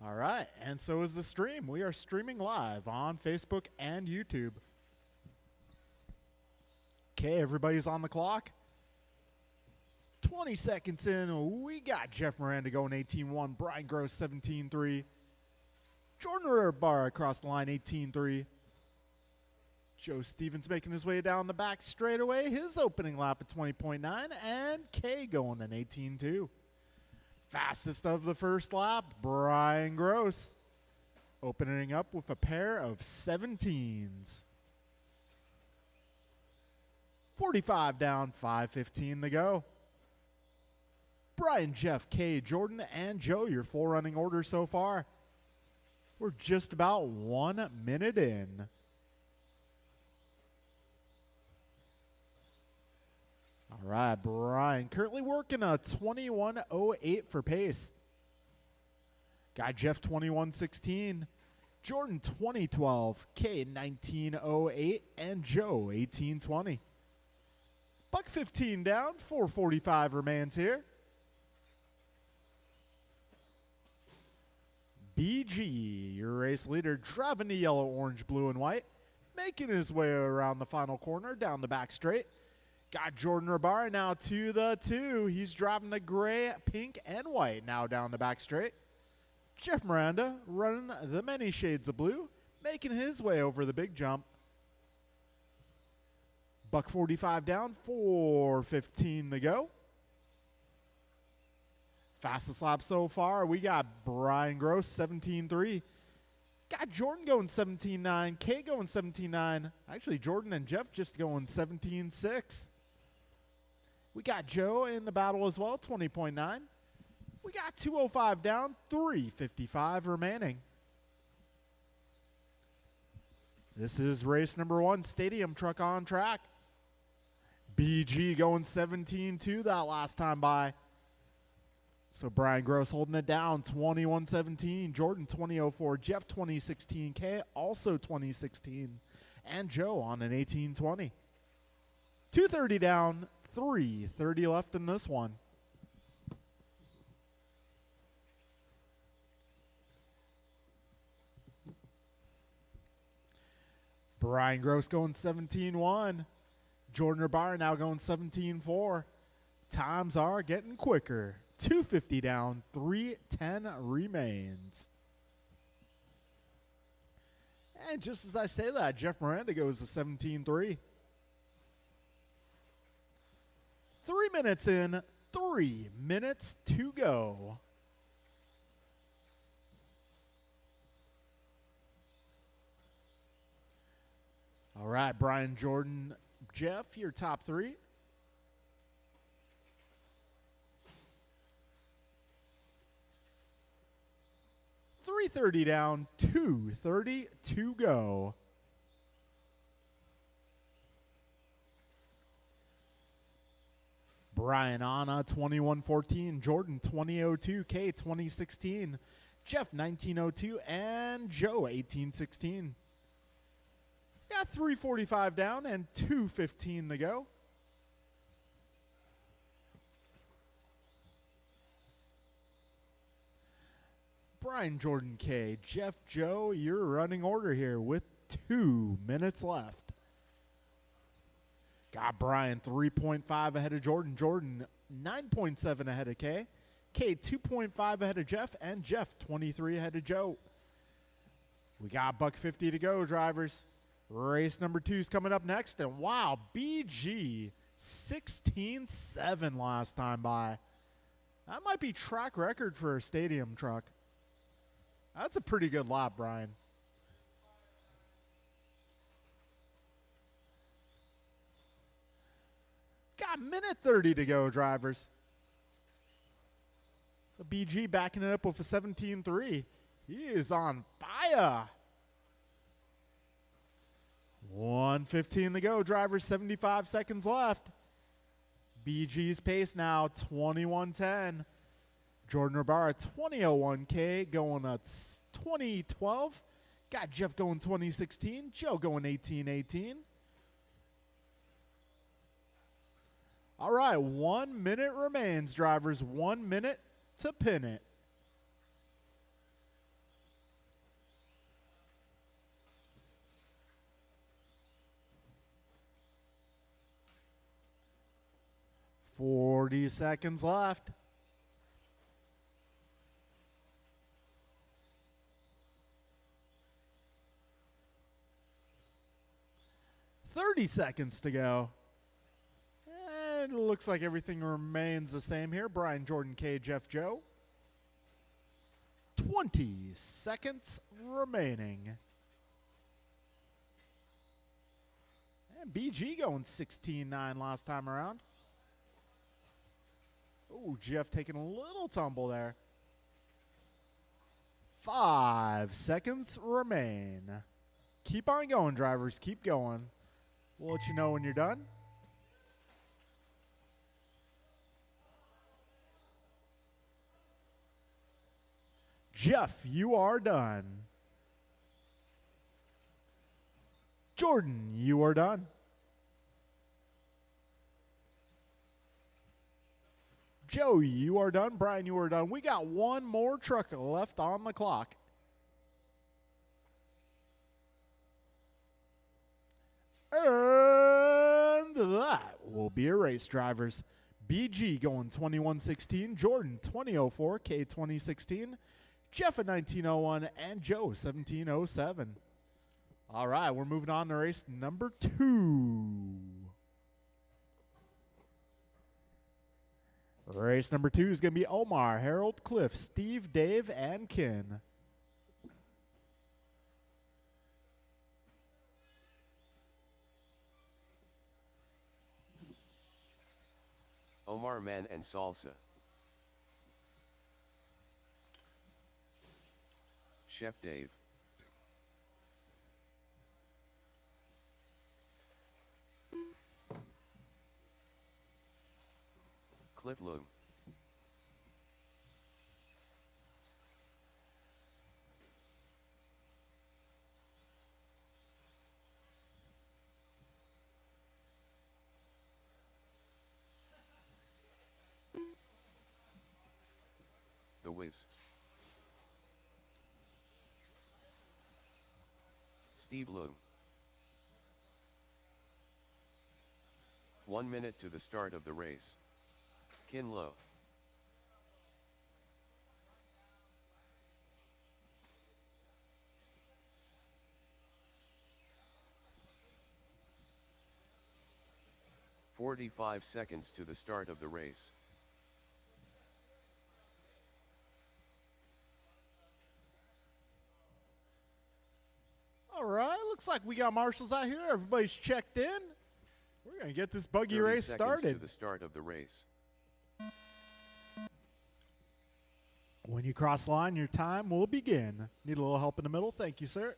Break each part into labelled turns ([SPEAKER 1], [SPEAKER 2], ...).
[SPEAKER 1] All right, and so is the stream. We are streaming live on Facebook and YouTube. Okay, everybody's on the clock. 20 seconds in, we got Jeff Miranda going 18-1, Brian Gross 17-3, Jordan Barr across the line 18-3. Joe Stevens making his way down the back straightaway, his opening lap at 20.9, and Kay going an 18-2. Fastest of the first lap, Brian Gross, opening up with a pair of 17s. 45 down, 5:15 to go. Brian, Jeff, Kay, Jordan, and Joe, your full running order so far. We're just about 1 minute in. All right, Brian currently working a 21.08 for pace. Got Jeff 21.16, Jordan 20.12, Kay 19.08, and Joe 18.20. Buck 15 down, 4:45 remains here. BG, your race leader, driving the yellow, orange, blue, and white, making his way around the final corner, down the back straight. Got Jordan Rabara now to the 2. He's driving the gray, pink, and white now down the back straight. Jeff Miranda running the many shades of blue, making his way over the big jump. Buck 45 down, 4:15 to go. Fastest lap so far, we got Brian Gross 17.3. Got Jordan going 17.9, Kay going 17.9. Actually, Jordan and Jeff just going 17.6. We got Joe in the battle as well, 20.9. We got 2:05 down, 3:55 remaining. This is race number 1, Stadium Truck on track. BG going 17.2 that last time by. So Brian Gross holding it down, 21.17. Jordan 20.04. Jeff 20.16. Kay also 20.16. And Joe on an 18.20. 2:30 down, 3:30 left in this one. Brian Gross going 17.1. Jordan Rabara now going 17.4. Times are getting quicker. 2:50 down, 3:10 remains. And just as I say that, Jeff Miranda goes to 17.3. 3 minutes in, 3 minutes to go. All right, Brian, Jordan, Jeff, your top 3. $3.30 down, $2.30 to go. Brian Anna 21.14, Jordan 20.02, Kay 20.16, Jeff 19.02, and Joe 18.16. Got 3:45 down and 2:15 to go. Brian, Jordan, Kay, Jeff, Joe, your running order here with 2 minutes left. Got Brian 3.5 ahead of Jordan. Jordan 9.7 ahead of Kay. Kay 2.5 ahead of Jeff. And Jeff 23 ahead of Joe. We got buck 50 to go, drivers. Race number 2 is coming up next. And wow, BG 16.7 last time by. That might be track record for a stadium truck. That's a pretty good lap, Brian. Got minute 30 to go, drivers. So BG backing it up with a 17.3. He is on fire. 1:15 to go, drivers. 75 seconds left. BG's pace now, 21.10. Jordan Rabara, 20.01. Kay going at 20.12. Got Jeff going 20.16. Joe going 18.18. All right, 1 minute remains, drivers. 1 minute to pin it. 40 seconds left. 30 seconds to go. And it looks like everything remains the same here. Brian, Jordan, K, Jeff, Joe. 20 seconds remaining. And BG going 16-9 last time around. Oh, Jeff taking a little tumble there. 5 seconds remain. Keep on going, drivers. Keep going. We'll let you know when you're done. Jeff, you are done. Jordan, you are done. Joe, you are done. Brian, you are done. We got one more truck left on the clock. And that will be a race, drivers. BG going 21-16, Jordan 20-04, K 20-16, Jeff at 19-01, and Joe 17-07. All right, we're moving on to race number 2. Race number 2 is going to be Omar, Harold, Cliff, Steve, Dave, and Ken.
[SPEAKER 2] Omar Man and Salsa. Chef Dave. Cliff Loom. The Wiz. Steve Loom. 1 minute to the start of the race. Kin Lo. "45 seconds to the start of the race.
[SPEAKER 1] All right, looks like we got marshals out here. Everybody's checked in. We're going to get this buggy race started.
[SPEAKER 2] To the start of the race.
[SPEAKER 1] When you cross line, your time will begin. Need a little help in the middle? Thank you, sir.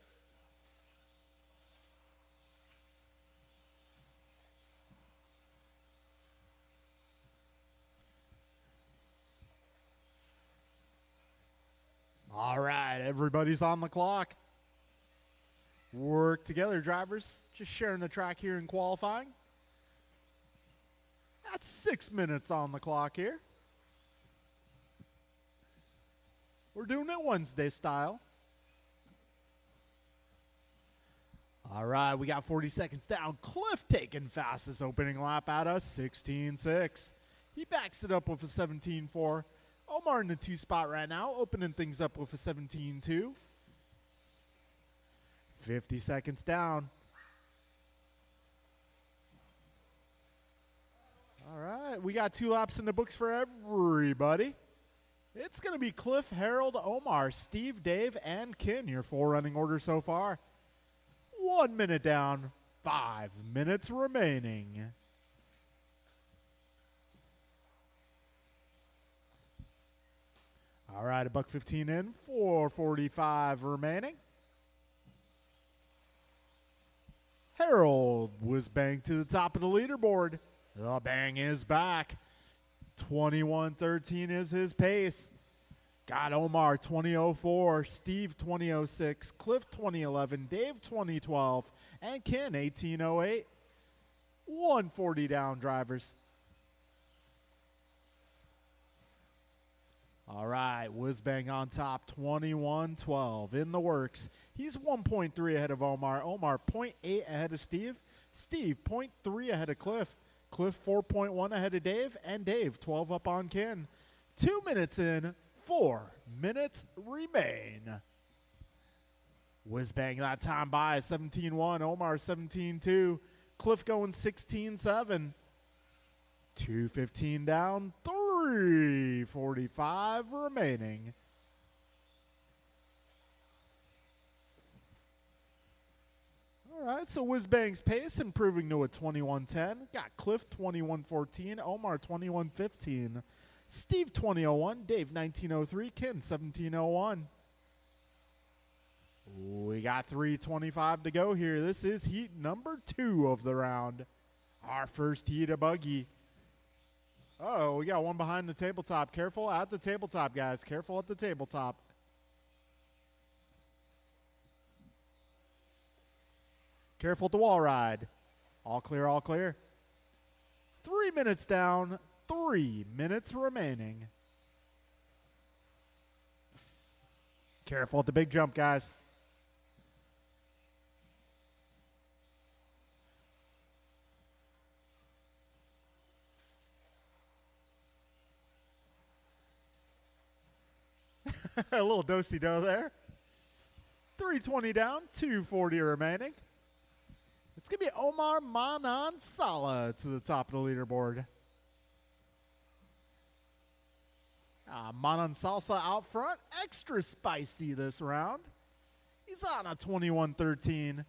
[SPEAKER 1] All right, everybody's on the clock. Work together, drivers. Just sharing the track here in qualifying. That's 6 minutes on the clock here. We're doing it Wednesday style. All right, we got 40 seconds down. Cliff taking fastest opening lap out of 16.6. He backs it up with a 17.4. Omar in the 2 spot right now, opening things up with a 17.2. 50 seconds down. All right, we got 2 laps in the books for everybody. It's going to be Cliff, Harold, Omar, Steve, Dave, and Ken, your 4 running order so far. 1 minute down, 5 minutes remaining. All right, $1.15 in, 4:45 remaining. Harold was banged to the top of the leaderboard. The bang is back. 21:13 is his pace. Got Omar 20:04, Steve 20:06, Cliff 20:11, Dave 20:12, and Ken 18:08. 140 down, drivers. All right, Whizbang on top, 21:12 in the works. He's 1.3 ahead of Omar. Omar 0.8 ahead of Steve. Steve 0.3 ahead of Cliff. Cliff 4.1 ahead of Dave, and Dave 12 up on Ken. 2 minutes in, 4 minutes remain. Whiz-bang that time by 17-1, Omar 17-2, Cliff going 16-7. 2:15 down, 3:45 remaining. All right, so Whiz-bang's pace improving to a 21:10. Got Cliff 21:14, Omar 21:15, Steve 20:01, Dave 19:03, Ken 17:01. We got 3:25 to go here. This is heat number 2 of the round. Our first heat of buggy. Oh, we got one behind the tabletop. Careful at the tabletop, guys. Careful at the tabletop. Careful at the wall ride. All clear, all clear. 3 minutes down, 3 minutes remaining. Careful at the big jump, guys. A little do-si-do there. 3:20 down, 2:40 remaining. It's going to be Omar Manan Sala to the top of the leaderboard. Manan Salsa out front, extra spicy this round. He's on a 21:13,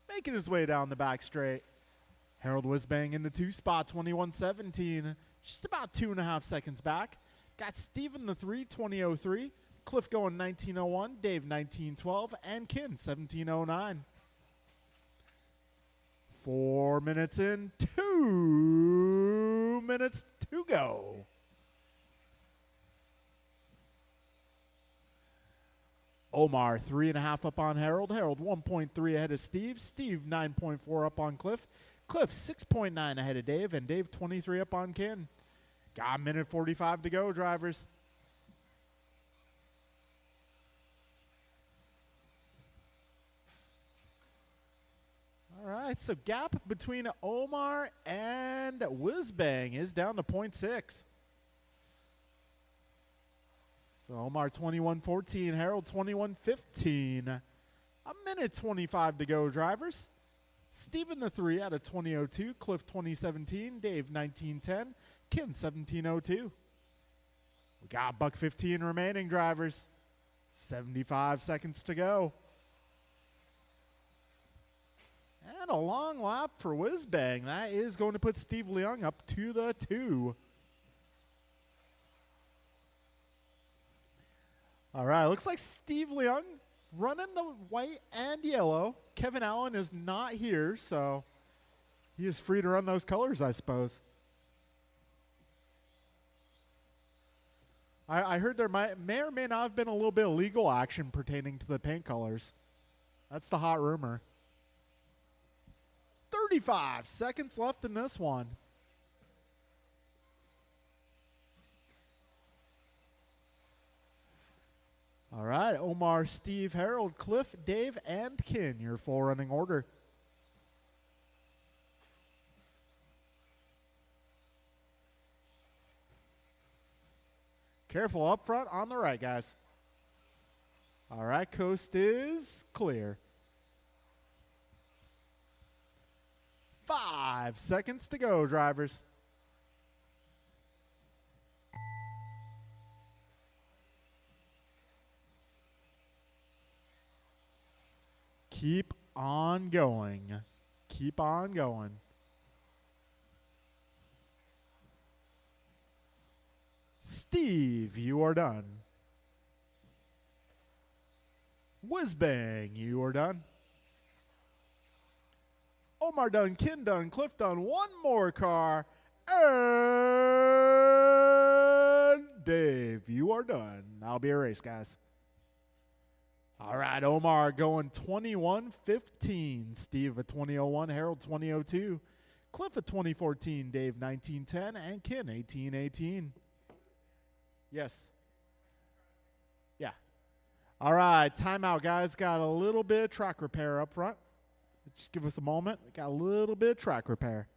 [SPEAKER 1] making his way down the back straight. Harold Whiz-bang in the 2 spot, 21:17, just about 2.5 seconds back. Got Steven the 3, 20:03. Cliff going 19:01, Dave 19:12, and Ken 17:09. 4 minutes in, 2 minutes to go. Omar 3.5 up on Harold. Harold 1.3 ahead of Steve. Steve 9.4 up on Cliff. Cliff 6.9 ahead of Dave, and Dave 23 up on Ken. Got a minute 45 to go, drivers. All right, so gap between Omar and Whiz-bang is down to 0.6. So Omar 21:14, Harold 21:15. A minute 25 to go, drivers. Steven the 3 out of 20:02, Cliff 20:17, Dave 19:10, Kim 17:02. We got $1.15 remaining, drivers. 75 seconds to go. And a long lap for Whiz-bang. That is going to put Steve Leung up to the 2. All right, looks like Steve Leung running the white and yellow. Kevin Allen is not here, so he is free to run those colors, I suppose. I heard there may or may not have been a little bit of legal action pertaining to the paint colors. That's the hot rumor. 35 seconds left in this one. All right, Omar, Steve, Harold, Cliff, Dave, and Ken, your full running order. Careful up front on the right, guys. All right, coast is clear. 5 seconds to go, drivers. Keep on going. Keep on going. Steve, you are done. Whiz-bang, you are done. Omar done, Ken done, Cliff done, one more car, and Dave, you are done. That'll be a race, guys. All right, Omar going 21:15, Steve at 20:01, Harold 20:02, Cliff at 20:14, Dave 19:10, and Ken 18:18. Yes. Yeah. All right, timeout, guys. Got a little bit of track repair up front. Just give us a moment. We got a little bit of track repair.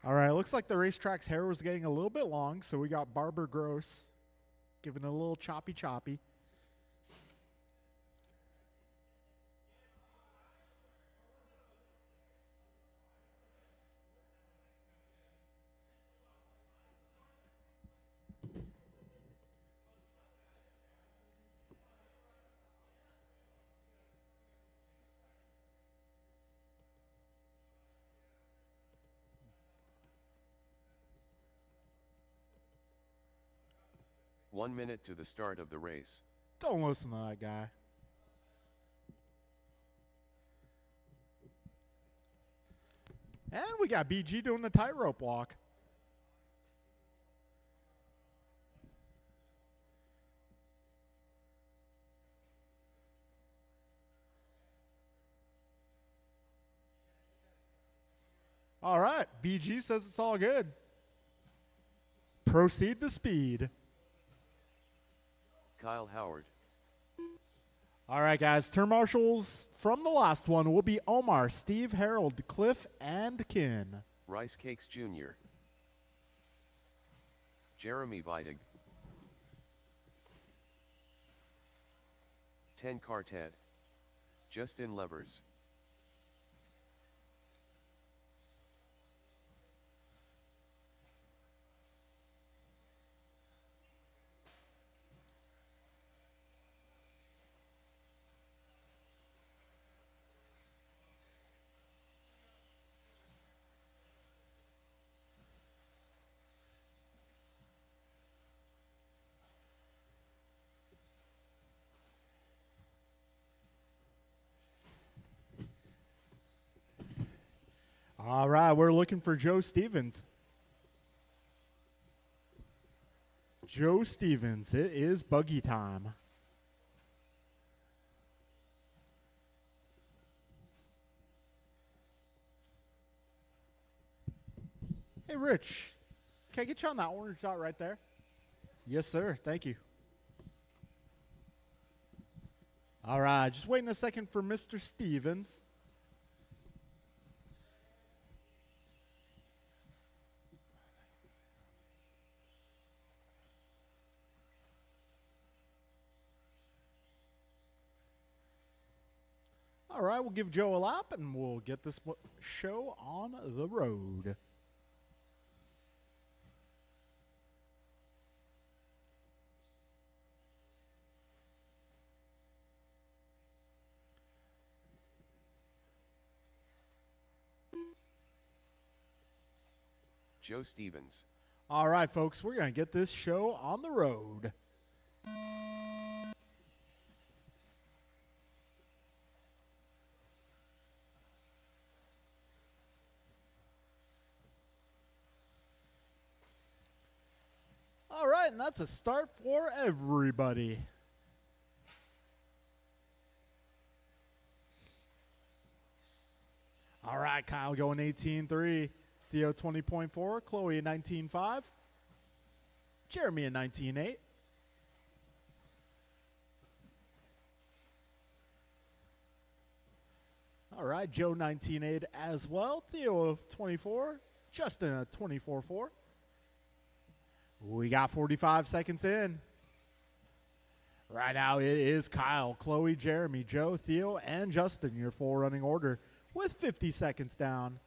[SPEAKER 1] All right, looks like the racetrack's hair was getting a little bit long, so we got Barber Gross giving it a little choppy.
[SPEAKER 2] One minute to the start of the race.
[SPEAKER 1] Don't listen to that guy. And we got BG doing the tightrope walk. All right, BG says it's all good. Proceed to speed.
[SPEAKER 2] Kyle Howard.
[SPEAKER 1] All right, guys. Turn marshals from the last one will be Omar, Steve, Harold, Cliff, and Kin.
[SPEAKER 2] Rice Cakes Jr. Jeremy Vidig. 10 Quartet. Justin Levers.
[SPEAKER 1] All right, we're looking for Joe Stevens. Joe Stevens, it is buggy time. Hey, Rich, can I get you on that orange dot right there? Yes, sir. Thank you. All right, just waiting a second for Mr. Stevens. All right, we'll give Joe a lap and we'll get this show on the road.
[SPEAKER 2] Joe Stevens.
[SPEAKER 1] All right, folks, we're going to get this show on the road. All right, and that's a start for everybody. All right, Kyle going 18.3, Theo 20.4, Chloe 19.5, Jeremy at 19.8. All right, Joe 19.8 as well, Theo 24, Justin at 24.4. We got 45 seconds in. Right now it is Kyle, Chloe, Jeremy, Joe, Theo, and Justin, your full running order with 50 seconds down.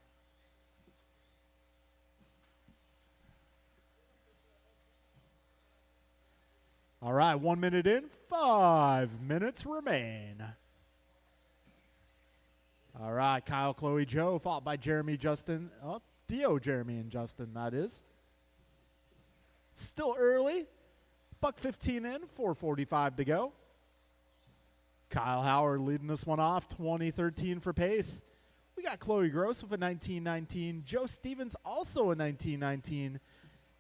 [SPEAKER 1] All right, 1 minute in, 5 minutes remain. All right, Kyle, Chloe, Joe, followed by Jeremy, Justin, Theo, Jeremy, and Justin, that is. Still early. Buck 15 in, 4:45 to go. Kyle Howard leading this one off, 2013 for pace. We got Chloe Gross with a 19.19. Joe Stevens also a 19.19.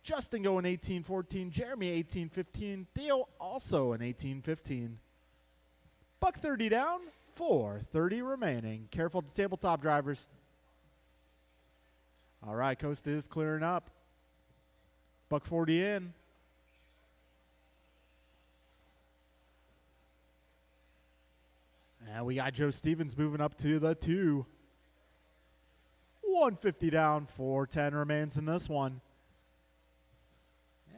[SPEAKER 1] Justin going 18.14. Jeremy 18.15. Theo also an 18.15. Buck 30 down, 4:30 remaining. Careful at the tabletop, drivers. All right, Costa is clearing up. Buck 40 in. And we got Joe Stevens moving up to the 2. 150 down, 410 remains in this one.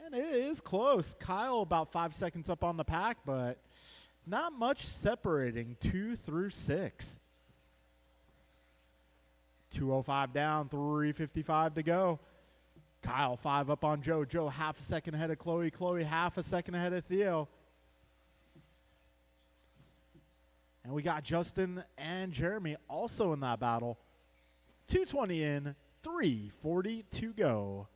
[SPEAKER 1] And it is close. Kyle about 5 seconds up on the pack, but not much separating 2 through 6. 205 down, 355 to go. Kyle 5 up on Joe. Joe half a second ahead of Chloe. Chloe half a second ahead of Theo. And we got Justin and Jeremy also in that battle. 220 in, 340 to go.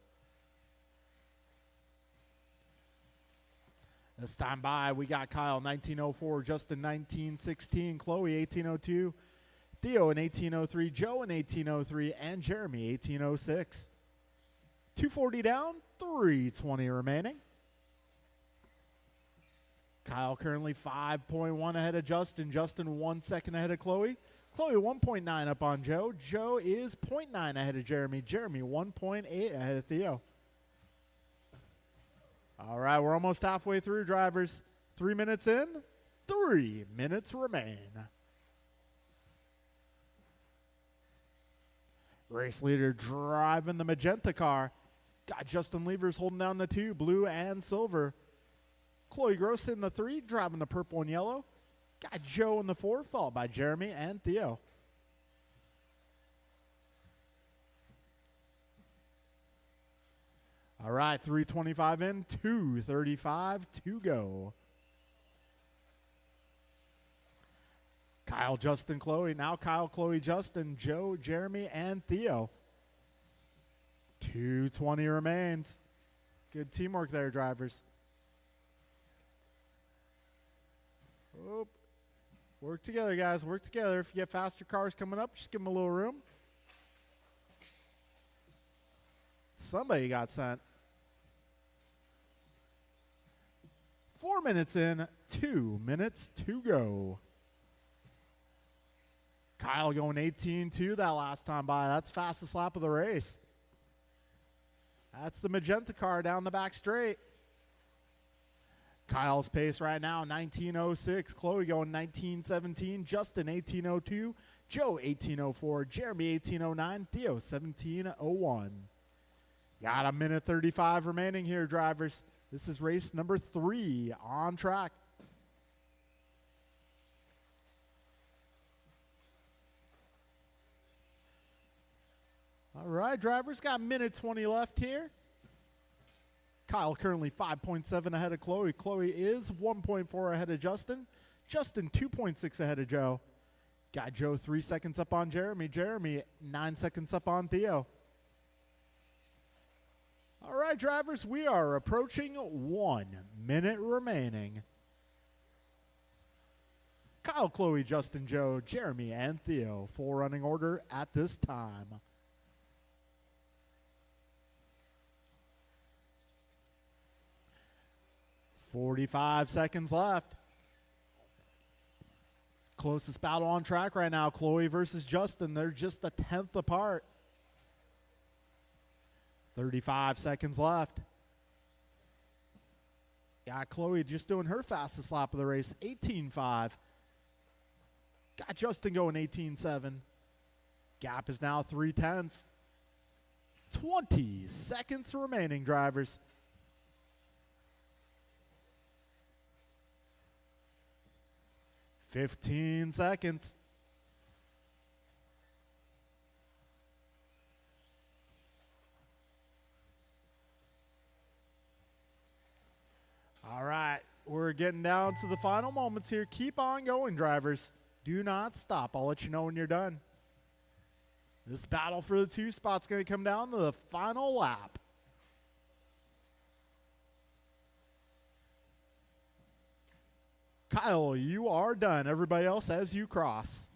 [SPEAKER 1] This time by, we got Kyle 1904, Justin 1916, Chloe 1802, Theo in 1803, Joe in 1803, and Jeremy 1806. 240 down, 320 remaining. Kyle currently 5.1 ahead of Justin. Justin 1 second ahead of Chloe. Chloe 1.9 up on Joe. Joe is 0.9 ahead of Jeremy. Jeremy 1.8 ahead of Theo. All right, we're almost halfway through, drivers. 3 minutes in, 3 minutes remain. Race leader driving the magenta car. Got Justin Levers holding down the 2, blue and silver. Chloe Gross in the 3, driving the purple and yellow. Got Joe in the 4, followed by Jeremy and Theo. All right, 325 in, 235 to go. Kyle, Justin, Chloe. Now Kyle, Chloe, Justin, Joe, Jeremy, and Theo. 220 remains. Good teamwork there, drivers. Oh, work together, guys. Work together. If you get faster cars coming up, just give them a little room. Somebody got sent. 4 minutes in, 2 minutes to go. Kyle going 18-2 that last time by. That's fastest lap of the race. That's the magenta car down the back straight. Kyle's pace right now, 19:06. Chloe going 19:17. Justin, 18:02. Joe, 18:04. Jeremy, 18:09. Theo, 17:01. Got a minute 35 remaining here, drivers. This is race number 3 on track. All right, drivers, got minute 20 left here. Kyle currently 5.7 ahead of Chloe. Chloe is 1.4 ahead of Justin. Justin 2.6 ahead of Joe. Got Joe 3 seconds up on Jeremy. Jeremy 9 seconds up on Theo. All right, drivers, we are approaching 1 minute remaining. Kyle, Chloe, Justin, Joe, Jeremy, and Theo. Full running order at this time. .45 seconds left. Closest battle on track right now, Chloe versus Justin. They're just a 1/10 apart. 35 seconds left. Got Chloe just doing her fastest lap of the race, 18.5. Got Justin going 18.7. Gap is now 3/10. 20 seconds remaining, drivers. 15 seconds. All right, we're getting down to the final moments here. Keep on going, drivers. Do not stop. I'll let you know when you're done. This battle for the 2 spot's going to come down to the final lap. Kyle, you are done. Everybody else as you cross.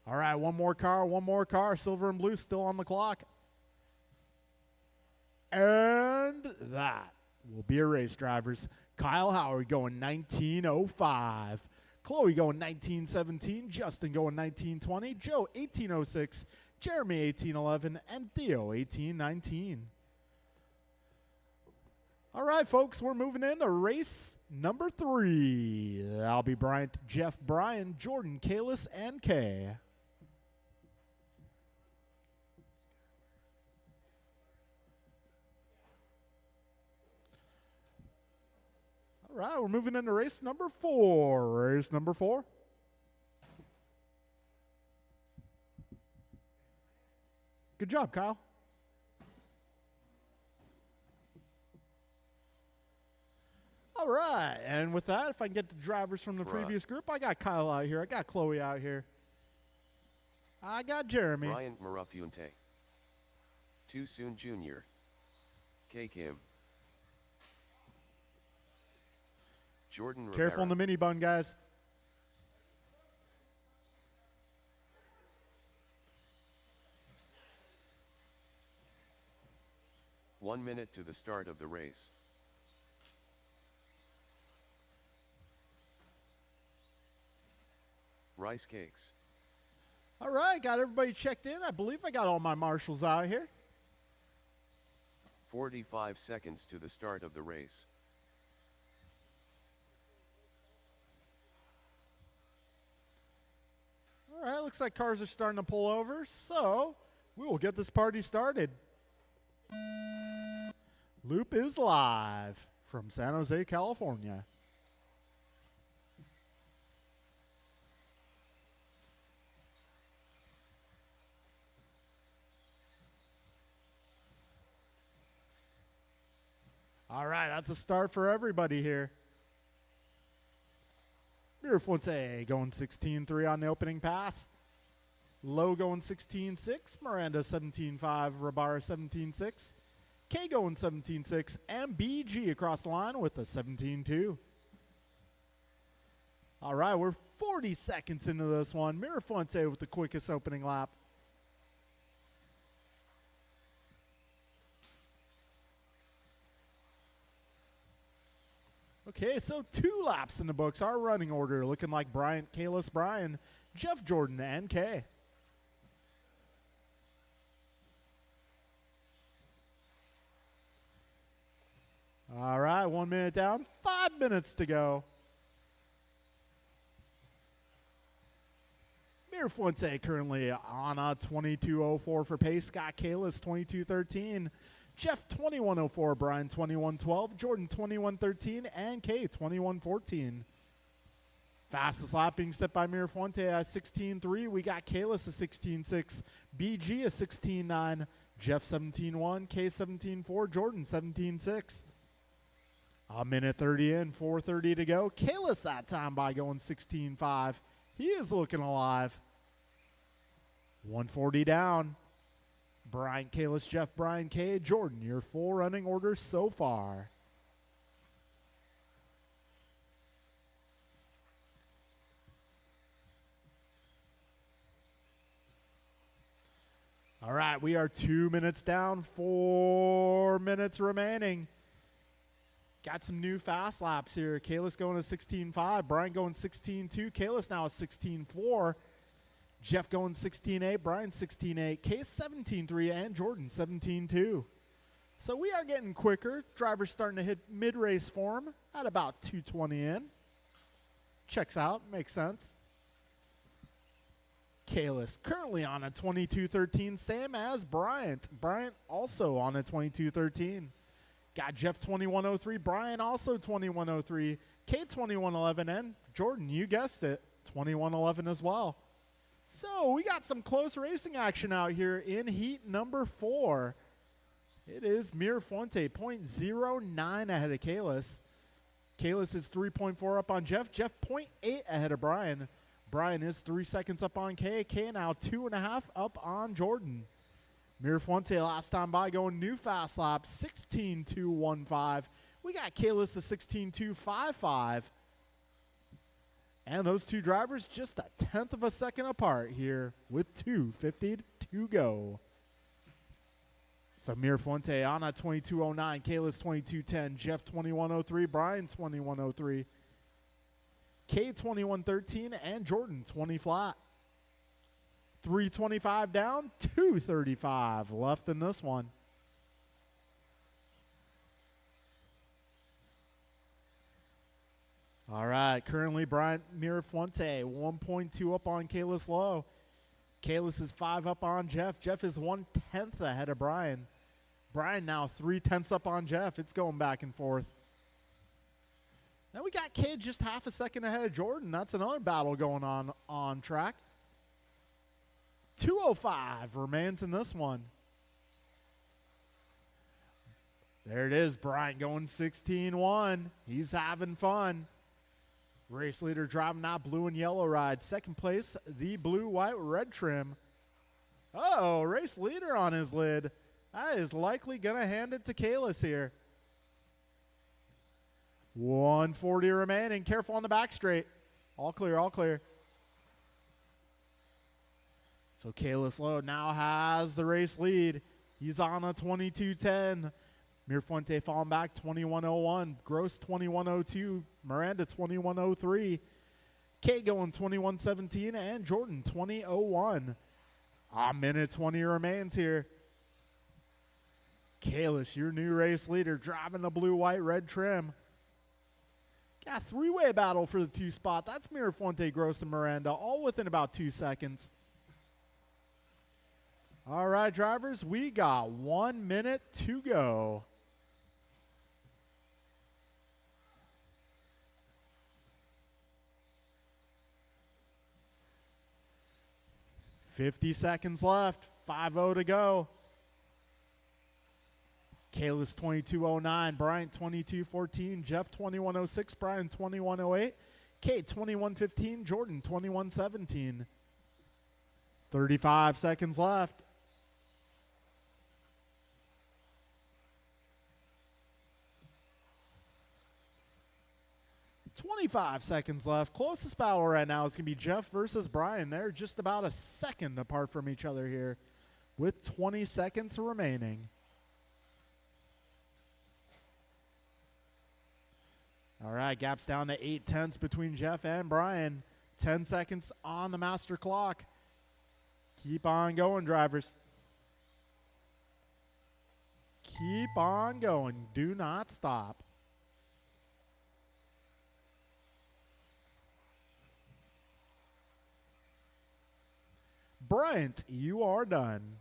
[SPEAKER 1] All right, one more car. Silver and blue still on the clock. And that will be a race, drivers. Kyle Howard going 19:05. Chloe going 19:17. Justin going 19:20. Joe 18:06. Jeremy 18:11. And Theo 18:19. All right, folks, we're moving into race number 3. That'll be Bryant, Jeff, Brian, Jordan, Kalis, and Kay. All right, we're moving into race number 4. Race number 4. Good job, Kyle. All right, and with that, if I can get the drivers from the previous group, I got Kyle out here. I got Chloe out here. I got Jeremy.
[SPEAKER 2] Bryant Marafunte. Too Soon Jr. K. Kim. Jordan Rivera.
[SPEAKER 1] Careful in the mini bun, guys.
[SPEAKER 2] One minute to the start of the race. Rice cakes.
[SPEAKER 1] All right, got everybody checked in. I believe I got all my marshals out here.
[SPEAKER 2] 45 seconds to the start of the race.
[SPEAKER 1] All right, looks like cars are starting to pull over, so we will get this party started. Loop is live from San Jose, California. All right, that's a start for everybody here. Mirafuente going 16.3 on the opening pass. Lowe going 16.6. Miranda 17.5. Rabara 17.6. K going 17.6. And BG across the line with a 17.2. All right, we're 40 seconds into this one. Mirafuente with the quickest opening lap. Okay, so 2 laps in the books. Our running order looking like Bryant, Kalis, Brian, Jeff, Jordan, and Kay. All right, 1 minute down, 5 minutes to go. Mirafuente currently on a 22.04 for pace. Scott Kalis 22.13. Jeff 21.04, Brian 21.12, Jordan 21.13, and Kay 21.14. Fastest lap being set by Mirafuente at 16.3. We got Kalis at 16.6, BG at 16.9, Jeff 17.1, Kay 17.4, Jordan 17.6. A minute 30 in, 4:30 to go. Kalis that time by going 16.5. He is looking alive. 140 down. Brian, Kalis, Jeff, Brian, Kay, Jordan, your full running order so far. All right, we are 2 minutes down, 4 minutes remaining. Got some new fast laps here. Kalis going to 16.5, Brian going 16.2, Kalis now at 16.4. Jeff going 16.8, Brian 16.8, Kay 17.3, and Jordan 17.2. So we are getting quicker. Drivers starting to hit mid-race form at about 2:20 in. Checks out, makes sense. Kalis currently on a 22.13, same as Bryant. Bryant also on a 22.13. Got Jeff 21.03, Brian also 21.03, Kay 21.11, and Jordan, you guessed it, 21.11 as well. So we got some close racing action out here in heat number 4. It is Mirafuente, 0.09 ahead of Kalis. Kalis is 3.4 up on Jeff. Jeff 0.8 ahead of Brian. Brian is 3 seconds up on Kay. Kay now 2.5 up on Jordan. Mirafuente last time by going new fast lap, 16.215. We got Kalis to 16.255. And those two drivers just a tenth of a second apart here with 2:50 to go. So Mirafuente on at 22.09, Kalis 22.10, Jeff 21.03, Brian 21.03, Kay 21.13, and Jordan 20 flat. 3:25 down, 2:35 left in this one. All right, currently Bryant Mirafuente, 1.2 up on Kalis Lowe. Kalis is 5 up on Jeff. Jeff is 1/10 ahead of Brian. Brian now 3/10 up on Jeff. It's going back and forth. Now we got Cade just half a second ahead of Jordan. That's another battle going on track. 2:05 remains in this one. There it is, Bryant going 16-1. He's having fun. Race leader driving now, blue and yellow ride. Second place, the blue, white, red trim. Uh-oh, race leader on his lid. That is likely going to hand it to Kalis here. 140 remaining. Careful on the back straight. All clear, all clear. So Kalis Lowe now has the race lead. He's on a 22:10. Mirafuente falling back 21:01. Gross 21:02. Miranda 21:03. K going 21:17 and Jordan 20:01. A minute 20 remains here. Kalis, your new race leader, driving the blue, white, red trim. Got a three-way battle for the 2 spot. That's Mirafuente, Gross, and Miranda, all within about 2 seconds. All right, drivers, we got 1 minute to go. $50 seconds left. 5:0 to go. Kalis 22:09. Bryant 22:14. Jeff 21:06. Brian 21:08. Kate 21:15. Jordan 21:17. 35 seconds left. $25 seconds left. Closest battle right now is going to be Jeff versus Brian. They're just about a second apart from each other here with 20 seconds remaining. All right, gaps down to 8/10 between Jeff and Brian. 10 seconds on the master clock. Keep on going, drivers. Keep on going. Do not stop. Bryant, you are done.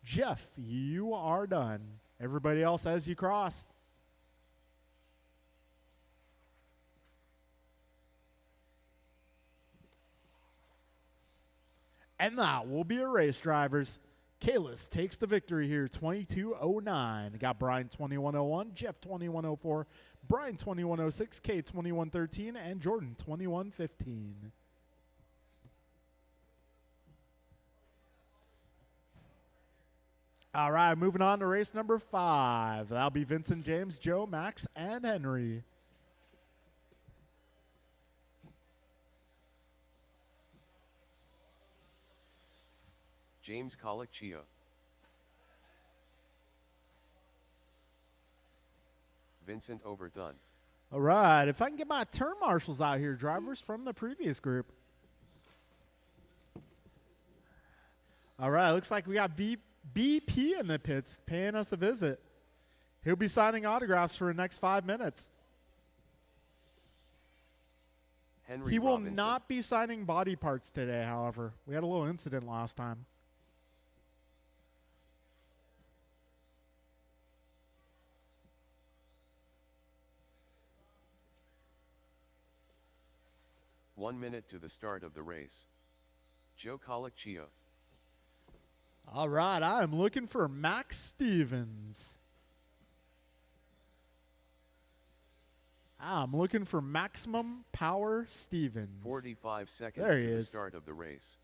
[SPEAKER 1] Jeff, you are done. Everybody else as you cross. And that will be a race, drivers. Kalis takes the victory here, 22:09. Got Brian 21:01, Jeff 21:04, Brian 21:06, Kate 21:13, and Jordan 21:15. All right, moving on to race number 5. That'll be Vincent, James, Joe, Max, and Henry.
[SPEAKER 2] James Colicchio. Vincent Overdone.
[SPEAKER 1] All right, if I can get my turn marshals out here, drivers from the previous group. All right, looks like we got BP in the pits paying us a visit. He'll be signing autographs for the next 5 minutes.
[SPEAKER 2] Henry
[SPEAKER 1] He will
[SPEAKER 2] Robinson.
[SPEAKER 1] not be signing body parts today, however. We had a little incident last time.
[SPEAKER 2] One minute to the start of the race. Joe Colicchio.
[SPEAKER 1] All right, I'm looking for Max Stevens. I'm looking for Maximum Power Stevens.
[SPEAKER 2] 45 seconds
[SPEAKER 1] There he
[SPEAKER 2] to the
[SPEAKER 1] is.
[SPEAKER 2] start of the race.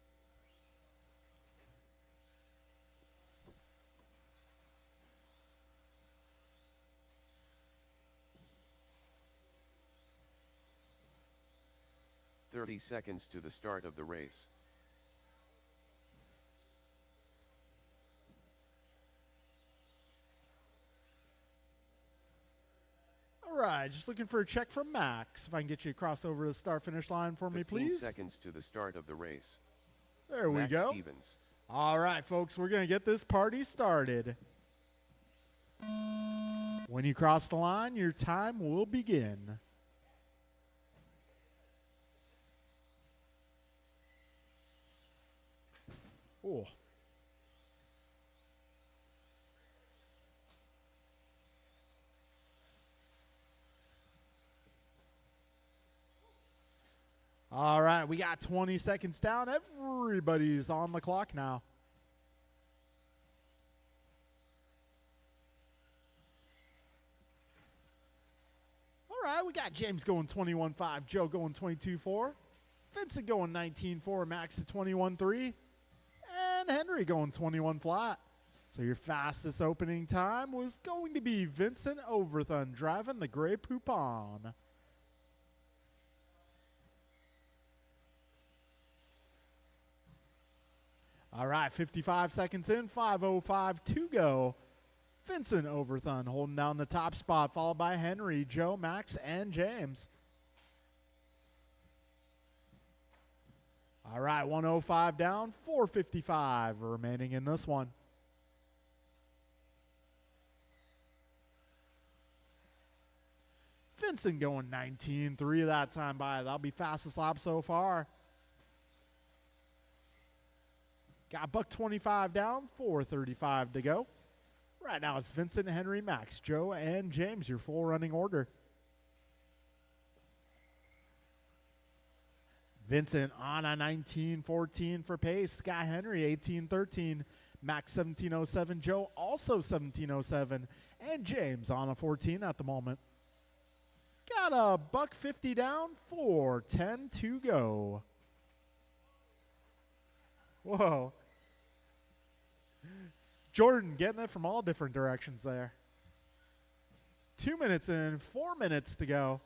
[SPEAKER 2] "30 seconds to the start of the race.
[SPEAKER 1] All right, just looking for a check from Max. If I can get you across over the start-finish line for me,
[SPEAKER 2] 15
[SPEAKER 1] please.
[SPEAKER 2] seconds to the start of the race.
[SPEAKER 1] There we
[SPEAKER 2] Max
[SPEAKER 1] go. When you cross the line, your time will begin. Oh. All right, we got 20 seconds down. Everybody's on the clock now. All right, we got James going 21.5, Joe going 22.4, Vincent going 19.4, Max at 21.3, and Henry going 21 flat. So your fastest opening time was going to be Vincent Overthun driving the Grey Poupon. All right, 55 seconds in, 5:05 to go. Vincent Overthun holding down the top spot, followed by Henry, Joe, Max, and James. All right, 1:05 down, 4:55 remaining in this one. Vincent going 19.3 that time by. That'll be fastest lap so far. Got buck 25 down, 4:35 to go. Right now it's Vincent, Henry, Max, Joe, and James, your full running order. Vincent on a 19.14 for pace. Scott Henry 18.13. Max 17.07. Joe also 17.07. And James on a 14 at the moment. Got a buck 50 down, 4:10 to go. Whoa. Jordan getting it from all different directions there. 2 minutes in, 4 minutes to go.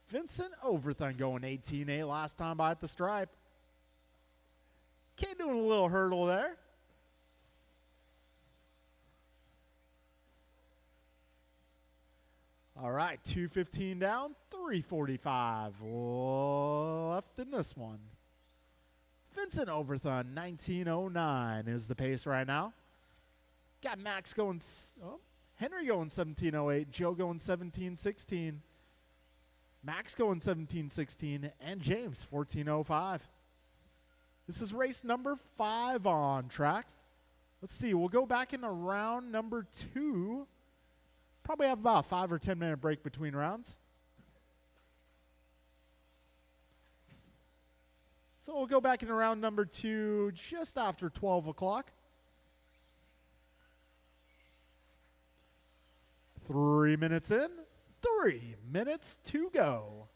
[SPEAKER 1] Vincent Overthun going 18.8 last time by at the stripe. Kate doing a little hurdle there. All right, 2:15 down, 3:45 left in this one. Vincent Overthun, 19.09 is the pace right now. Got Max going, Henry going 17.08, Joe going 17.16, Max going 17.16, and James 14.05. This is race number 5 on track. Let's see, we'll go back into round number 2. Probably have about a 5 or 10 minute break between rounds. So we'll go back into round number 2 just after 12 o'clock. 3 minutes in, 3 minutes to go.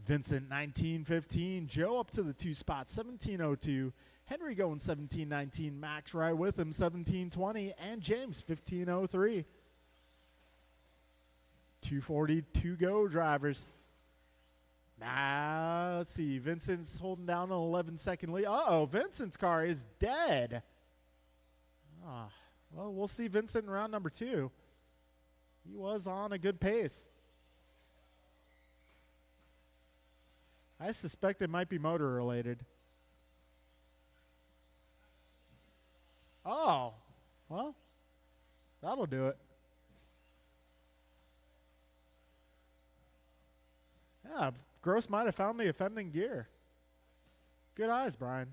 [SPEAKER 1] Vincent 19.15, Joe up to the 2 spot, 17.02. Henry going 17.19, Max right with him, 17.20, and James 15.03. 2:40 to go, drivers. Now, let's see. Vincent's holding down an 11-second lead. Uh-oh, Vincent's car is dead. Well, we'll see Vincent in round number 2. He was on a good pace. I suspect it might be motor related. Oh, well, that'll do it. Yeah, Gross might have found the offending gear. Good eyes, Brian.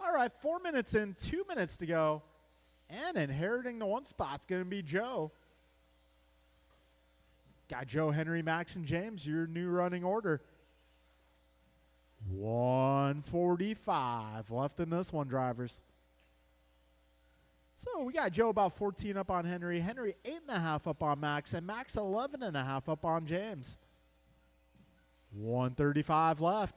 [SPEAKER 1] All right, 4 minutes in, 2 minutes to go. And inheriting the 1 spot's going to be Joe. Got Joe, Henry, Max, and James, your new running order. 1:45 left in this one, drivers. So we got Joe about 14 up on Henry, Henry 8.5 up on Max, and Max 11.5 up on James. 1:35 left.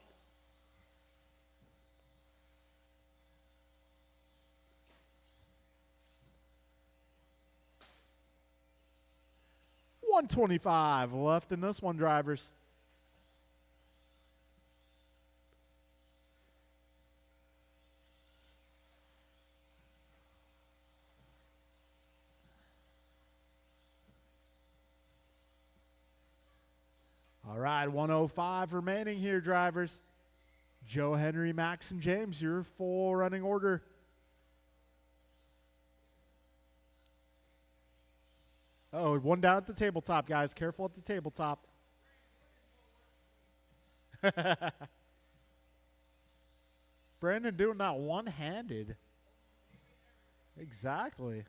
[SPEAKER 1] $125 left in this one, drivers. All right, 105 remaining here, drivers. Joe, Henry, Max, and James, your full running order. Oh, one down at the tabletop, guys. Careful at the tabletop. Brandon doing that one-handed. Exactly.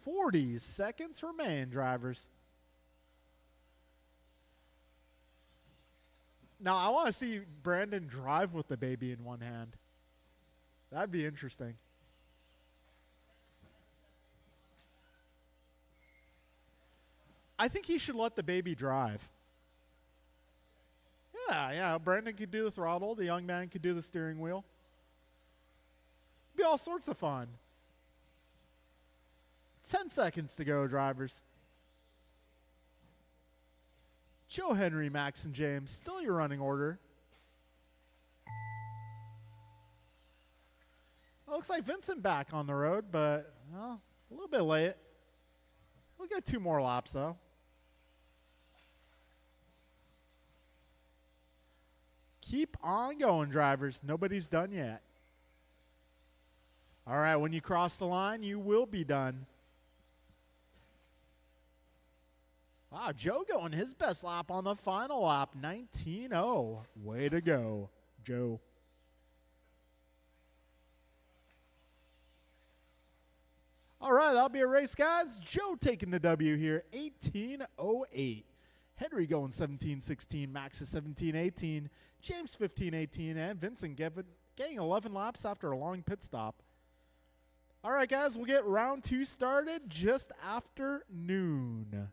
[SPEAKER 1] 40 seconds remain, drivers. Now, I want to see Brandon drive with the baby in one hand. That'd be interesting. I think he should let the baby drive. Yeah. Brandon could do the throttle. The young man could do the steering wheel. Be all sorts of fun. 10 seconds to go, drivers. Joe, Henry, Max, and James, still your running order. Well, looks like Vincent back on the road, but well, a little bit late. We'll get 2 more laps, though. Keep on going, drivers. Nobody's done yet. All right, when you cross the line, you will be done. Wow, Joe going his best lap on the final lap, 19.0. Way to go, Joe. All right, that'll be a race, guys. Joe taking the W here, 18.08. Henry going 17.16, Max is 17.18, James 15.18, and Vincent getting 11 laps after a long pit stop. All right, guys, we'll get round 2 started just after noon.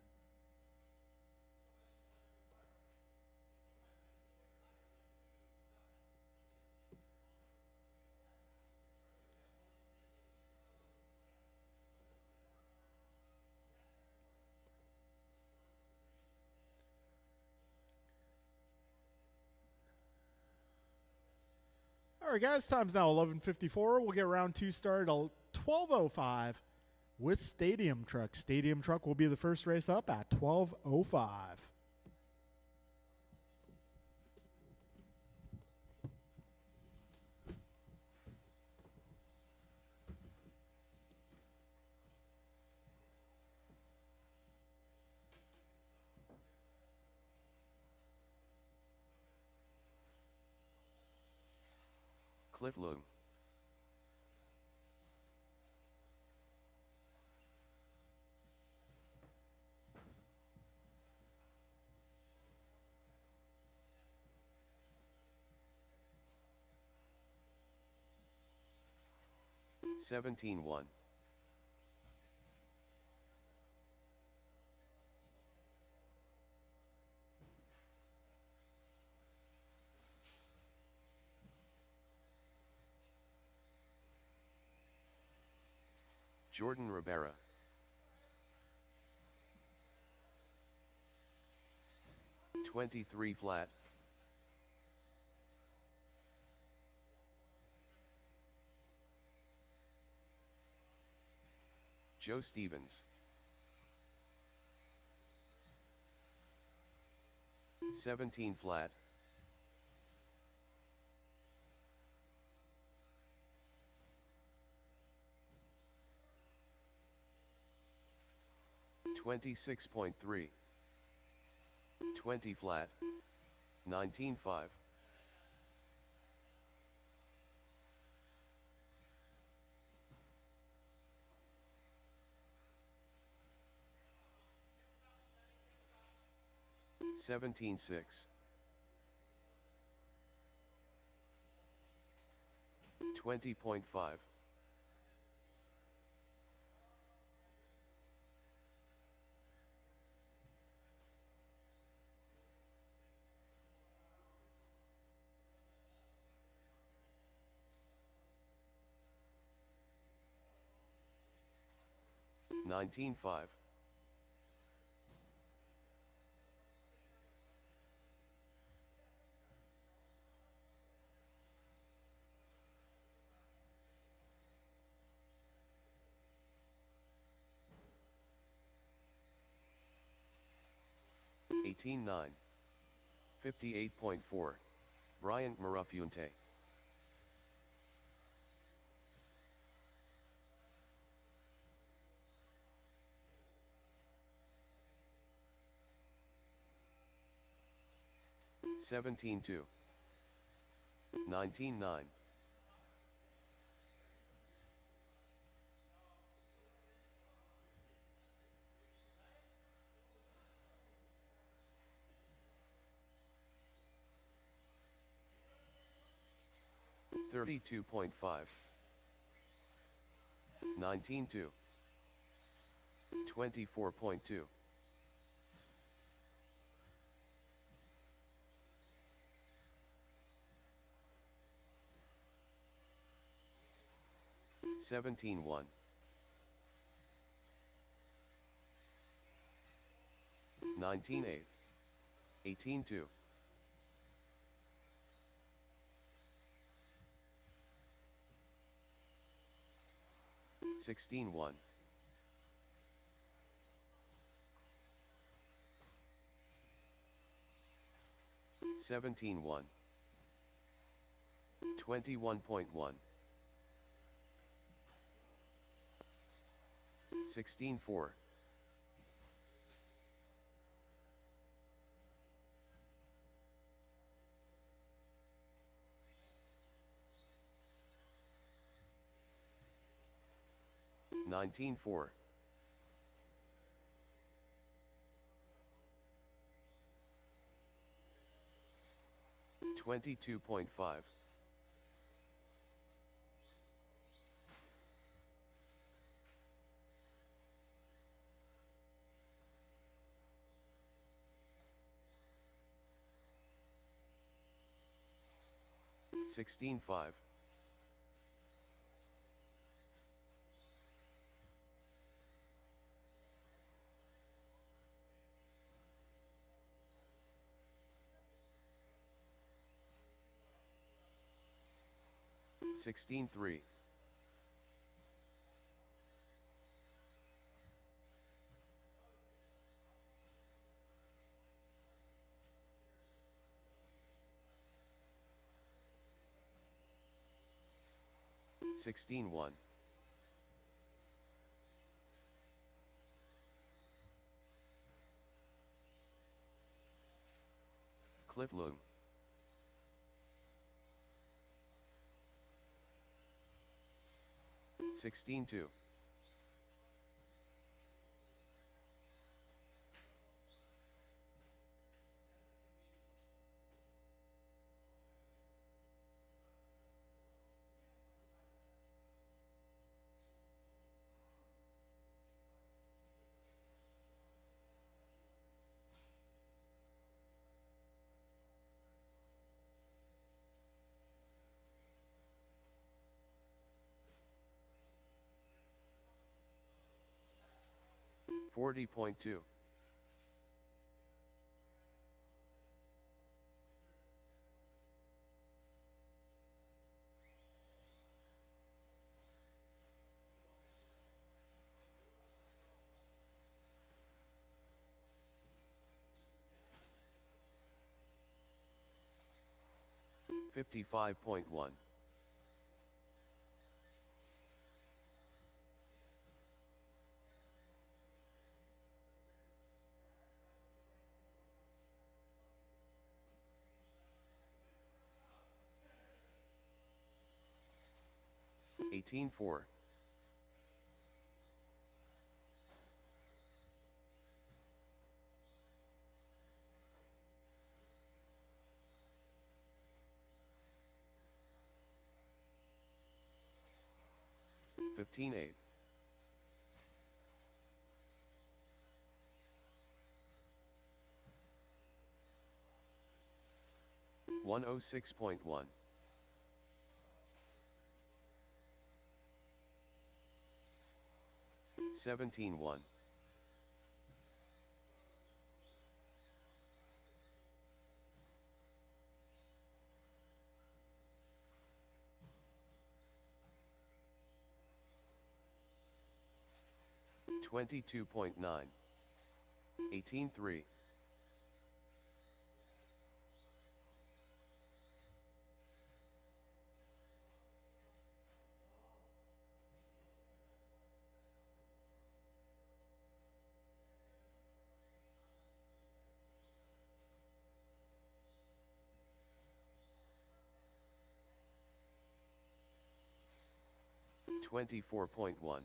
[SPEAKER 1] All right, guys, time's now 11:54. We'll get round 2 started at 12:05 with Stadium Truck. Stadium Truck will be the first race up at 12:05.
[SPEAKER 2] Cliff Loom. Seventeen one. Jordan Rivera. (23 flat). Joe Stevens. 17 flat. (26.3). 20 flat. 19.5. (17.6). 20.5. (19.5). (18.9). 58.4. Bryant Marafunte. $17.2. $19.9. $32.5. $19.2. $24.2. $17.1. $19.8. $18.2. $16.1. $17.1. $21.1. $16.4. $19.4. $22.5. $16.5. $16.3. $16.1. Cliff Loom. $16.2. $40.2. $55.1. $18.4. $15.8. $106.1. $17.1. $22.9. $18.3. 24.1.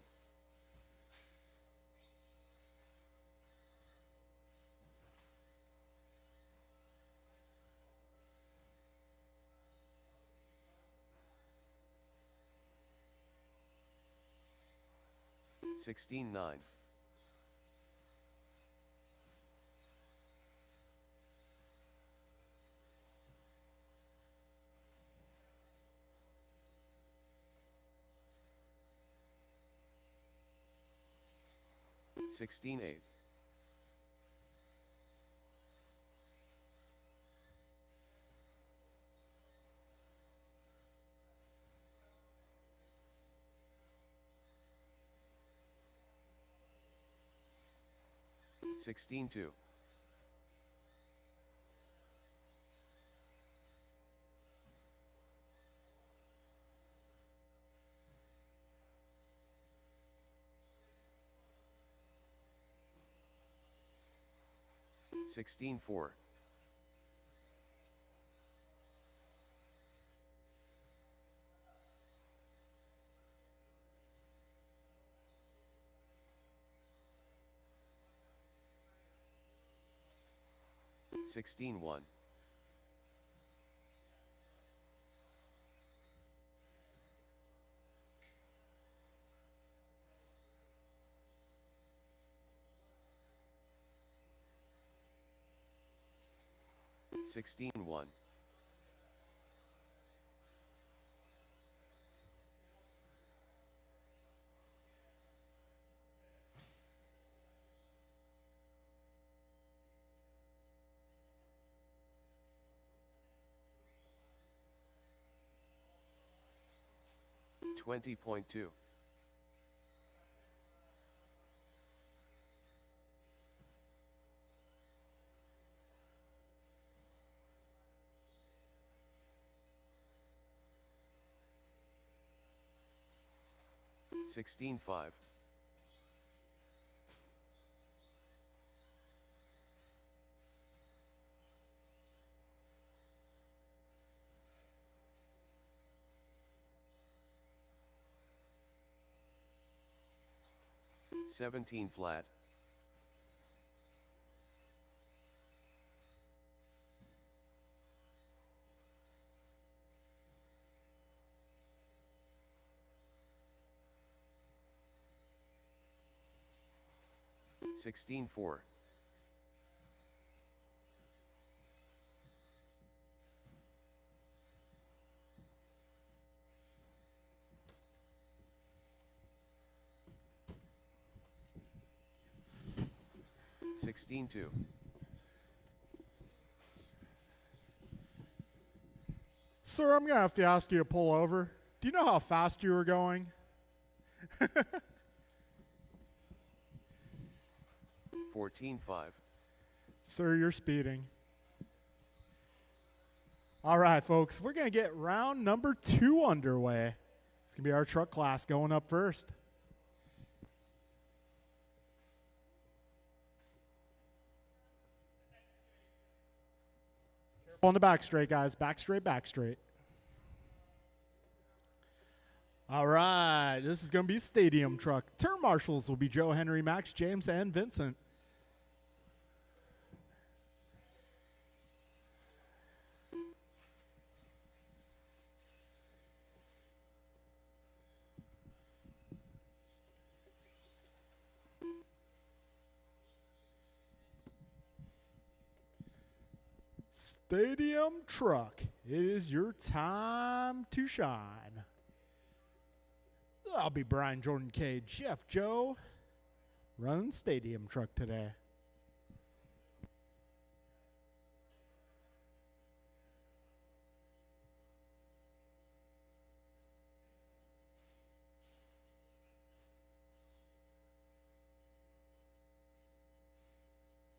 [SPEAKER 2] 16.9. 16.8. 16.2. 16.4. 16.1. 16.1. 20.2. 16.5. 17 flat. 16.4. 16.2.
[SPEAKER 1] Sir, I'm going to have to ask you to pull over. Do you know how fast you were going?
[SPEAKER 2] 14.5.
[SPEAKER 1] Sir, you're speeding. All right, folks, we're going to get round number 2 underway. It's going to be our truck class going up first. Careful on the back straight, guys. Back straight, back straight. All right, this is going to be stadium truck. Turn marshals will be Joe, Henry, Max, James, and Vincent. Stadium truck, it is your time to shine. I'll be Brian Jordan K. Jeff Joe running stadium truck today.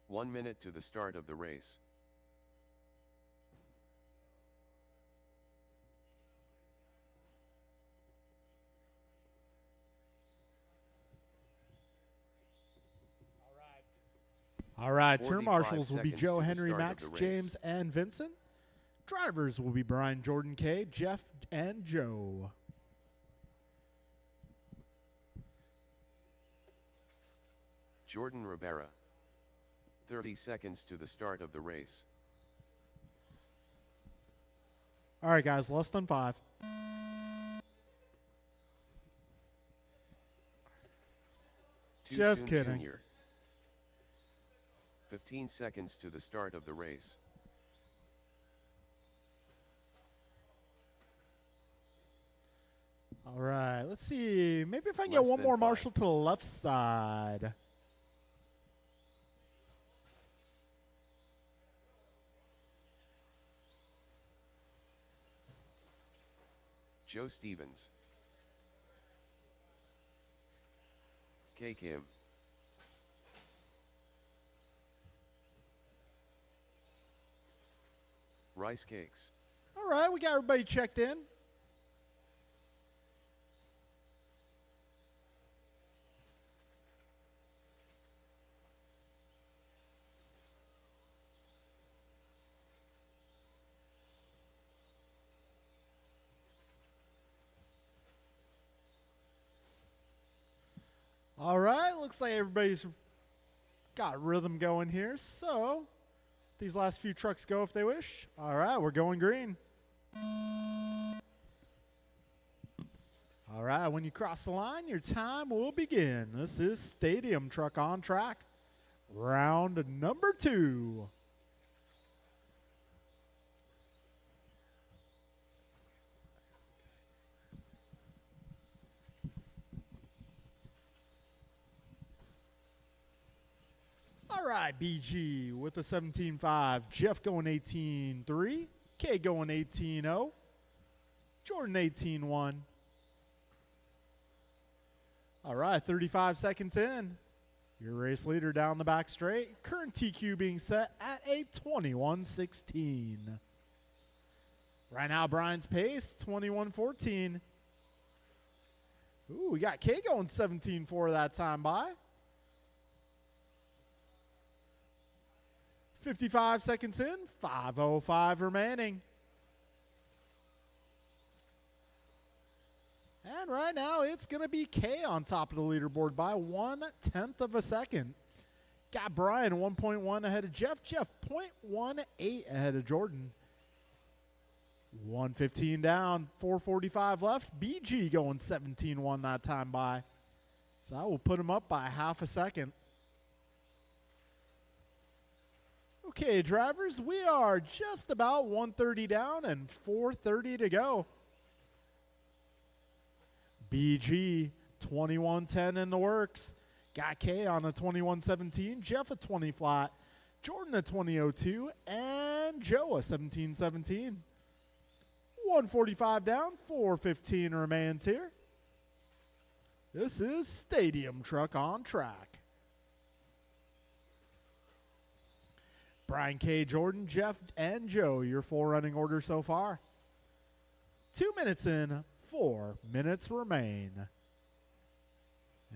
[SPEAKER 2] One minute to the start of the race.
[SPEAKER 1] All right, turn
[SPEAKER 2] 45
[SPEAKER 1] marshals will be
[SPEAKER 2] seconds
[SPEAKER 1] Joe,
[SPEAKER 2] to the
[SPEAKER 1] Henry,
[SPEAKER 2] start of
[SPEAKER 1] Max,
[SPEAKER 2] the race.
[SPEAKER 1] James, and Vincent. Drivers will be Brian Jordan K, Jeff, and Joe.
[SPEAKER 2] Jordan Ribera. 30 seconds to the start of the race.
[SPEAKER 1] All right, guys, less than 5.
[SPEAKER 2] Too
[SPEAKER 1] Just
[SPEAKER 2] soon,
[SPEAKER 1] kidding.
[SPEAKER 2] Junior. 15 seconds to the start of the race.
[SPEAKER 1] All right, let's see. Maybe if I can
[SPEAKER 2] Less
[SPEAKER 1] get one
[SPEAKER 2] than
[SPEAKER 1] more
[SPEAKER 2] 5.
[SPEAKER 1] Marshall to the left side.
[SPEAKER 2] Joe Stevens. K. Kim. Rice Cakes.
[SPEAKER 1] All right, we got everybody checked in. All right, looks like everybody's got rhythm going here. So these last few trucks go if they wish. All right, we're going green. All right, when you cross the line, your time will begin. This is Stadium Truck on Track, round number 2. All right, BG with the 17.5. Jeff going 18.3. K going 18.0. Jordan 18.1. All right, 35 seconds in. Your race leader down the back straight. Current TQ being set at a 21.16. Right now, Brian's pace, 21.14. Ooh, we got K going 17.4 that time by. 55 seconds in, 5:05 remaining. And right now, it's going to be K on top of the leaderboard by 1/10 of a second. Got Brian 1.1 ahead of Jeff. Jeff 0.18 ahead of Jordan. 1:15 down, 4:45 left. BG going 17.1 that time by. So that will put him up by half a second. Okay, drivers, we are just about 1:30 down and 4:30 to go. BG 21.10 in the works. Got K on a 21.17, Jeff a 20 flat, Jordan a 20.02, and Joe a 17.17. 1:45 down, 4:15 remains here. This is Stadium Truck on Track. Brian K, Jordan, Jeff, and Joe, your 4 running order so far. 2 minutes in, 4 minutes remain.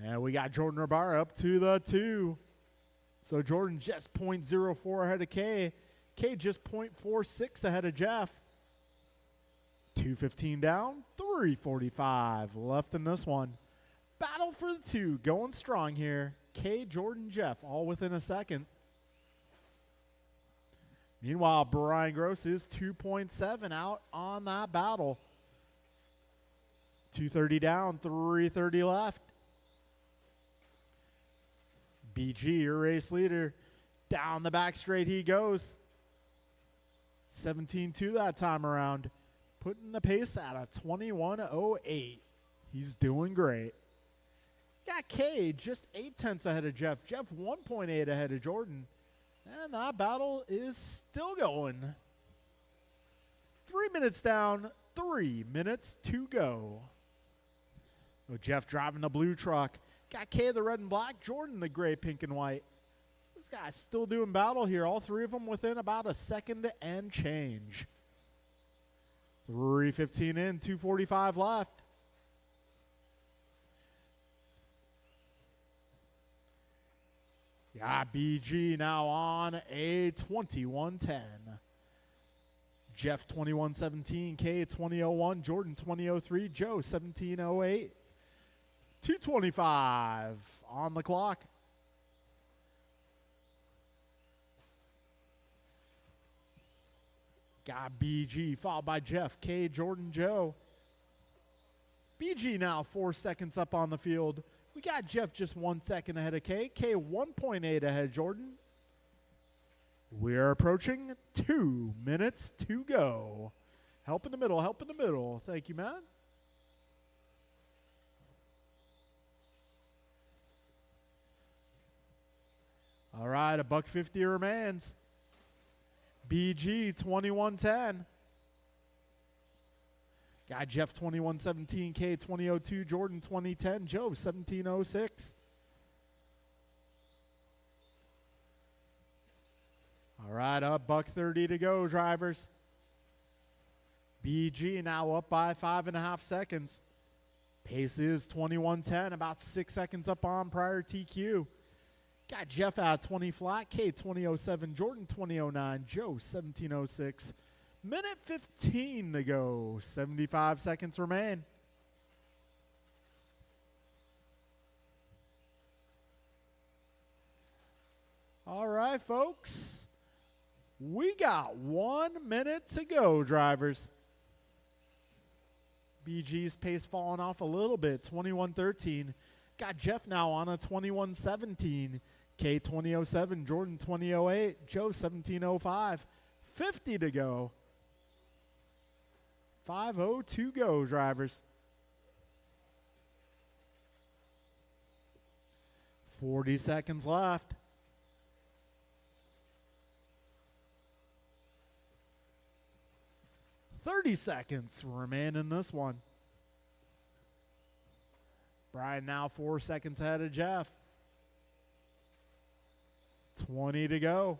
[SPEAKER 1] And we got Jordan Ribera up to the 2. So Jordan just 0.04 ahead of K. K just 0.46 ahead of Jeff. 2:15 down, 3:45 left in this one. Battle for the 2, going strong here. K, Jordan, Jeff, all within a second. Meanwhile, Brian Gross is 2.7 out on that battle. 2:30 down, 3:30 left. BG, your race leader, down the back straight he goes. 17.2 that time around. Putting the pace at a 21.08. He's doing great. Got K just 0.8 ahead of Jeff. Jeff 1.8 ahead of Jordan. And that battle is still going. 3 minutes down, 3 minutes to go. So Jeff driving the blue truck. Got K the red and black, Jordan the gray, pink, and white. This guy's still doing battle here. All 3 of them within about a second and change. 3:15 in, 2:45 left. Got BG now on a 21.10. Jeff 21.17, K 20.01, Jordan 20.03, Joe 17.08. 2:25 on the clock. Got BG, followed by Jeff, K, Jordan, Joe. BG now 4 seconds up on the field. We got Jeff just 1 second ahead of K. K 1.8 ahead of Jordan. We're approaching 2 minutes to go. Help in the middle, help in the middle. Thank you, Matt. All right, $1.50 remains. BG 21.10. Got Jeff 21.17, K 20.02, Jordan 20.10, Joe 17.06. All right, up $1.30 to go, drivers. BG now up by 5.5 seconds. Pace is 21.10, about 6 seconds up on prior TQ. Got Jeff out 20 flat, K 20.07, Jordan 20.09, Joe 17.06. Minute 15 to go, 75 seconds remain. All right, folks. We got 1 minute to go, drivers. BG's pace falling off a little bit, 21.13. Got Jeff now on a 21.17. K 20.07, Jordan 20.08, Joe 17.05. 50 to go. 5:02 to go, drivers. 40 seconds left. $30 seconds remain in this one. Brian now 4 seconds ahead of Jeff. 20 to go.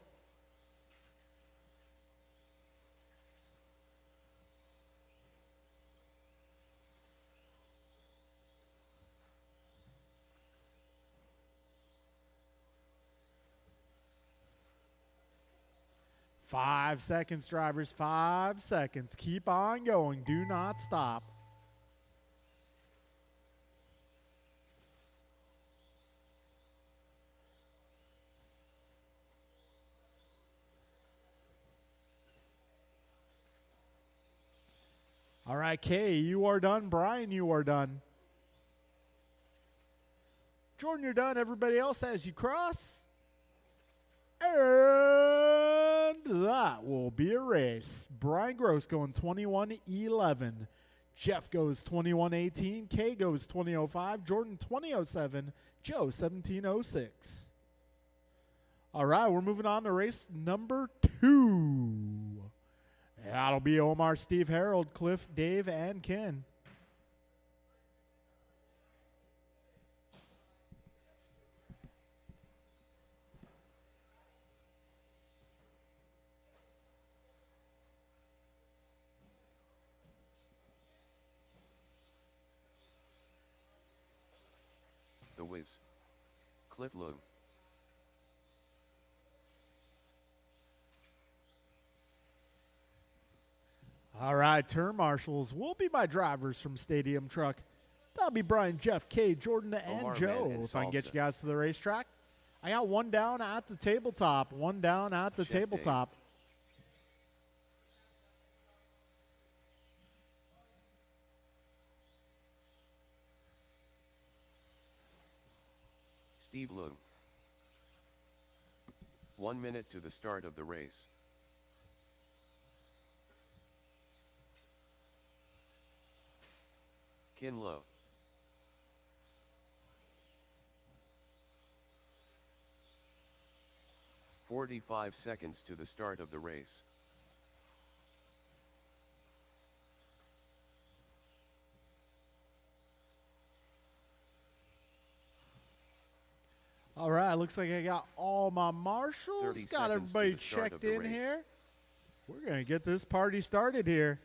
[SPEAKER 1] Five seconds, drivers. 5 seconds. Keep on going. Do not stop. All right, Kay, you are done. Brian, you are done. Jordan, you're done. Everybody else as you cross. And that will be a race. Brian Gross going 21.11. Jeff goes 21.18. Kay goes 20.05. Jordan 20.07. Joe 17.06. All right, we're moving on to race number 2. That'll be Omar, Steve, Harold, Cliff, Dave, and Ken.
[SPEAKER 2] The Wiz. Cliff Loom.
[SPEAKER 1] All right, turn marshals will be my drivers from Stadium Truck. That'll be Brian, Jeff, Kay, Jordan, and
[SPEAKER 2] Omar,
[SPEAKER 1] Joe.
[SPEAKER 2] and
[SPEAKER 1] If I can get
[SPEAKER 2] Salsa.
[SPEAKER 1] you guys to the racetrack. I got one down at the tabletop. One down at the
[SPEAKER 2] Check, Dave.
[SPEAKER 1] tabletop.
[SPEAKER 2] Steve Loom. 1 minute to the start of the race. Kin Lo. "45 seconds to the start of the race.
[SPEAKER 1] All right, looks like I got all my marshals.
[SPEAKER 2] 30
[SPEAKER 1] Got
[SPEAKER 2] seconds to
[SPEAKER 1] everybody
[SPEAKER 2] the start of
[SPEAKER 1] checked
[SPEAKER 2] the
[SPEAKER 1] in
[SPEAKER 2] race.
[SPEAKER 1] here. We're going to get this party started here.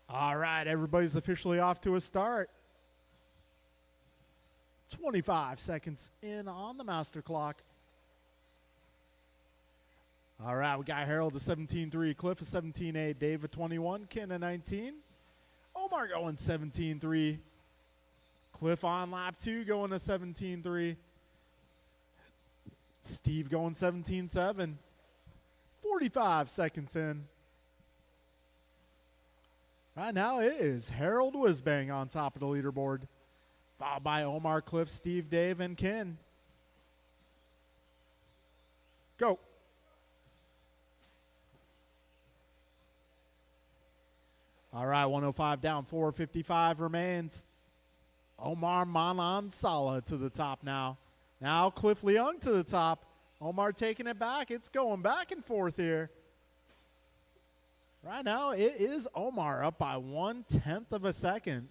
[SPEAKER 1] All right, everybody's officially off to a start. 25 seconds in on the master clock. All right, we got Harold a 17-3, Cliff a 17-8, Dave a 21, Ken a 19. Omar going 17-3. Cliff on lap 2 going to 17-3. Steve going 17-7. 45 seconds in. Right now it is Harold Wisbang on top of the leaderboard, followed by Omar, Cliff, Steve, Dave, and Ken. Go. All right, 105 down, 455 remains. Omar Manansala to the top now. Now Cliff Leung to the top. Omar taking it back. It's going back and forth here. Right now, it is Omar up by 1/10 of a second.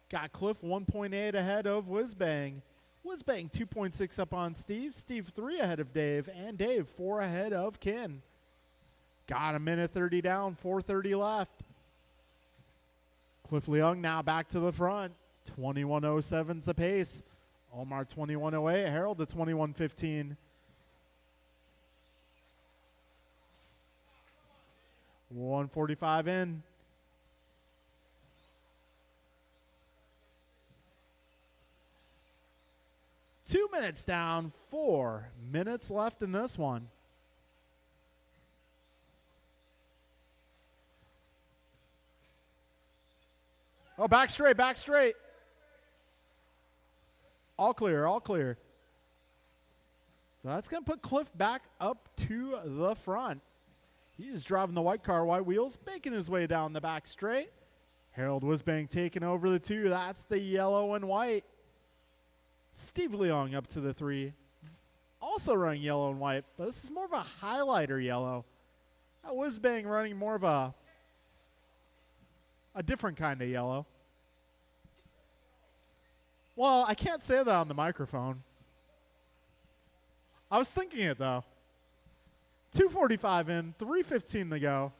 [SPEAKER 1] Got Cliff 1.8 ahead of Wisbang. Wisbang 2.6 up on Steve. Steve 3 ahead of Dave. And Dave 4 ahead of Ken. Got a minute 30 down, 4:30 left. Cliff Leung now back to the front. 21:07's the pace. Omar 21:08. Harold at 21:15. 1:45 in. Two minutes down, 4 minutes left in this one. Oh, back straight, back straight. All clear, all clear. So that's going to put Cliff back up to the front. He is driving the white car, white wheels, making his way down the back straight. Harold Wisbang taking over the 2. That's the yellow and white. Steve Leung up to the 3. Also running yellow and white, but this is more of a highlighter yellow. That Wisbang running more of a different kind of yellow. Well, I can't say that on the microphone. I was thinking it, though. 2:45 in, 3:15 to go.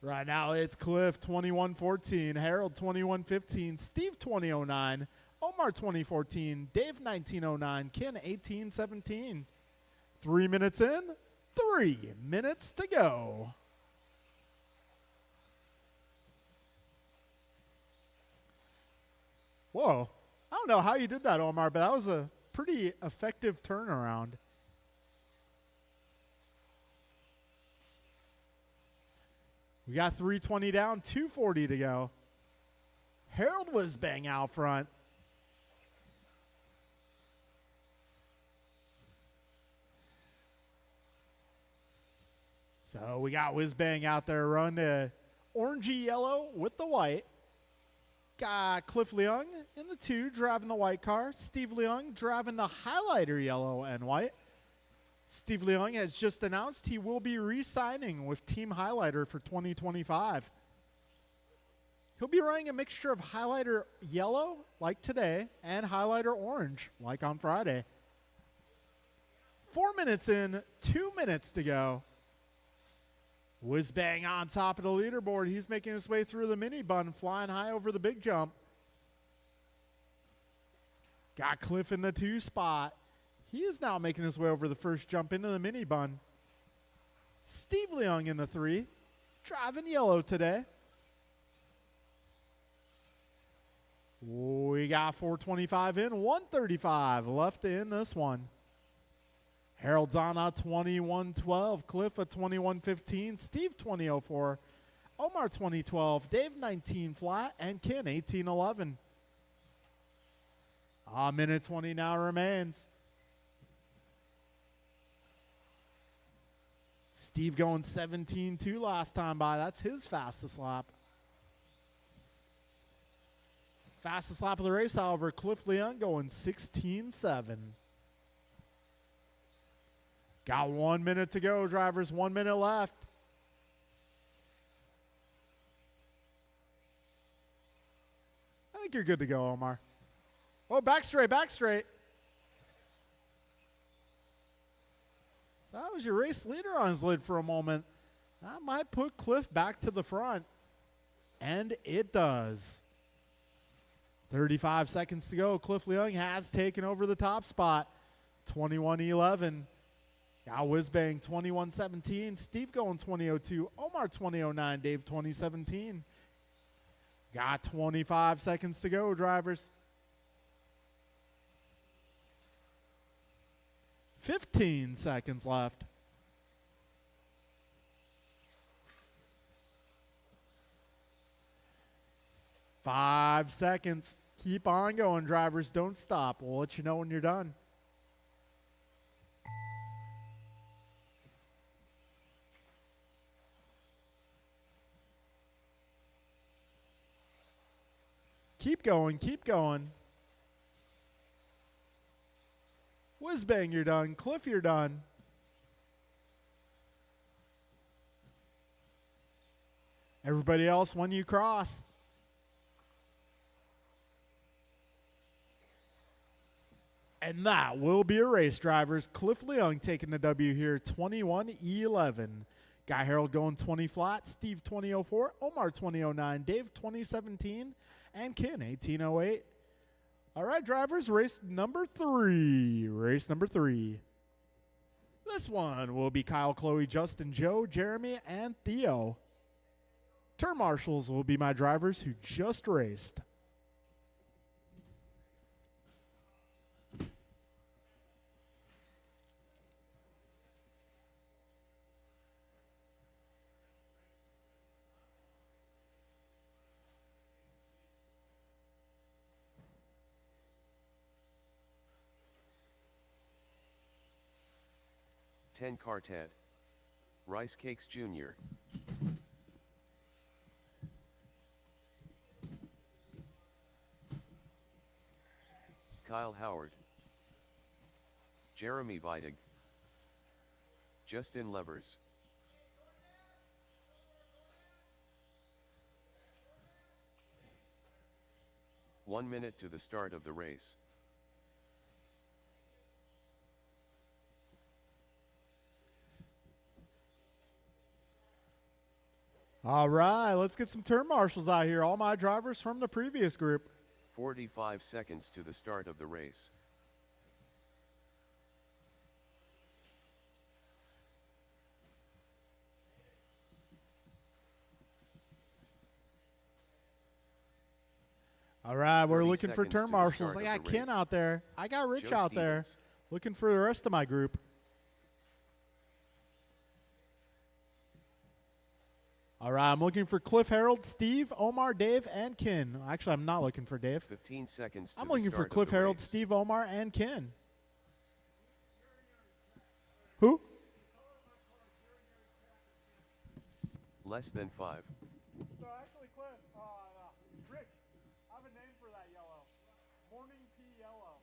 [SPEAKER 1] Right now it's Cliff 21:14, Harold 21:15, Steve 20:09, Omar 20:14, Dave 19:09, Ken 18:17. 3 minutes in, 3 minutes to go. Whoa. I don't know how you did that, Omar, but that was a pretty effective turnaround. We got 3:20 down, 2:40 to go. Harold Wisbang out front. So we got Wisbang out there run the orangey yellow with the white. Got Cliff Leung in the 2 driving the white car. Steve Leung driving the highlighter yellow and white. Steve Leung has just announced he will be re-signing with Team Highlighter for 2025. He'll be running a mixture of highlighter yellow, like today, and highlighter orange, like on Friday. 4 minutes in, 2 minutes to go. Wisbang on top of the leaderboard. He's making his way through the mini bun, flying high over the big jump. Got Cliff in the 2 spot. He is now making his way over the first jump into the mini bun. Steve Leung in the 3, driving yellow today. We got 4:25 in, 1:35 left in this one. Harold's on a 21:12, Cliff a 21:15, Steve 20:04, Omar 20:12, Dave 19 flat, and Ken 18:11. A minute 20 now remains. Steve going 17:2 last time by. That's his fastest lap. Fastest lap of the race, however, Cliff Leung going 16:7. Got 1 minute to go, drivers. 1 minute left. I think you're good to go, Omar. Oh, back straight, back straight. That was your race leader on his lid for a moment. That might put Cliff back to the front. And it does. 35 seconds to go. Cliff Leung has taken over the top spot. 21:11. Got Whizbang 2117. Steve going 2002. Omar 2009. Dave 2017. Got 25 seconds to go, drivers. 15 seconds left. Five seconds. Keep on going, drivers. Don't stop. We'll let you know when you're done. Keep going. Keep going. Whizbang, you're done. Cliff, you're done. Everybody else, when you cross. And that will be a race, drivers. Cliff Leung taking the W here, 21-11. Guy Harold going 20 flat, Steve 2004, Omar 2009, Dave 2017, and Ken 1808. All right, drivers, race number 3. Race number 3. This one will be Kyle, Chloe, Justin, Joe, Jeremy, and Theo. Turn marshals will be my drivers who just raced.
[SPEAKER 2] Ten Cartet. Rice Cakes Jr. Kyle Howard. Jeremy Vidig. Justin Levers. One minute to the start of the race.
[SPEAKER 1] All right, let's get some turn marshals out here. All my drivers from the previous group.
[SPEAKER 2] 45 seconds to the start of the race.
[SPEAKER 1] All right, we're
[SPEAKER 2] 30
[SPEAKER 1] looking for
[SPEAKER 2] seconds to
[SPEAKER 1] turn
[SPEAKER 2] the
[SPEAKER 1] marshals.
[SPEAKER 2] start
[SPEAKER 1] I
[SPEAKER 2] of
[SPEAKER 1] got
[SPEAKER 2] the
[SPEAKER 1] Ken
[SPEAKER 2] race.
[SPEAKER 1] out there. I got Rich
[SPEAKER 2] Joe
[SPEAKER 1] out there.
[SPEAKER 2] Stevens.
[SPEAKER 1] Looking for the rest of my group. All right, I'm looking for Cliff, Harold, Steve, Omar, Dave, and Ken. Actually, I'm not looking for Dave.
[SPEAKER 2] 15 seconds to
[SPEAKER 1] I'm
[SPEAKER 2] the
[SPEAKER 1] looking for
[SPEAKER 2] start of
[SPEAKER 1] Cliff,
[SPEAKER 2] the
[SPEAKER 1] Harold,
[SPEAKER 2] race.
[SPEAKER 1] Steve, Omar, and Ken. Who?
[SPEAKER 2] Less than 5.
[SPEAKER 1] So actually, Cliff, Rich, I have a name for that yellow. Morning pea yellow.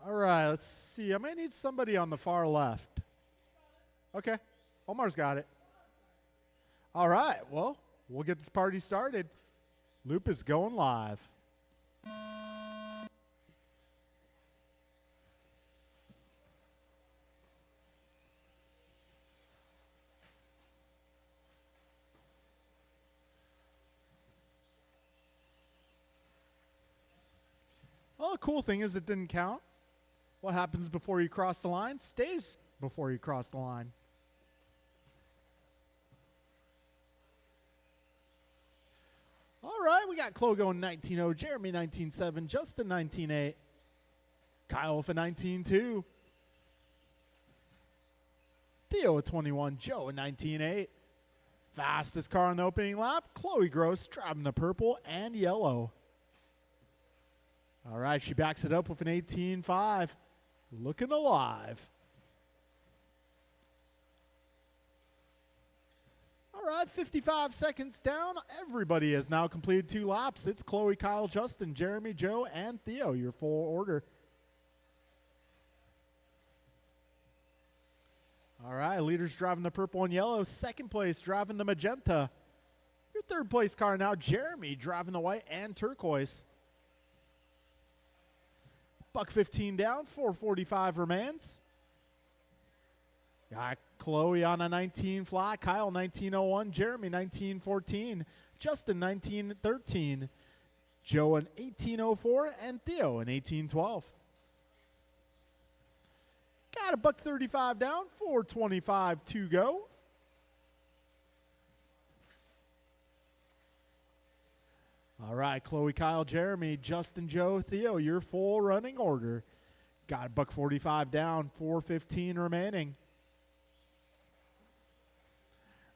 [SPEAKER 1] All right, let's see. I might need somebody on the far left. Okay, Omar's got it. All right, well, we'll get this party started. Loop is going live. Well, the cool thing is it didn't count. What happens before you cross the line stays before you cross the line. All right, we got Chloe going 19-0, Jeremy 19-7, Justin 19-8, Kyle for 19-2, Theo at 21, Joe at 19-8. Fastest car on the opening lap, Chloe Gross driving the purple and yellow. All right, she backs it up with an 18.5. Looking alive. All right, 55 seconds down. Everybody has now completed 2 laps. It's Chloe, Kyle, Justin, Jeremy, Joe, and Theo, your full order. All right, leaders driving the purple and yellow. Second place driving the magenta. Your third place car now, Jeremy, driving the white and turquoise. Buck 15 down, 4:45 remains. Got Chloe on a 19 flat, Kyle 1901, Jeremy 1914, Justin 1913, Joe an 1804, and Theo an 1812. Got a $135 down, 425 to go. All right, Chloe, Kyle, Jeremy, Justin, Joe, Theo, your full running order. Got a $145 down, 415 remaining.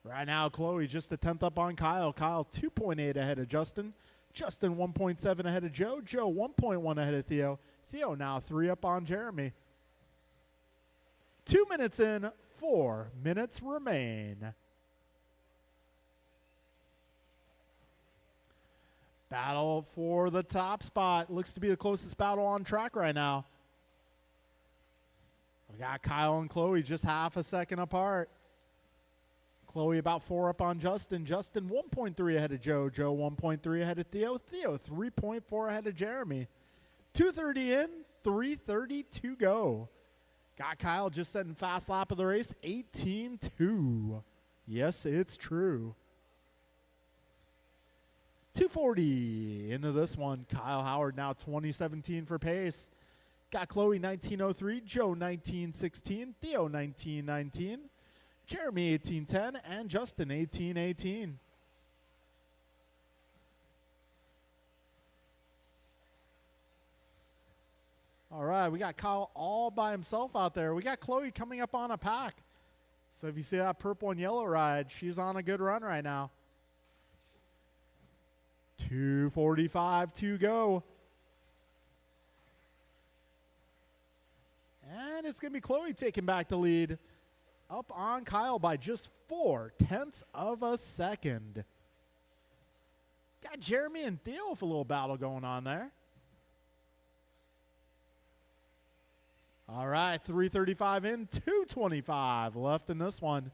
[SPEAKER 1] Right now, Chloe just a 10th up on Kyle. Kyle 2.8 ahead of Justin. Justin 1.7 ahead of Joe. Joe 1.1 ahead of Theo. Theo now 3 up on Jeremy. 2 minutes in, 4 minutes remain. Battle for the top spot. Looks to be the closest battle on track right now. We got Kyle and Chloe just half a second apart. Chloe about 4 up on Justin. Justin 1.3 ahead of Joe. Joe 1.3 ahead of Theo. Theo 3.4 ahead of Jeremy. 2:30 in, 3:30 to go. Got Kyle just setting fast lap of the race, 18-2. Yes, it's true. 240 into this one. Kyle Howard now 2017 for pace. Got Chloe 1903, Joe 1916, Theo 1919, Jeremy 1810, and Justin 1818. All right, we got Kyle all by himself out there. We got Chloe coming up on a pack. So if you see that purple and yellow ride, she's on a good run right now. 2:45 to go. And it's going to be Chloe taking back the lead. Up on Kyle by just 0.4 of a second. Got Jeremy and Theo with a little battle going on there. All right, 3:35 in, 2:25 left in this one.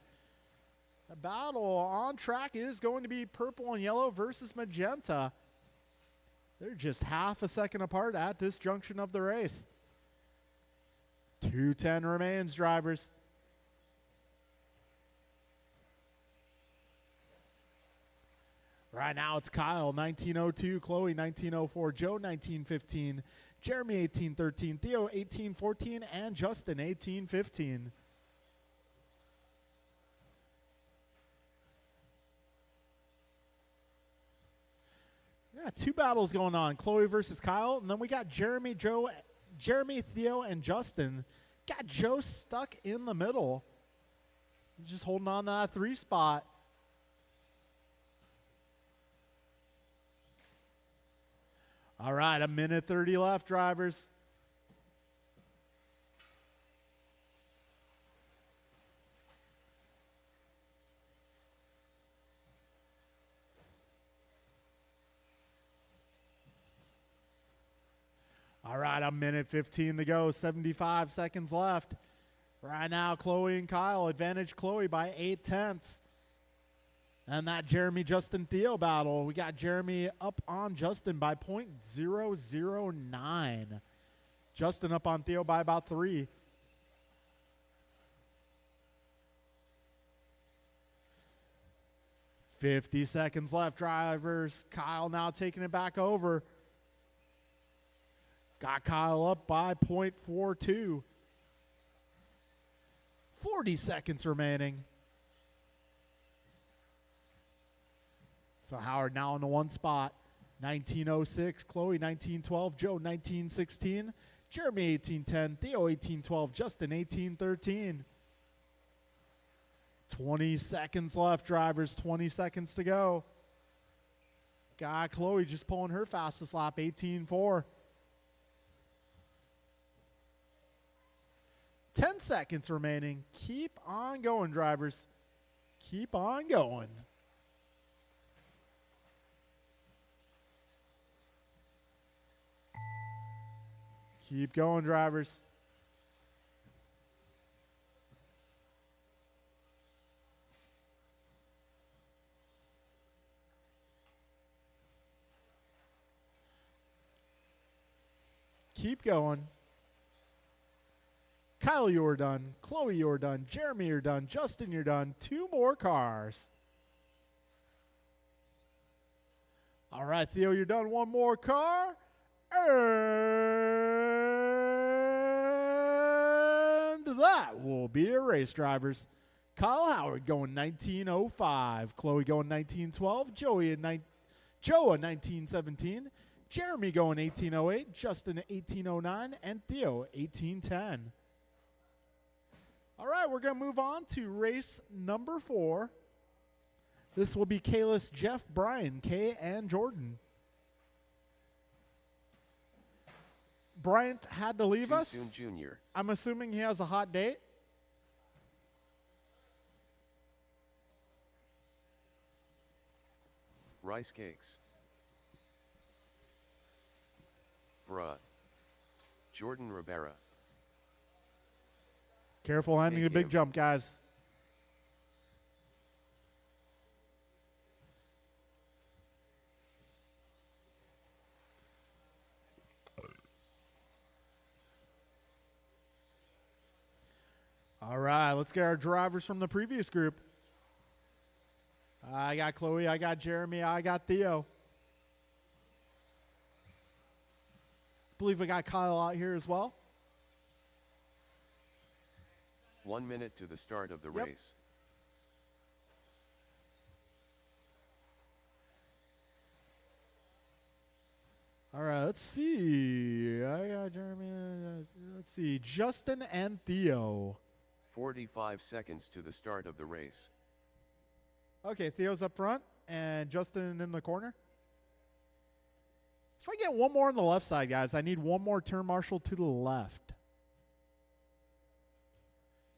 [SPEAKER 1] The battle on track is going to be purple and yellow versus magenta. They're just half a second apart at this junction of the race. 2:10 remains, drivers. Right now it's Kyle 1902, Chloe 1904, Joe 1915, Jeremy 1813, Theo 1814, and Justin 1815. Yeah, 2 battles going on, Chloe versus Kyle, and then we got Jeremy, Theo, and Justin. Got Joe stuck in the middle. He's just holding on to that 3 spot. All right, 1:30 left, drivers. All right, 1:15 to go, 75 seconds left. Right now, Chloe and Kyle advantage Chloe by 0.8. And that Jeremy, Justin, Theo battle, we got Jeremy up on Justin by 0.009. Justin up on Theo by about 3. $50 seconds left, drivers. Kyle now taking it back over. Got Kyle up by 0.42. 40 seconds remaining. So Howard now in the 1 spot. 1906, Chloe 1912, Joe 1916, Jeremy 1810, Theo 1812, Justin 1813. 20 seconds left, drivers. 20 seconds to go. Got Chloe just pulling her fastest lap, 18.4. 10 seconds remaining. Keep on going, drivers. Keep on going. Keep going, drivers. Keep going. Kyle, you're done. Chloe, you're done. Jeremy, you're done. Justin, you're done. 2 more cars. All right, Theo, you're done. 1 more car. And that will be your race drivers. Kyle Howard going 1905. Chloe going 1912. Joe in 1917. Jeremy going 1808. Justin 1809. And Theo 1810. All right, we're going to move on to race number 4. This will be Kalis, Jeff, Brian, Kay, and Jordan. Bryant had to leave us.
[SPEAKER 2] Soon Jr.
[SPEAKER 1] I'm assuming he has a hot date.
[SPEAKER 2] Rice cakes. Bruh. Jordan Rivera.
[SPEAKER 1] Careful landing a
[SPEAKER 2] Thank
[SPEAKER 1] big
[SPEAKER 2] you.
[SPEAKER 1] jump, guys. All right, let's get our drivers from the previous group. I got Chloe, I got Jeremy, I got Theo. Believe we got Kyle out here as well.
[SPEAKER 2] 1 minute to the start of the
[SPEAKER 1] Yep.
[SPEAKER 2] race.
[SPEAKER 1] All right, let's see. I got Jeremy. Let's see. Justin and Theo.
[SPEAKER 2] 45 seconds to the start of the race.
[SPEAKER 1] Okay, Theo's up front and Justin in the corner. If I get one more on the left side, guys, I need one more turn marshal to the left.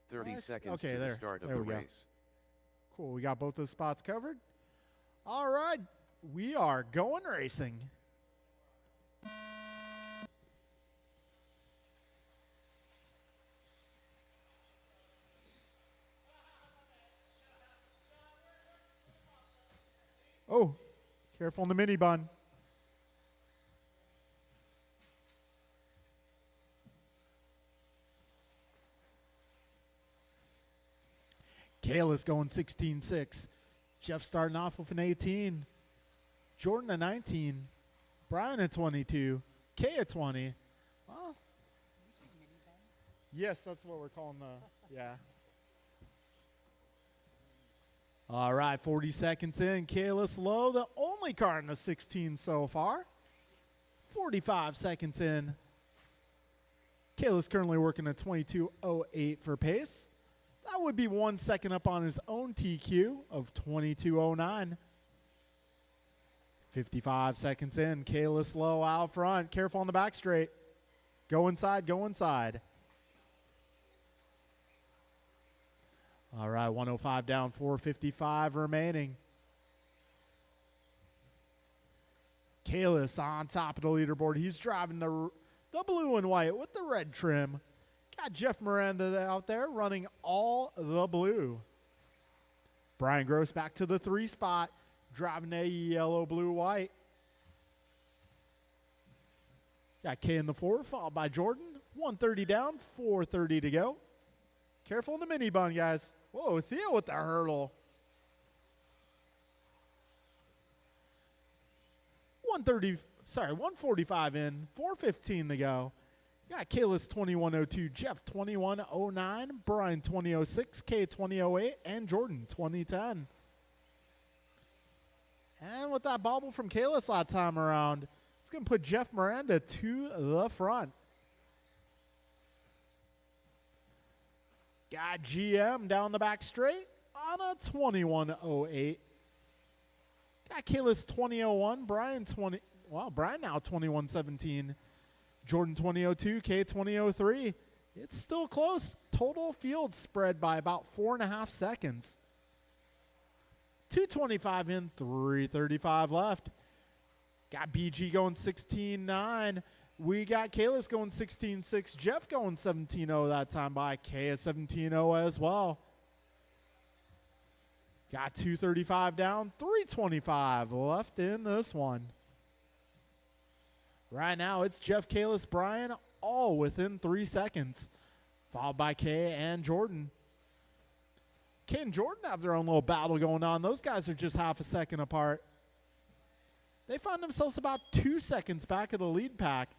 [SPEAKER 2] 30
[SPEAKER 1] Nice.
[SPEAKER 2] seconds
[SPEAKER 1] Okay,
[SPEAKER 2] to
[SPEAKER 1] there.
[SPEAKER 2] the start of
[SPEAKER 1] There
[SPEAKER 2] the
[SPEAKER 1] we go.
[SPEAKER 2] race.
[SPEAKER 1] Cool, we got both those spots covered. All right, we are going racing. Oh, careful on the mini bun. Kalis going 16.6. Jeff starting off with an 18. Jordan a 19. Brian at 22. Kay at 20. Well, yes, that's what we're calling the, yeah. All right, 40 seconds in. Kalis low, the only car in the 16 so far. 45 seconds in. Kalis currently working at 22.08 for pace. That would be 1 second up on his own TQ of 22.09. 55 seconds in. Kalis low out front. Careful on the back straight. Go inside, go inside. All right, 105 down, 455 remaining. Kalis on top of the leaderboard. He's driving the blue and white with the red trim. Got Jeff Miranda out there running all the blue. Brian Gross back to the 3 spot, driving a yellow, blue, white. Got Kay in the 4, followed by Jordan. 130 down, 430 to go. Careful in the mini bun, guys. Whoa, Theo with the hurdle. 145 in, 415 to go. Got Kalis 2102, Jeff 2109, Brian 2006, Kay 2008, and Jordan 2010. And with that bobble from Kalis last time around, it's going to put Jeff Miranda to the front. Got GM down the back straight on a 2108. Got Kalis 2001, Brian Brian now 2117. Jordan 2002, K 2003. It's still close. Total field spread by about 4.5 seconds. 225 in, 335 left. Got BG going 16.9. We got Kalis going 16.6. Jeff going 17.0 that time by. K is 17.0 as well. Got 235 down, 325 left in this one. Right now, it's Jeff, Kalis, Brian, all within 3 seconds. followed by Kay and Jordan. Kay and Jordan have their own little battle going on. Those guys are just half a second apart. They find themselves about 2 seconds back of the lead pack.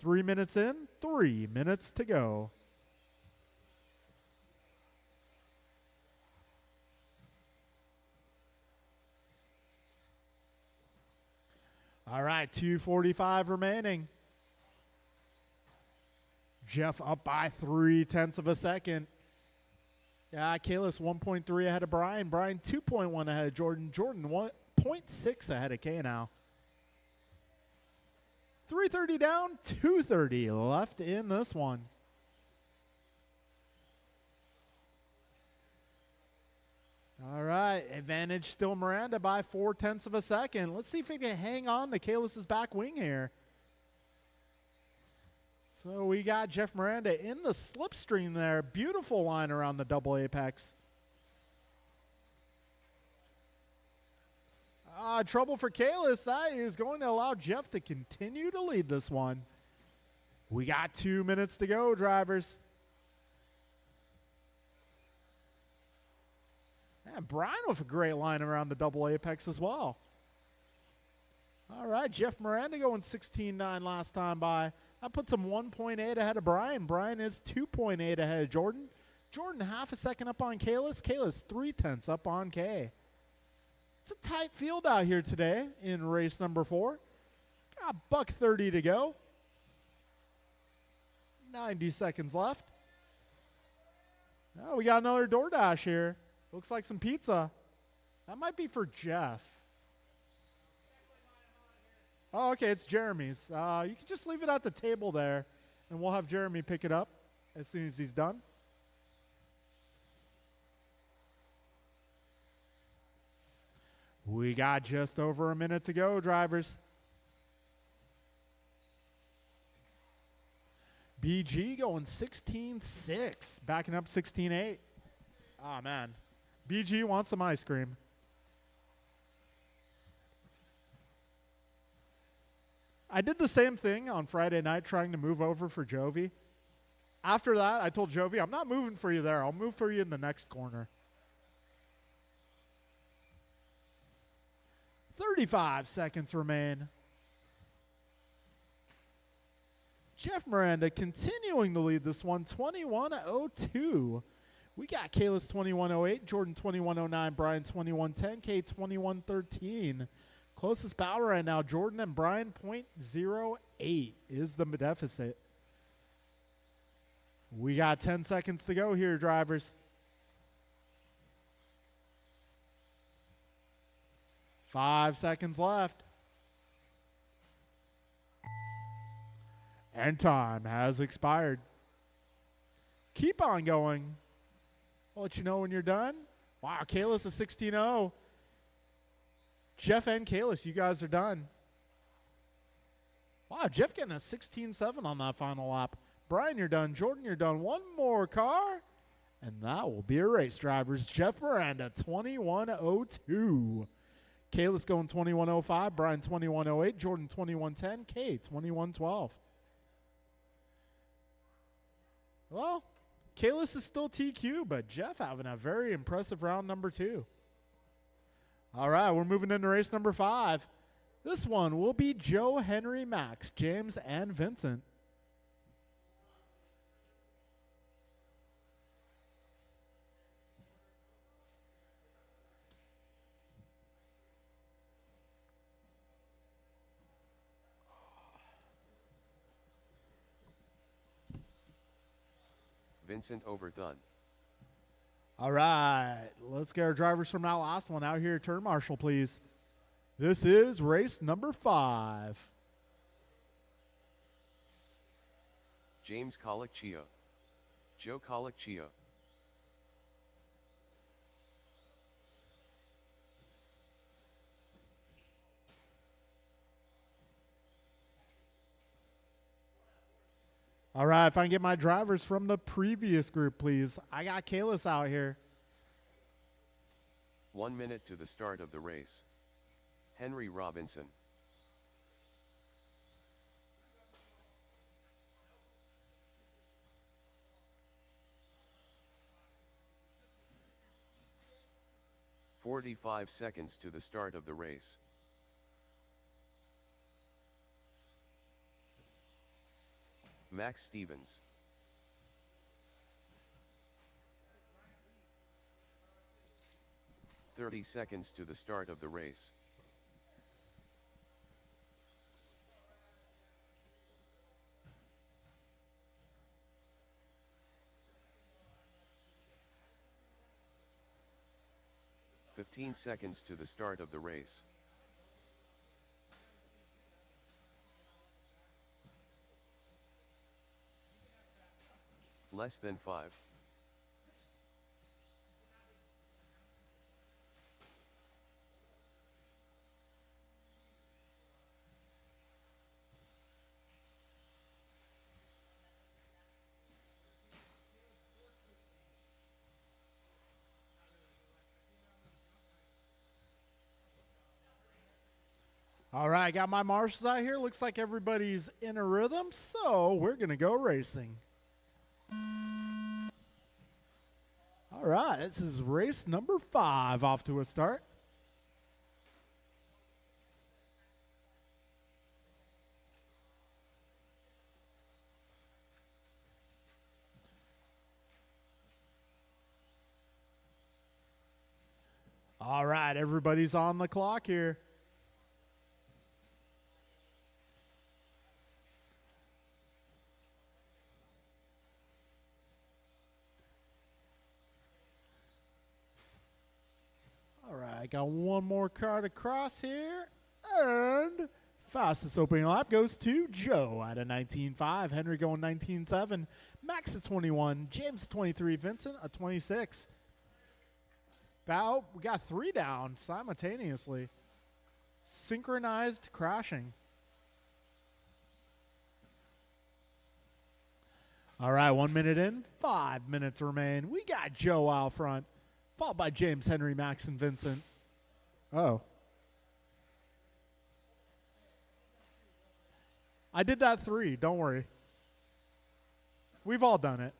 [SPEAKER 1] 3 minutes in, 3 minutes to go. All right, 2:45 remaining. Jeff up by 0.3 of a second. Yeah, Kalis 1.3 ahead of Brian. Brian 2.1 ahead of Jordan. Jordan 1.6 ahead of Kay now. 3:30 down, 2:30 left in this one. All right, advantage still Miranda by 0.4 of a second. Let's see if he can hang on to Kalis's back wing here. So we got Jeff Miranda in the slipstream there. Beautiful line around the double apex. Trouble for Kalis. That is going to allow Jeff to continue to lead this one. We got 2 minutes to go, drivers. And Brian with a great line around the double apex as well. All right, Jeff Miranda going 16.9 last time by. That puts him 1.8 ahead of Brian. Brian is 2.8 ahead of Jordan. Jordan half a second up on Kalis. Kalis 0.3 up on Kay. It's a tight field out here today in race number 4. Got $1:30 to go. 90 seconds left. Oh, we got another DoorDash here. Looks like some pizza. That might be for Jeff. Oh, okay, it's Jeremy's. You can just leave it at the table there, and we'll have Jeremy pick it up as soon as he's done. We got just over a minute to go, drivers. BG going 16.6, backing up 16.8. Oh, man. BG wants some ice cream. I did the same thing on Friday night trying to move over for Jovi. After that, I told Jovi, I'm not moving for you there. I'll move for you in the next corner. 35 seconds remain. Jeff Miranda continuing to lead this one, 21.02. We got Kalis 21.08, Jordan 21.09, Brian 21.10, Kay 21.13. Closest battle right now, Jordan and Brian, 0.08 is the deficit. We got 10 seconds to go here, drivers. 5 seconds left. And time has expired. Keep on going. I'll let you know when you're done. Wow, Kalis is 16.0. Jeff and Kalis, you guys are done. Wow, Jeff getting a 16.7 on that final lap. Brian, you're done. Jordan, you're done. One more car, and that will be a race, drivers. Jeff Miranda, 21.02. Kalis going 21.05. Brian, 21.08. Jordan, 21.10. Kay, 21.12. Well, Kalis is still TQ, but Jeff having a very impressive round number 2. All right, we're moving into race number 5. This one will be Joe, Henry, Max, James, and Vincent.
[SPEAKER 2] Vincent overdone.
[SPEAKER 1] All right, let's get our drivers from that last one out here. Turn marshal, please. This is race number 5.
[SPEAKER 2] James Colicchio. Joe Colicchio.
[SPEAKER 1] All right, if I can get my drivers from the previous group, please. I got Kalis out here.
[SPEAKER 2] 1 minute to the start of the race. Henry Robinson. 45 seconds to the start of the race. Max Stevens. "30 seconds to the start of the race. "15 seconds to the start of the race. Less than 5.
[SPEAKER 1] All right, got my marshals out here. Looks like everybody's in a rhythm, so we're going to go racing. All right, this is race number 5 off to a start. All right, everybody's on the clock here. All right, got one more car to cross here. And fastest opening lap goes to Joe at a 19.5. Henry going 19.7. Max at 21. James at 23. Vincent at 26. We got 3 down simultaneously. Synchronized crashing. All right, 1 minute in, 5 minutes remain. We got Joe out front, followed by James, Henry, Max, and Vincent. Oh. I did that 3, don't worry. We've all done it.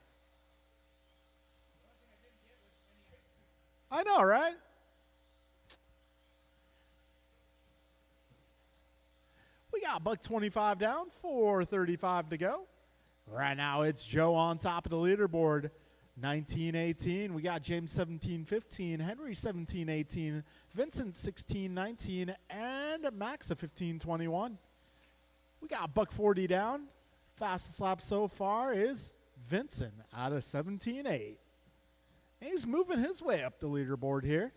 [SPEAKER 1] I know, right? We got $125 down, 4:35 to go. Right now, it's Joe on top of the leaderboard, 19-18. We got James 17-15, Henry 17-18, Vincent 16-19, and Max a 15-21. We got $140 down. Fastest lap so far is Vincent out of 17.8. He's moving his way up the leaderboard here.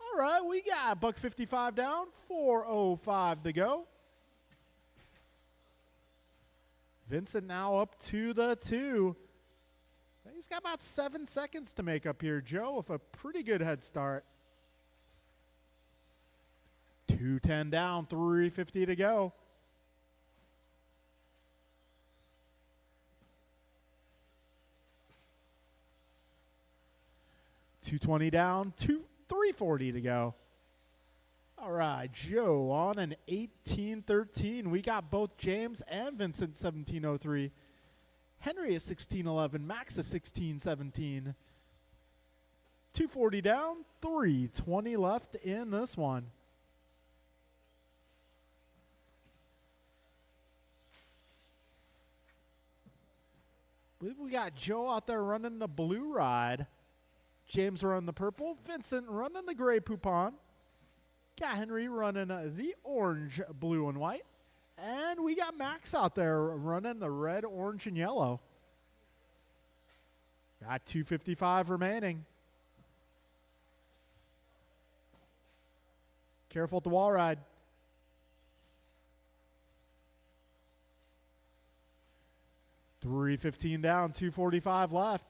[SPEAKER 1] All right, we got $155 down, 4:05 to go. Vincent now up to the 2. He's got about 7 seconds to make up here. Joe with a pretty good head start. 2:10 down, 3:50 to go. $220 down, 3:40 to go. All right, Joe on an 18-13. We got both James and Vincent 17-03. Henry is 16-11. Max is 16-17. 240 down, 3:20 left in this one. I believe we got Joe out there running the blue ride. James running the purple. Vincent running the gray Poupon. Got Henry running the orange, blue, and white. And we got Max out there running the red, orange, and yellow. Got 2:55 remaining. Careful at the wall ride. $315 down, 2:45 left.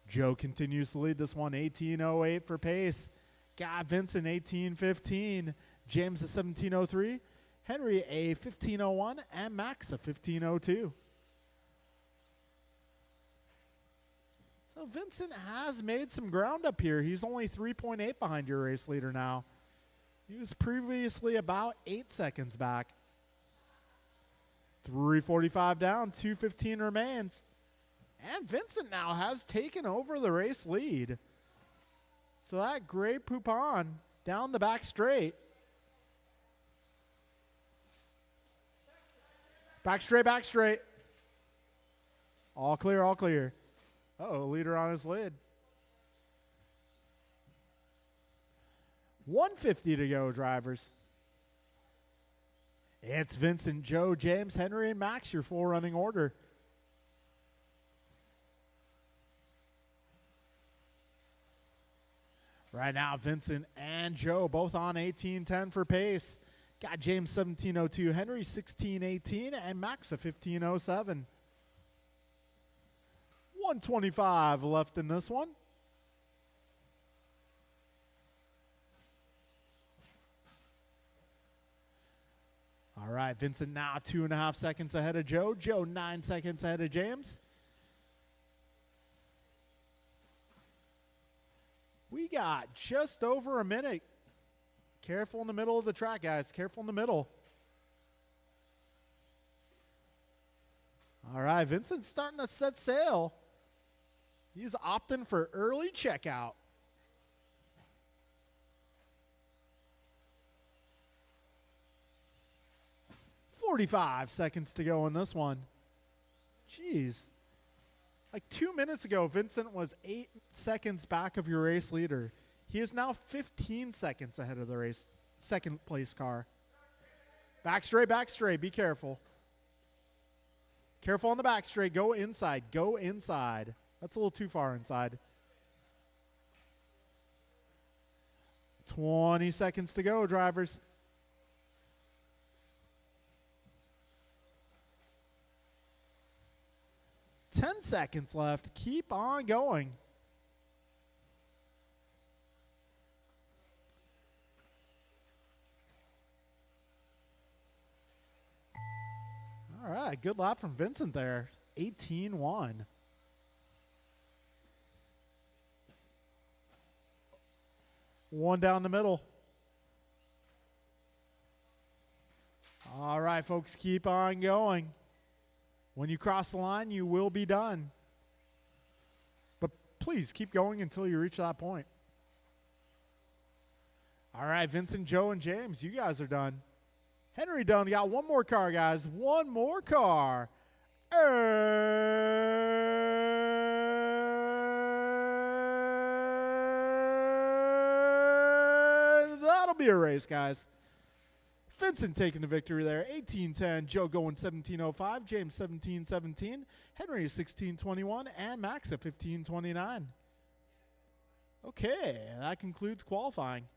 [SPEAKER 1] Joe continues to lead this one, 18:08 for pace. Got Vincent 18:15. James a 17:03. Henry a 15:01 and Max a 15:02. So Vincent has made some ground up here. He's only 3.8 behind your race leader now. He was previously about 8 seconds back. 3:45 down, 2:15 remains. And Vincent now has taken over the race lead. So that Grey Poupon down the back straight. Back straight, back straight. All clear, all clear. Uh-oh, leader on his lid. 150 to go, drivers. It's Vincent, Joe, James, Henry, and Max, your full running order. Right now, Vincent and Joe both on 18:10 for pace. Got James 17:02, Henry 16:18, and Max a 15:07. 125 left in this one. All right, Vincent now 2.5 seconds ahead of Joe. Joe 9 seconds ahead of James. We got just over a minute. Careful in the middle of the track, guys. Careful in the middle. All right, Vincent's starting to set sail. He's opting for early checkout. "45 seconds to go in this one." Jeez. Like 2 minutes ago, Vincent was 8 seconds back of your race leader. He is now 15 seconds ahead of the race second place car. Back straight, be careful. Careful on the back straight, go inside, go inside. That's a little too far inside. 20 seconds to go, drivers. Ten seconds left. Keep on going. All right, good lap from Vincent there. 18-1. One down the middle. All right, folks, keep on going. When you cross the line, you will be done. But please keep going until you reach that point. All right, Vincent, Joe, and James, you guys are done. Henry done. We got one more car, guys. One more car. And that'll be a race, guys. Vincent taking the victory there, 18:10. Joe going 17:05. James 17:17. Henry 16:21. And Max at 15:29. Okay, that concludes qualifying.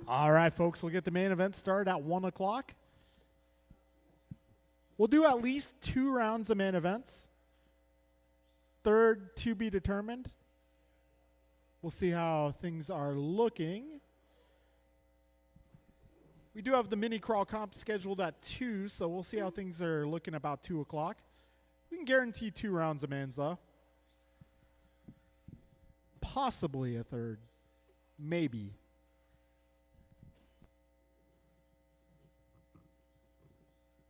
[SPEAKER 1] All right, folks, we'll get the main event started at 1 o'clock. We'll do at least 2 rounds of main events. Third to be determined. We'll see how things are looking. We do have the mini crawl comp scheduled at 2, so we'll see how things are looking about 2 o'clock. We can guarantee 2 rounds of mains, though. Possibly a third. Maybe.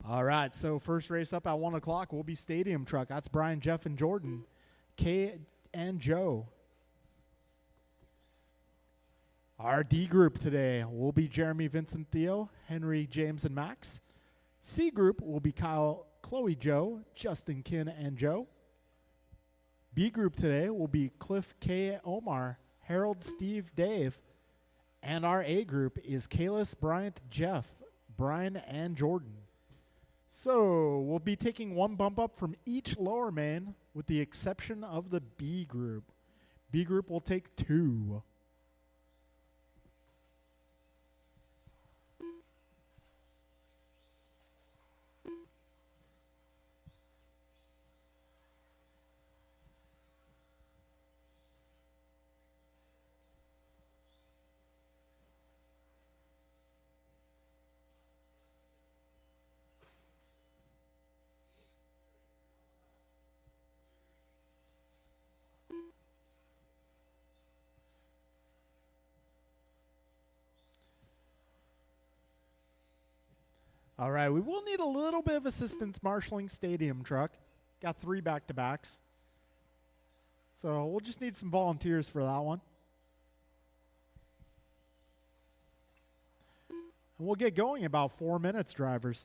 [SPEAKER 1] All right, so first race up at 1 o'clock will be Stadium Truck. That's Brian, Jeff, and Jordan. Kay and Joe. Our D group today will be Jeremy, Vincent, Theo, Henry, James, and Max. C group will be Kyle, Chloe, Joe, Justin, Kin, and Joe. B group today will be Cliff, Kay, Omar, Harold, Steve, Dave. And our A group is Kalis, Bryant, Jeff, Brian, and Jordan. So we'll be taking 1 bump up from each lower main with the exception of the B group. B group will take 2. All right, we will need a little bit of assistance marshaling Stadium Truck. Got 3 back-to-backs. So we'll just need some volunteers for that one. And we'll get going in about 4 minutes, drivers.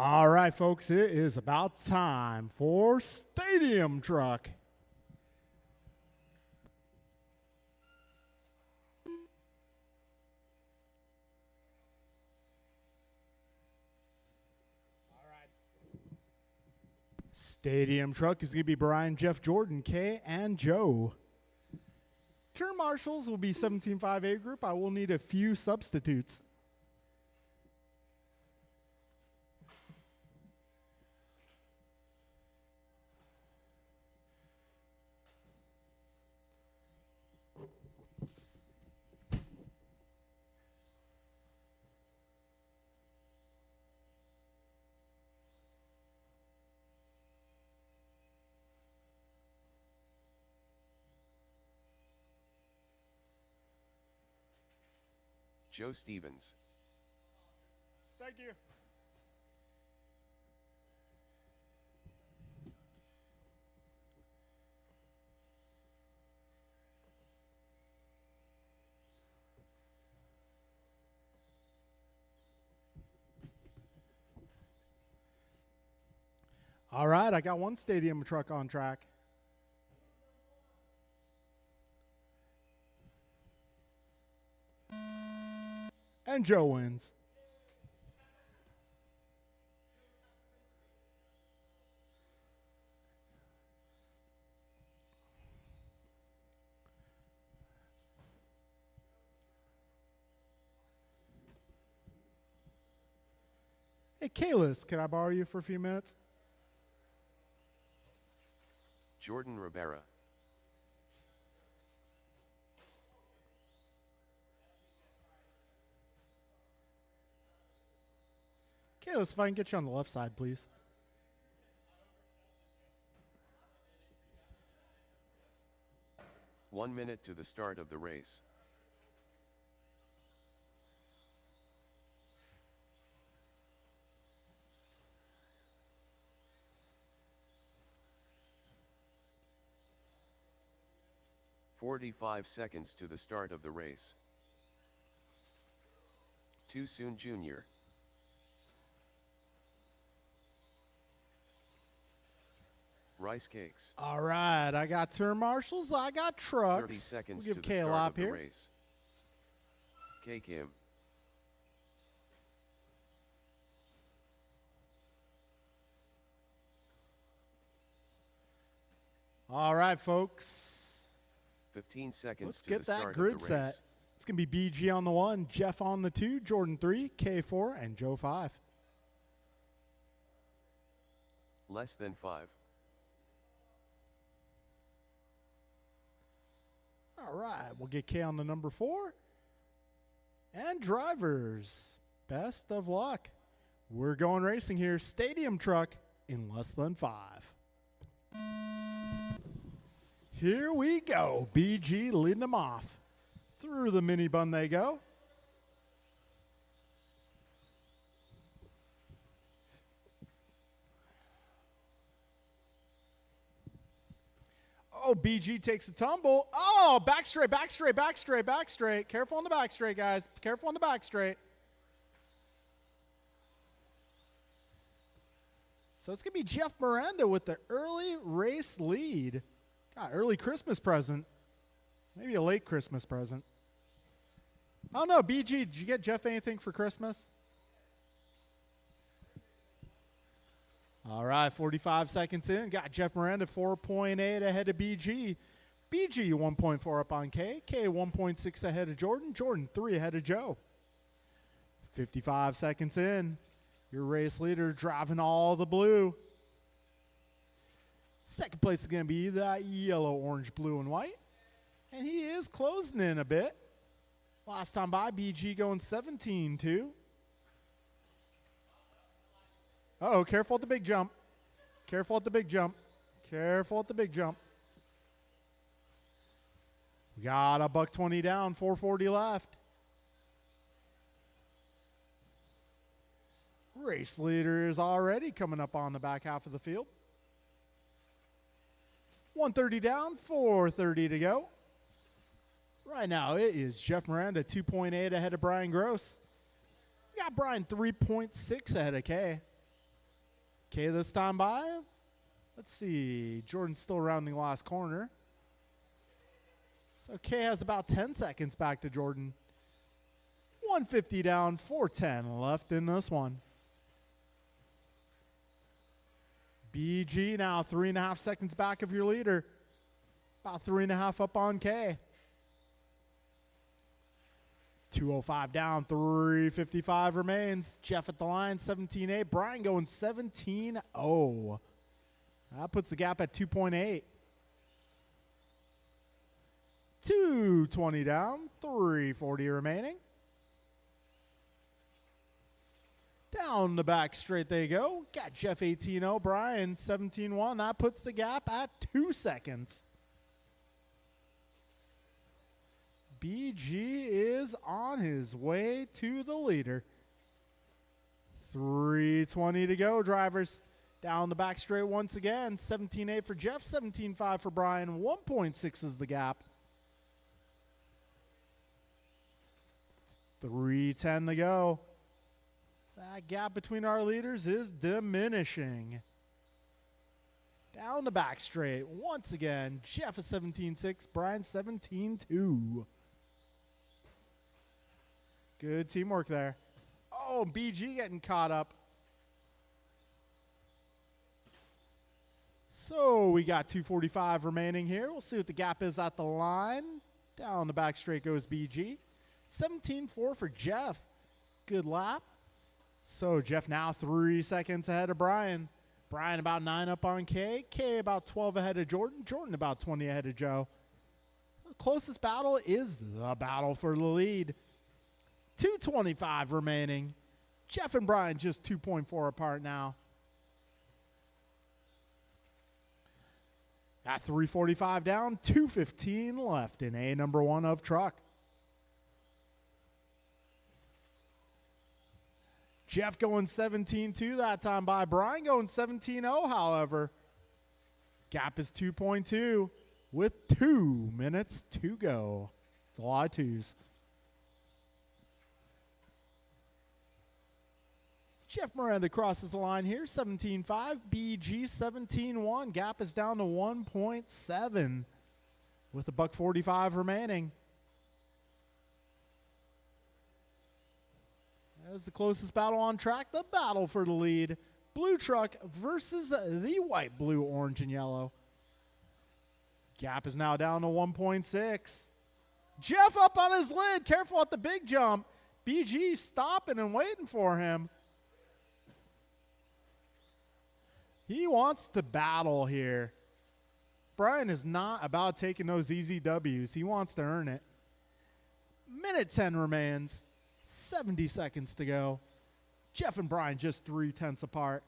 [SPEAKER 1] All right, folks, it is about time for Stadium Truck. Stadium Truck is going to be Brian, Jeff, Jordan, Kay, and Joe. Turn marshals will be 17.5A group. I will need a few substitutes.
[SPEAKER 2] Joe Stevens.
[SPEAKER 1] Thank you. All right, I got one Stadium Truck on track. And Joe wins. Hey, Kalis, can I borrow you for a few minutes?
[SPEAKER 2] Jordan Rivera.
[SPEAKER 1] Kalis, if I can get you on the left side, please.
[SPEAKER 2] One minute to the start of the race. "45 seconds to the start of the race. Too soon, Junior. Rice cakes.
[SPEAKER 1] All right, I got turn marshals, I got trucks.
[SPEAKER 2] 30 seconds
[SPEAKER 1] we'll
[SPEAKER 2] to
[SPEAKER 1] give
[SPEAKER 2] the
[SPEAKER 1] Kay a
[SPEAKER 2] start
[SPEAKER 1] lap
[SPEAKER 2] of the
[SPEAKER 1] here.
[SPEAKER 2] race. K. Kim.
[SPEAKER 1] All right, folks.
[SPEAKER 2] 15 seconds
[SPEAKER 1] Let's
[SPEAKER 2] to
[SPEAKER 1] get
[SPEAKER 2] the start
[SPEAKER 1] that
[SPEAKER 2] of
[SPEAKER 1] grid
[SPEAKER 2] the
[SPEAKER 1] set.
[SPEAKER 2] race.
[SPEAKER 1] It's going to be BG on the 1, Jeff on the 2, Jordan 3, Kay 4, and Joe 5.
[SPEAKER 2] Less than 5.
[SPEAKER 1] All right, we'll get Kay on the number 4. And drivers, best of luck. We're going racing here. Stadium Truck in less than 5. Here we go. BG leading them off. Through the mini bun they go. Oh, BG takes a tumble. Oh, back straight, back straight, back straight, back straight. Careful on the back straight, guys. Careful on the back straight. So it's going to be Jeff Miranda with the early race lead. God, early Christmas present. Maybe a late Christmas present. I don't know, BG, did you get Jeff anything for Christmas? All right, 45 seconds in. Got Jeff Miranda 4.8 ahead of BG. BG 1.4 up on K. K 1.6 ahead of Jordan. Jordan 3 ahead of Joe. 55 seconds in. Your race leader driving all the blue. Second place is going to be that yellow, orange, blue, and white. And he is closing in a bit. Last time by, BG going 17-2. Uh-oh, careful at the big jump. Careful at the big jump. Careful at the big jump. We got a $120 down, 440 left. Race leader is already coming up on the back half of the field. 130 down, 430 to go. Right now, it is Jeff Miranda, 2.8 ahead of Brian Gross. We got Brian 3.6 ahead of Kay. Okay, this time by. Let's see. Jordan's still rounding last corner. So Kay has about 10 seconds back to Jordan. 150 down, 410 left in this one. BG now 3.5 seconds back of your leader. About 3.5 up on K. 205 down, 355 remains. Jeff at the line, 17-8. Brian going 17-0. That puts the gap at 2.8. 220 down, 340 remaining. Down the back straight they go. Got Jeff 18-0, Brian 17-1. That puts the gap at 2 seconds. BG is on his way to the leader. 3:20 to go, drivers. Down the back straight once again. 17-8 for Jeff, 17-5 for Brian. 1.6 is the gap. 3:10 to go. That gap between our leaders is diminishing. Down the back straight once again. Jeff is 17-6, Brian 17-2. Good teamwork there. Oh, BG getting caught up. So we got 2:45 remaining here. We'll see what the gap is at the line. Down the back straight goes BG. 17-4 for Jeff. Good lap. So Jeff now 3 seconds ahead of Brian. Brian about 9 up on K. K about 12 ahead of Jordan. Jordan about 20 ahead of Joe. The closest battle is the battle for the lead. 2:25 remaining. Jeff and Brian just 2.4 apart now. At 3:45 down, 2:15 left in A number 1 of truck. Jeff going 17-2 that time by. Brian going 17-0, however. Gap is 2.2 with 2 minutes to go. It's a lot of twos. Jeff Miranda crosses the line here, 17-5. BG 17-1. Gap is down to 1.7 with a $1.45 remaining. That is the closest battle on track, the battle for the lead. Blue truck versus the white, blue, orange, and yellow. Gap is now down to 1.6. Jeff up on his lid. Careful at the big jump. BG stopping and waiting for him. He wants to battle here. Brian is not about taking those easy W's. He wants to earn it. Minute 10 remains. 70 seconds to go. Jeff and Brian just 0.3 apart.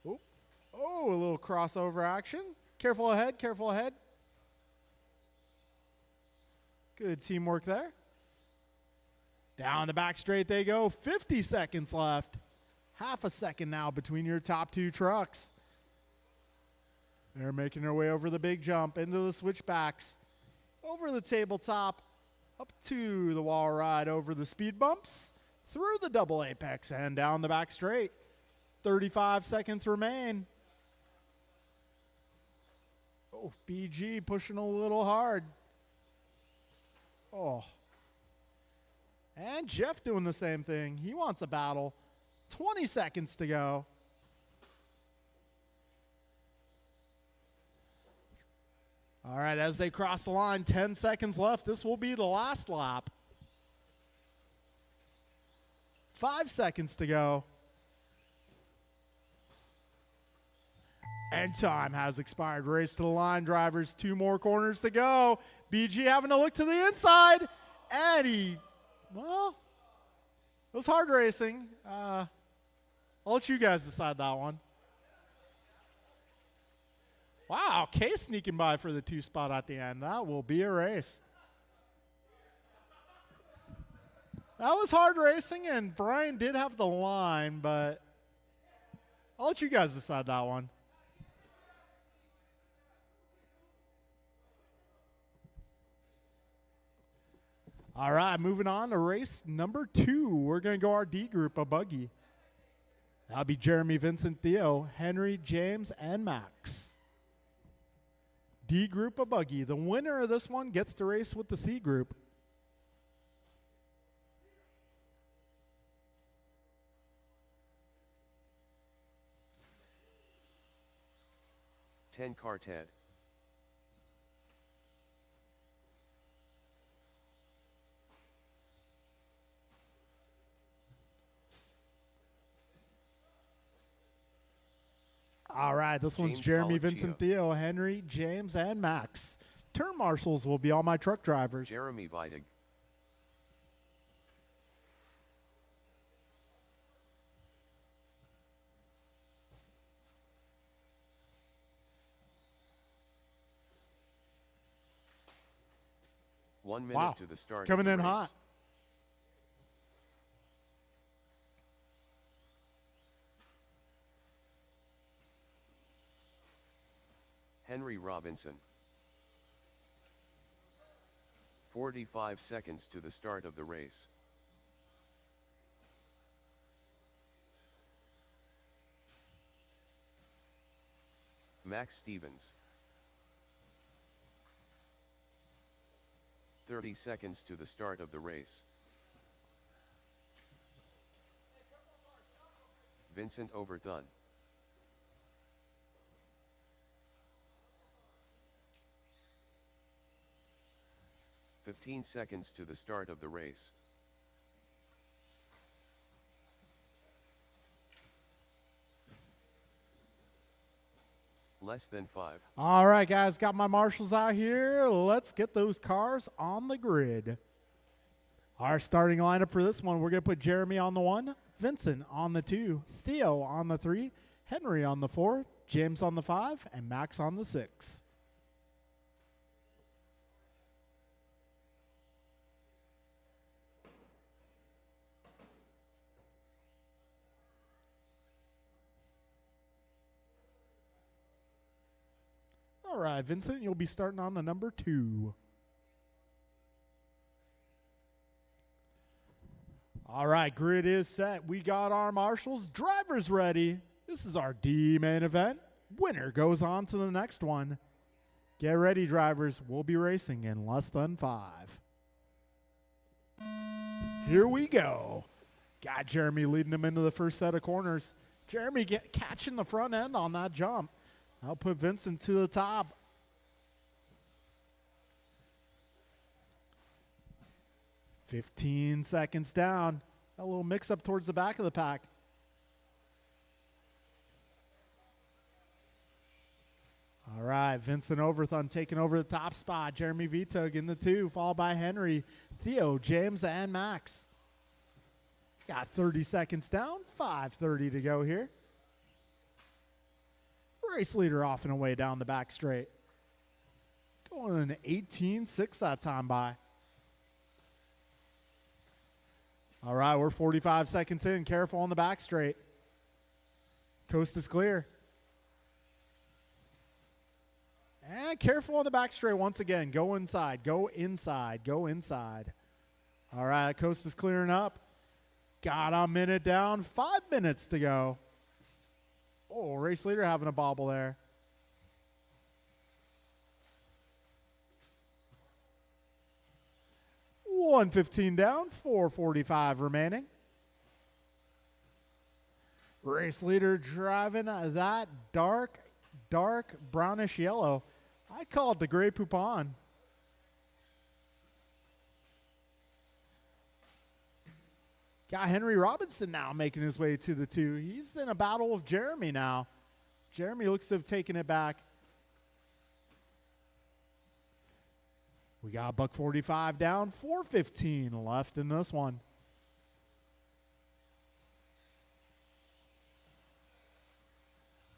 [SPEAKER 1] Oh, a little crossover action. Careful ahead, careful ahead. Good teamwork there. Down the back straight they go. 50 seconds left. Half a second now between your top two trucks. They're making their way over the big jump, into the switchbacks, over the tabletop, up to the wall ride, over the speed bumps, through the double apex, and down the back straight. 35 seconds remain. Oh, BG pushing a little hard. Oh. And Jeff doing the same thing. He wants a battle. 20 seconds to go. All right, as they cross the line, 10 seconds left. This will be the last lap. 5 seconds to go. And time has expired. Race to the line, drivers. 2 more corners to go. BG having to look to the inside. And he, well, it was hard racing. I'll let you guys decide that one. Wow, Kay sneaking by for the 2 spot at the end. That will be a race. That was hard racing, and Brian did have the line, but I'll let you guys decide that one. All right, moving on to race number 2. We're going to go our D group, a buggy. That'll be Jeremy, Vincent, Theo, Henry, James, and Max. D group of buggy. The winner of this one gets to race with the C group.
[SPEAKER 2] Car Ted.
[SPEAKER 1] All right, this one's
[SPEAKER 2] James
[SPEAKER 1] Jeremy,
[SPEAKER 2] Pollock,
[SPEAKER 1] Vincent,
[SPEAKER 2] Gio.
[SPEAKER 1] Theo, Henry, James, and Max. Turn marshals will be all my truck drivers.
[SPEAKER 2] Jeremy Vidig. One minute
[SPEAKER 1] Wow.
[SPEAKER 2] to the start.
[SPEAKER 1] Coming
[SPEAKER 2] of the
[SPEAKER 1] in
[SPEAKER 2] race.
[SPEAKER 1] hot.
[SPEAKER 2] Henry Robinson. 45 seconds to the start of the race. Max Stevens. 30 seconds to the start of the race. Vincent Overthun. 15 seconds to the start of the race. Less than 5.
[SPEAKER 1] All right, guys, got my marshals out here. Let's get those cars on the grid. Our starting lineup for this one, we're going to put Jeremy on the 1, Vincent on the 2, Theo on the 3, Henry on the 4, James on the 5, and Max on the 6. All right, Vincent, you'll be starting on the number 2. All right, grid is set. We got our marshals. Drivers ready. This is our D main event. Winner goes on to the next one. Get ready, drivers. We'll be racing in less than 5. Here we go. Got Jeremy leading him into the first set of corners. Jeremy catching the front end on that jump. I'll put Vincent to the top. "15 seconds down. A little mix up towards the back of the pack. All right, Vincent Overthun taking over the top spot. Jeremy Vitug in the 2, followed by Henry, Theo, James, and Max. Got 30 seconds down, 5:30 to go here. Race leader off and away down the back straight. Going an 18.6 that time by. All right, we're 45 seconds in. Careful on the back straight. Coast is clear. And careful on the back straight once again. Go inside, go inside, go inside. All right, coast is clearing up. Got a minute down, 5 minutes to go. Oh, race leader having a bobble there. $1:15 down, 4:45 remaining. Race leader driving that dark brownish yellow. I call it the Grey Poupon. Got Henry Robinson now making his way to the 2. He's in a battle with Jeremy now. Jeremy looks to have taken it back. We got $1:45 down, 4:15 left in this one.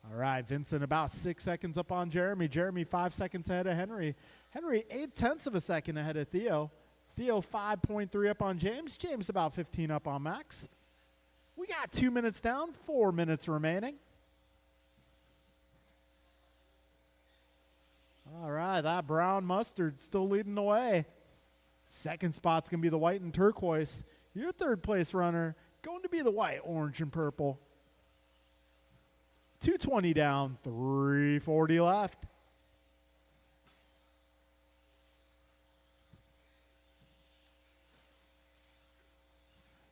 [SPEAKER 1] All right, Vincent about 6 seconds up on Jeremy. Jeremy 5 seconds ahead of Henry. Henry 0.8 of a second ahead of Theo. Theo 5.3 up on James. James about 15 up on Max. We got 2 minutes down, 4 minutes remaining. All right, that brown mustard still leading the way. Second spot's going to be the white and turquoise. Your third place runner going to be the white, orange, and purple. 220 down, 340 left.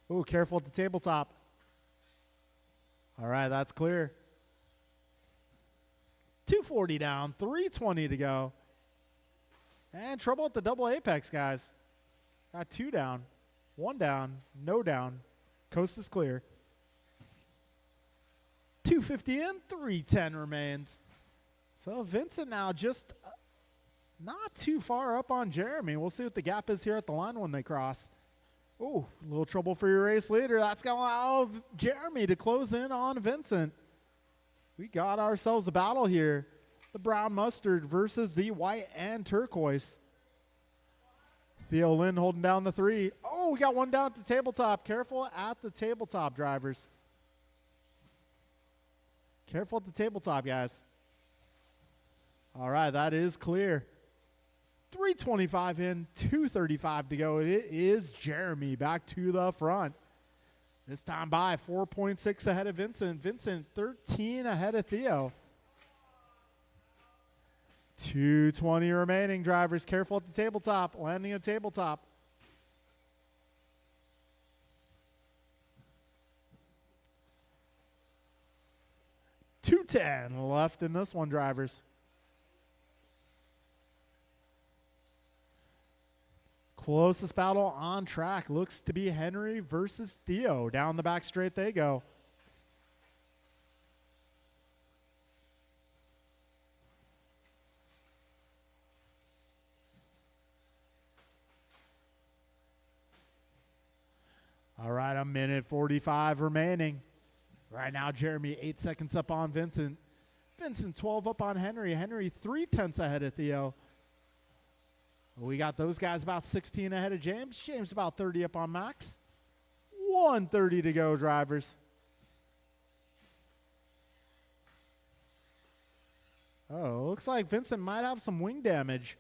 [SPEAKER 1] Ooh, careful at the tabletop. All right, that's clear. 240 down, 320 to go. And trouble at the double apex, guys. Got 2 down, 1 down, no down. Coast is clear. 250 in, 310 remains. So Vincent now just not too far up on Jeremy. We'll see what the gap is here at the line when they cross. Ooh, a little trouble for your race leader. That's going to allow Jeremy to close in on Vincent. We got ourselves a battle here. The brown mustard versus the white and turquoise. Theo Lynn holding down the 3. Oh, we got 1 down at the tabletop. Careful at the tabletop, drivers. Careful at the tabletop, guys. All right, that is clear. 325 in, 235 to go. It is Jeremy back to the front. This time by 4.6 ahead of Vincent. Vincent 13 ahead of Theo. 220 remaining, drivers. Careful at the tabletop. Landing at tabletop. $210 left in this one, drivers. Closest battle on track looks to be Henry versus Theo. Down the back straight they go. All right, 1:45 remaining. Right now, Jeremy 8 seconds up on Vincent. Vincent 12 up on Henry. Henry 3/10 ahead of Theo. We got those guys about 16 ahead of James. James about 30 up on Max. 1:30 to go, drivers. Oh, looks like Vincent might have some wing damage.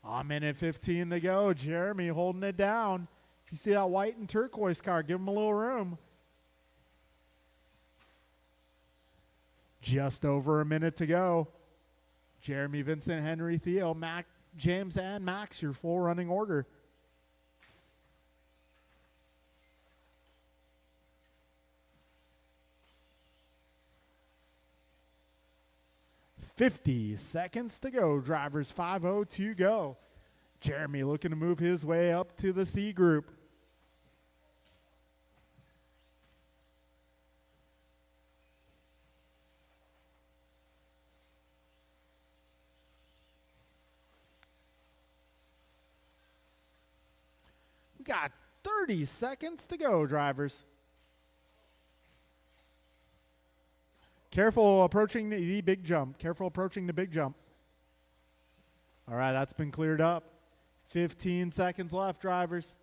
[SPEAKER 1] 1:15 to go. Jeremy holding it down. If you see that white and turquoise car, give him a little room. Just over a minute to go. Jeremy, Vincent, Henry, Theo, Mac, James, and Max, your full running order. $50 seconds to go. Drivers 5:02 to go. Jeremy looking to move his way up to the C group. We got 30 seconds to go, drivers. Careful approaching the big jump. Careful approaching the big jump. All right, that's been cleared up. 15 seconds left, drivers.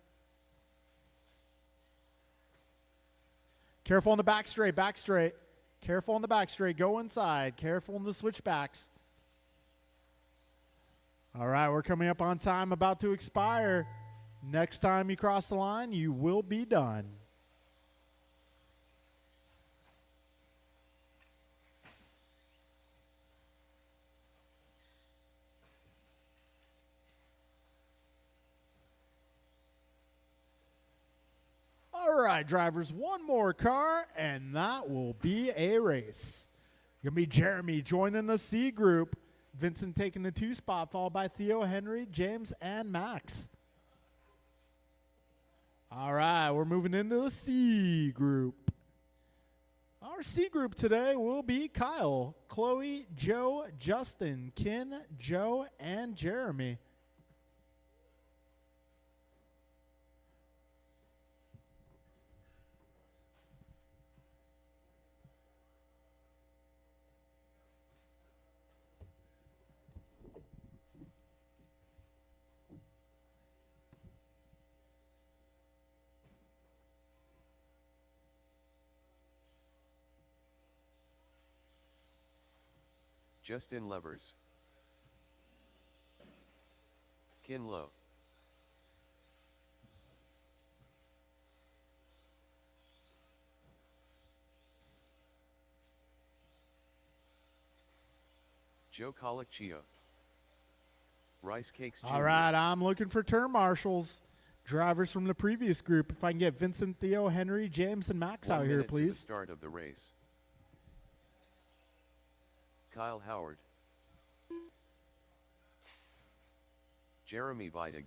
[SPEAKER 1] Careful on the back straight, back straight. Careful on the back straight, go inside. Careful on the switchbacks. All right, we're coming up on time, about to expire. Next time you cross the line, you will be done. All right, drivers, one more car, and that will be a race. Going to be Jeremy joining the C group. Vincent taking the 2 spot, followed by Theo, Henry, James, and Max. All right, we're moving into the C group. Our C group today will be Kyle, Chloe, Joe, Justin, Ken, Joe, and Jeremy.
[SPEAKER 2] Justin Levers. Kin Lo. Joe Colacchio. Rice Cakes Jr.
[SPEAKER 1] All right, I'm looking for turn marshals. Drivers from the previous group. If I can get Vincent, Theo, Henry, James, and Max
[SPEAKER 2] 1
[SPEAKER 1] out here,
[SPEAKER 2] minute to the
[SPEAKER 1] please.
[SPEAKER 2] start of the race. Kyle Howard. Jeremy Vidig.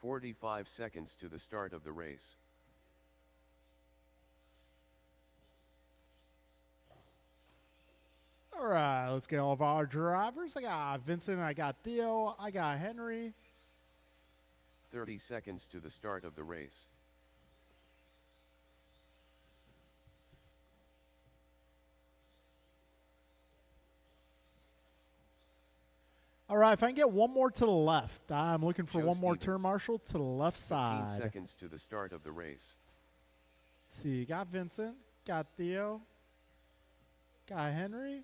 [SPEAKER 2] "45 seconds to the start of the race.
[SPEAKER 1] All right, let's get all of our drivers. I got Vincent, I got Theo, I got Henry.
[SPEAKER 2] 30 seconds to the start of the race.
[SPEAKER 1] All right, if I can get one more to the left. I'm looking for
[SPEAKER 2] Joe
[SPEAKER 1] one more
[SPEAKER 2] Stevens.
[SPEAKER 1] turn marshal to the left
[SPEAKER 2] 15
[SPEAKER 1] side.
[SPEAKER 2] seconds to the start of the race.
[SPEAKER 1] Let's see, got Vincent, got Theo, got Henry.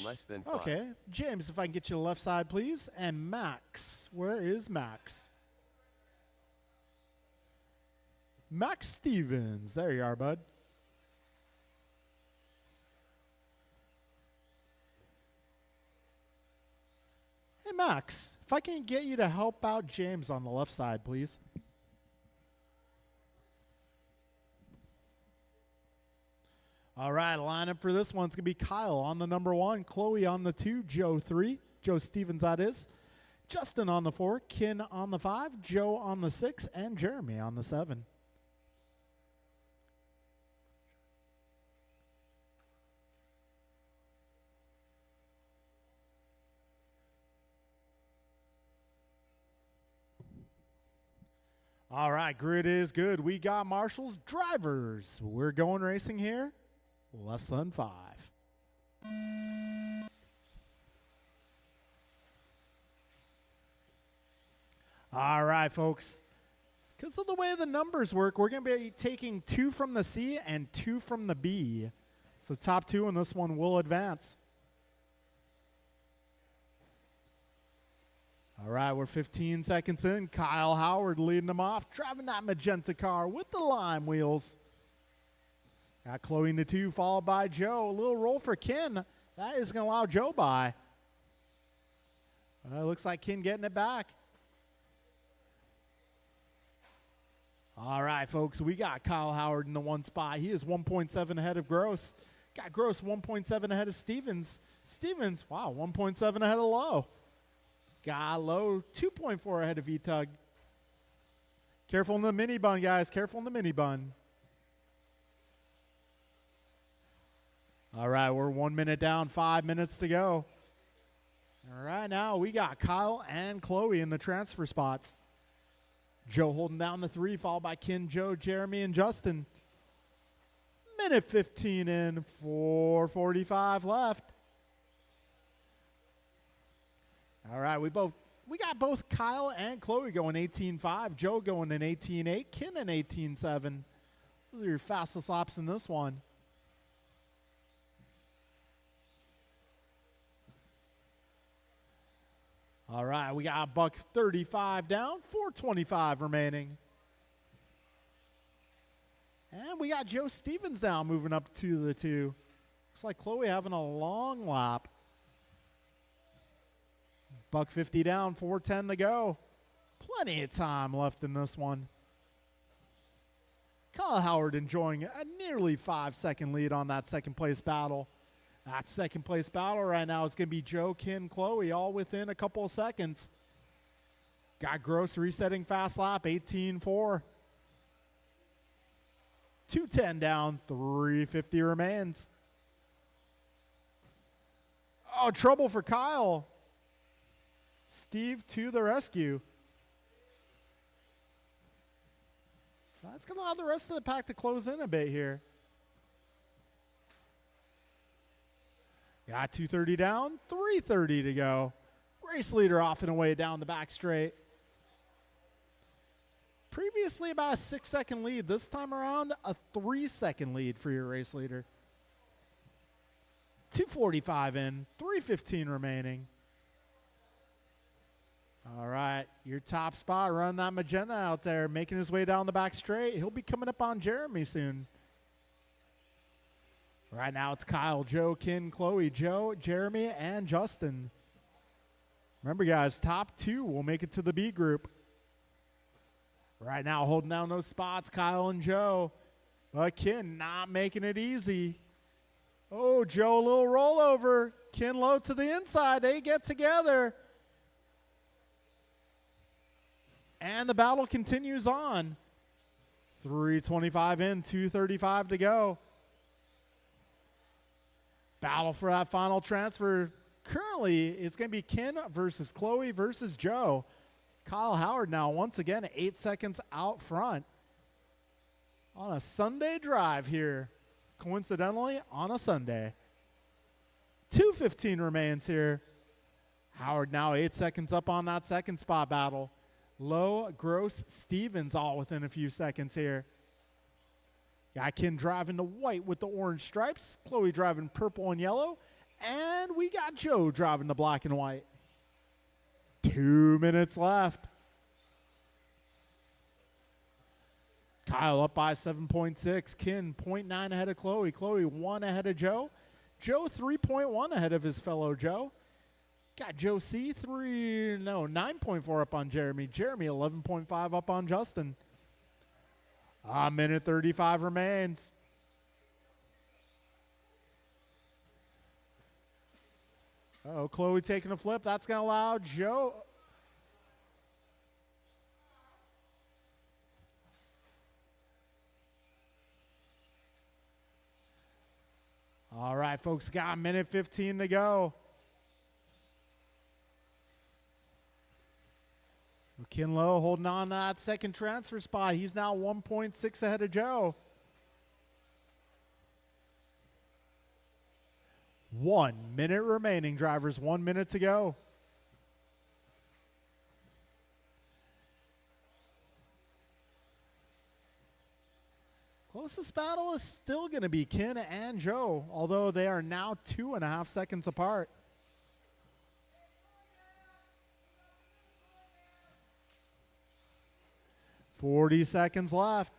[SPEAKER 2] Less than 5.
[SPEAKER 1] Okay, James, if I can get you to the left side, please. And Max, where is Max? Max Stevens, there you are, bud. Hey, Max, if I can get you to help out James on the left side, please. All right, lineup for this one's going to be Kyle on the number 1, Chloe on the 2, Joe 3, Joe Stevens that is, Justin on the 4, Ken on the 5, Joe on the 6, and Jeremy on the 7. All right, grid is good. We got marshals, drivers. We're going racing here. Less than 5. All right, folks. Because of the way the numbers work, we're going to be taking 2 from the C and 2 from the B. So top 2 in this one will advance. All right, we're 15 seconds in. Kyle Howard leading them off, driving that magenta car with the lime wheels. Got Chloe in the 2, followed by Joe. A little roll for Ken. That is going to allow Joe by. Looks like Ken getting it back. All right, folks, we got Kyle Howard in the 1 spot. He is 1.7 ahead of Gross. Got Gross 1.7 ahead of Stevens. Stevens, wow, 1.7 ahead of Lowe. Got Lowe 2.4 ahead of E-Tug. Careful in the mini bun, guys. Careful in the mini bun. All right, we're 1 minute down, 5 minutes to go. All right, now we got Kyle and Chloe in the transfer spots. Joe holding down the 3, followed by Ken, Joe, Jeremy, and Justin. Minute 15 in, 4:45 left. All right, we got both Kyle and Chloe going 18.5, Joe going in 18.8, Ken in 18.7. Those are your fastest laps in this one. All right, we got $1:35 down, 4:25 remaining. And we got Joe Stevens now moving up to the 2. Looks like Chloe having a long lap. $1:50 down, 4:10 to go. Plenty of time left in this one. Kyle Howard enjoying a nearly 5-second lead on that second place battle. That second place battle right now is going to be Joe, Ken, Chloe, all within a couple of seconds. Got Gross resetting fast lap, 18.4. 2:10 down, 3:50 remains. Oh, trouble for Kyle. Steve to the rescue. So that's going to allow the rest of the pack to close in a bit here. Got 2:30 down, 3:30 to go. Race leader off and away down the back straight. Previously about a 6-second lead. This time around, a 3-second lead for your race leader. 2:45 in, 3:15 remaining. All right, your top spot, run that magenta out there, making his way down the back straight. He'll be coming up on Jeremy soon. Right now it's Kyle, Joe, Ken, Chloe, Joe, Jeremy, and Justin. Remember, guys, top 2 will make it to the B group. Right now holding down those spots, Kyle and Joe. But Ken not making it easy. Oh, Joe, a little rollover. Ken low to the inside. They get together. And the battle continues on. 3:25 in, 2:35 to go. Battle for that final transfer. Currently, it's going to be Ken versus Chloe versus Joe. Kyle Howard now, once again, 8 seconds out front. On a Sunday drive here. Coincidentally, on a Sunday. 2:15 remains here. Howard now 8 seconds up on that second spot battle. Lowe, Gross, Stevens all within a few seconds here. Got Ken driving the white with the orange stripes. Chloe driving purple and yellow. And we got Joe driving the black and white. 2 minutes left. Kyle up by 7.6. Ken 0.9 ahead of Chloe. Chloe 1 ahead of Joe. Joe 3.1 ahead of his fellow Joe. Got Joe C 9.4 up on Jeremy. Jeremy 11.5 up on Justin. A minute 35 remains. Oh, Chloe taking a flip. That's going to allow Joe. All right, folks, got a minute 15 to go. Ken Lowe holding on to that second transfer spot. He's now 1.6 ahead of Joe. 1 minute remaining, drivers. 1 minute to go. Closest battle is still going to be Ken and Joe, although they are now 2.5 seconds apart. Forty seconds left.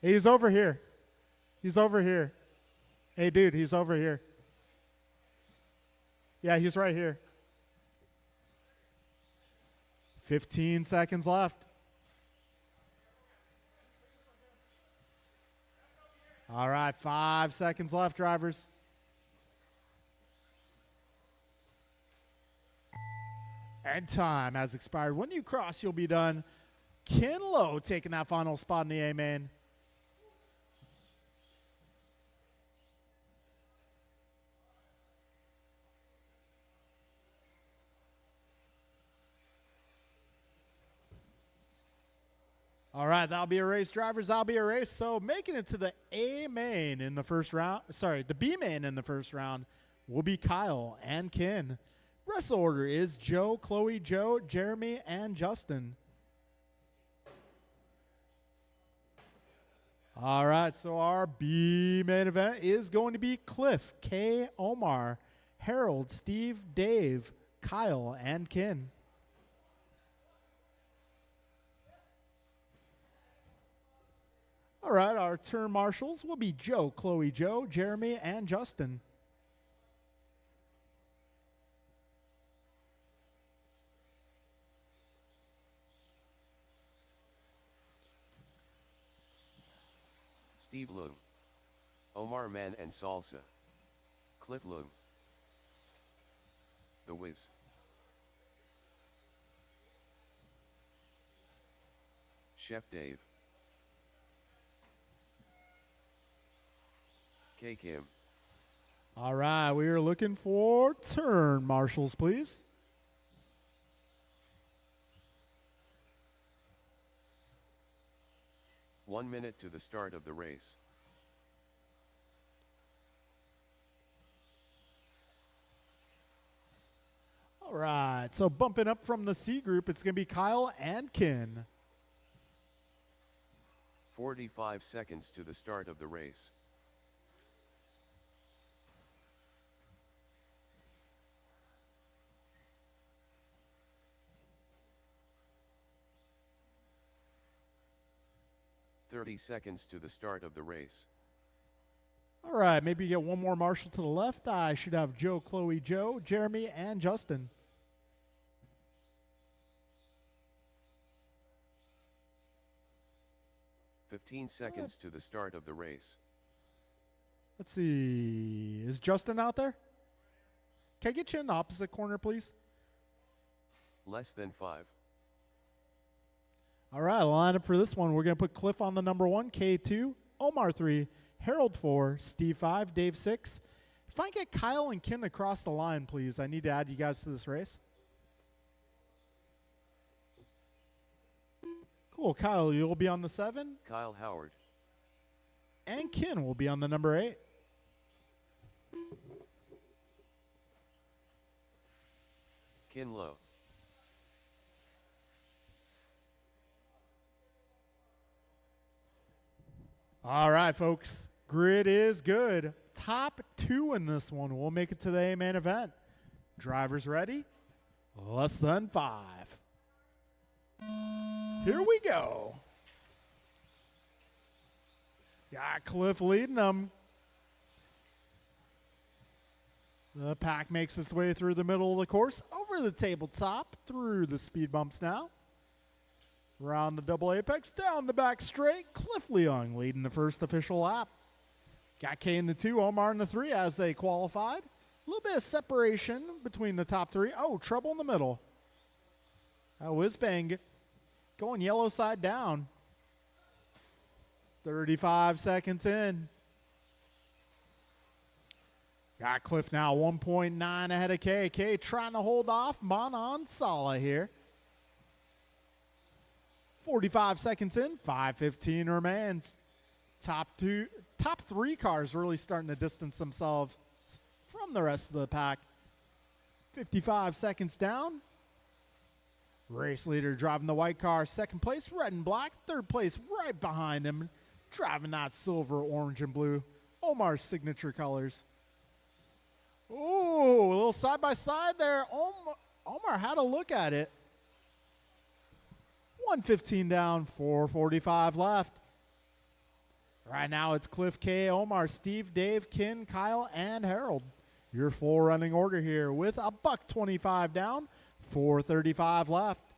[SPEAKER 1] He's over here. He's over here. Hey, dude, he's over here. Yeah, he's right here. 15 seconds left. All right, 5 seconds left, drivers. And time has expired. When you cross, you'll be done. Ken Lowe taking that final spot in the A-main. All right, that'll be a race, drivers. That'll be a race. So making it to the A main in the first round, the B main in the first round will be Kyle and Ken. Rest order is Joe, Chloe, Joe, Jeremy, and Justin. All right, so our B main event is going to be Cliff, K, Omar, Harold, Steve, Dave, Kyle, and Ken. All right, our turn marshals will be Joe, Chloe, Joe, Jeremy, and Justin.
[SPEAKER 2] Steve Loom, Omar Man and Salsa, Cliff Loom, The Wiz, Chef Dave, K Kim.
[SPEAKER 1] All right, we are looking for turn marshals, please.
[SPEAKER 2] One minute to the start of the race.
[SPEAKER 1] All right, so bumping up from the C group, it's going to be Kyle and Ken.
[SPEAKER 2] 45 seconds to the start of the race. 30 seconds to the start of the race.
[SPEAKER 1] All right, maybe you get one more marshal to the left. I should have Joe, Chloe, Joe, Jeremy, and Justin.
[SPEAKER 2] Fifteen seconds to the start of the race.
[SPEAKER 1] Let's see. Is Justin out there? Can I get you in the opposite corner, please?
[SPEAKER 2] Less than 5.
[SPEAKER 1] All right, line up for this one. We're going to put Cliff on the number 1, K2, Omar 3, Harold 4, Steve 5, Dave 6. If I get Kyle and Ken across the line, please, I need to add you guys to this race. Cool. Kyle, you'll be on the 7.
[SPEAKER 2] Kyle Howard.
[SPEAKER 1] And Ken will be on the number 8.
[SPEAKER 2] Ken Lowe.
[SPEAKER 1] All right, folks. Grid is good. Top 2 in this one. We'll make it to the A-main event. Drivers ready? Less than 5. Here we go. Got Cliff leading them. The pack makes its way through the middle of the course, over the tabletop, through the speed bumps now. Around the double apex, down the back straight. Cliff Leung leading the first official lap. Got K in the 2, Omar in the 3 as they qualified. A little bit of separation between the top 3. Oh, trouble in the middle. Whiz-bang going yellow side down. 35 seconds in. Got Cliff now 1.9 ahead of K. K trying to hold off Manan Sala here. 45 seconds in, 5:15 remains. Top 3 cars really starting to distance themselves from the rest of the pack. 55 seconds down. Race leader driving the white car. Second place, red and black. Third place, right behind him, driving that silver, orange, and blue. Omar's signature colors. Ooh, a little side-by-side there. Omar had a look at it. 1:15 down, 4:45 left. Right now it's Cliff, K, Omar, Steve, Dave, Ken, Kyle, and Harold. Your full running order here with a $1.25 down, 4:35 left.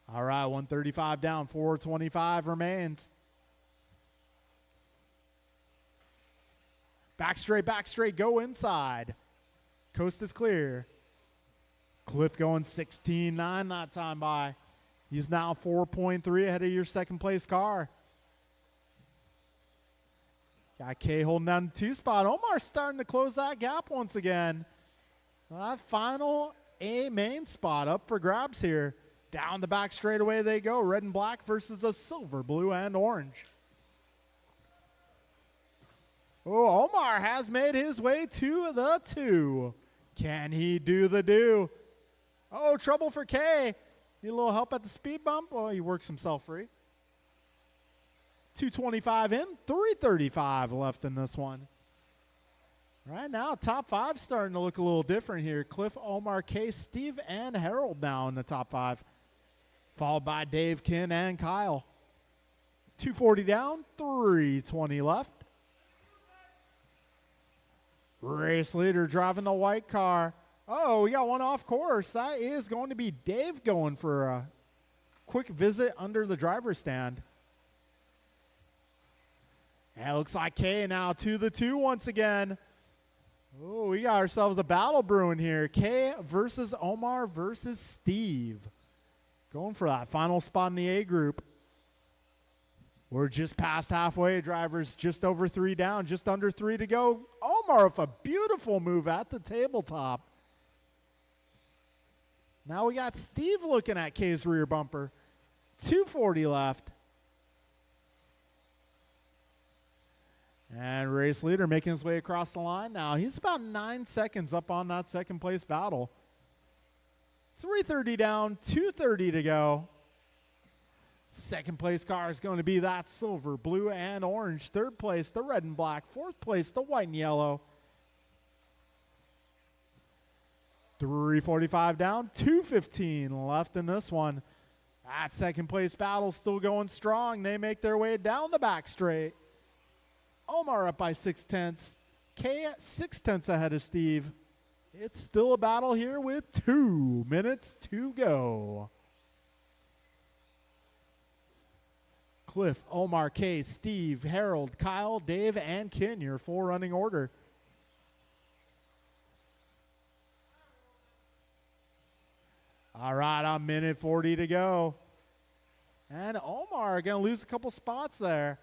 [SPEAKER 1] All right, 135 down, 425 remains. Back straight, go inside. Coast is clear. Cliff going 16.9 that time by. He's now 4.3 ahead of your second place car. Got K holding down the 2 spot. Omar starting to close that gap once again. That final A main spot up for grabs here. Down the back straightaway they go. Red and black versus a silver, blue, and orange. Oh, Omar has made his way to the 2. Can he do the do? Oh, trouble for K. Need a little help at the speed bump? Well, he works himself free. 225 in, 335 left in this one. Right now, top 5 starting to look a little different here. Cliff, Omar, K, Steve, and Harold now in the top 5. Followed by Dave, Ken, and Kyle. 240 down, 320 left. Race leader driving the white car. Oh, we got one off course. That is going to be Dave going for a quick visit under the driver's stand. And it looks like K now to the 2 once again. Oh, we got ourselves a battle brewing here. K versus Omar versus Steve. Going for that final spot in the A group. We're just past halfway. Drivers just over 3 down, just under 3 to go. Omar with a beautiful move at the tabletop. Now we got Steve looking at K's rear bumper. 240 left. And race leader making his way across the line now. He's about 9 seconds up on that second place battle. 330 down, 230 to go. Second place car is going to be that silver, blue, and orange. Third place, the red and black. Fourth place, the white and yellow. 3:45 down, 2:15 left in this one. That second place battle still going strong. They make their way down the back straight. Omar up by 0.6. K at 0.6 ahead of Steve. It's still a battle here with 2 minutes to go. Cliff, Omar, K, Steve, Harold, Kyle, Dave, and Ken, your full running order. All right, a minute 40 to go. And Omar going to lose a couple spots there.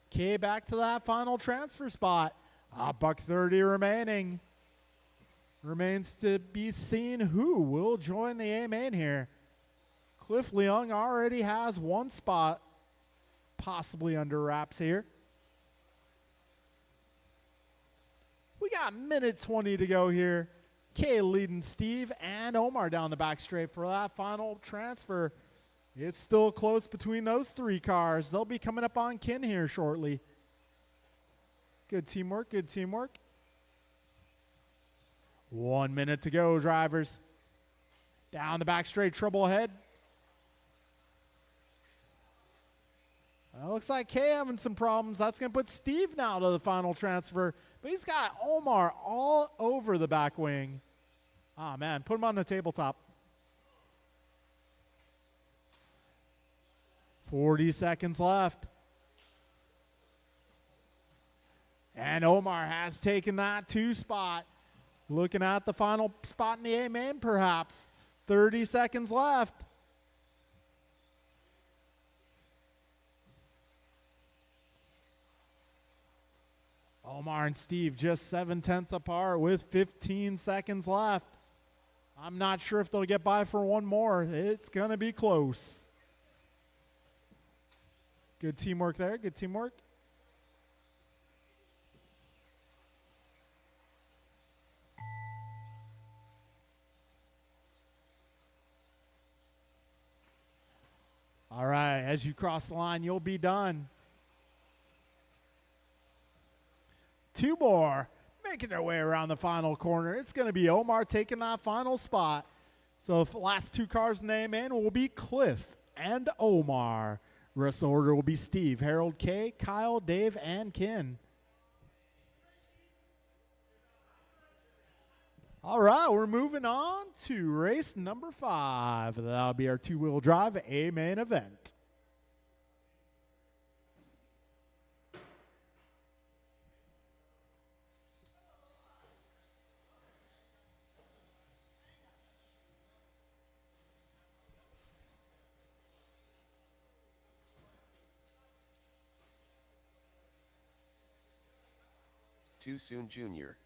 [SPEAKER 1] K back to that final transfer spot. $1.30 remaining. Remains to be seen who will join the A main here. Cliff Leung already has one spot possibly under wraps here. We got minute 20 to go here. K leading Steve and Omar down the back straight for that final transfer. It's still close between those 3 cars. They'll be coming up on Ken here shortly. Good teamwork, good teamwork. 1 minute to go, drivers. Down the back straight, trouble ahead. Looks like K having some problems. That's going to put Steve now to the final transfer. But he's got Omar all over the back wing. Ah, man, put him on the tabletop. 40 seconds left. And Omar has taken that 2 spot. Looking at the final spot in the A main, perhaps. 30 seconds left. Omar and Steve just 0.7 apart with 15 seconds left. I'm not sure if they'll get by for one more. It's going to be close. Good teamwork there. Good teamwork. All right, as you cross the line, you'll be done. 2 more making their way around the final corner. It's going to be Omar taking that final spot. So the last 2 cars in the A main will be Cliff and Omar. Rest of the order will be Steve, Harold, K, Kyle, Dave, and Ken. All right, we're moving on to race number 5. That'll be our 2-wheel drive A main event.
[SPEAKER 2] Too soon, Junior.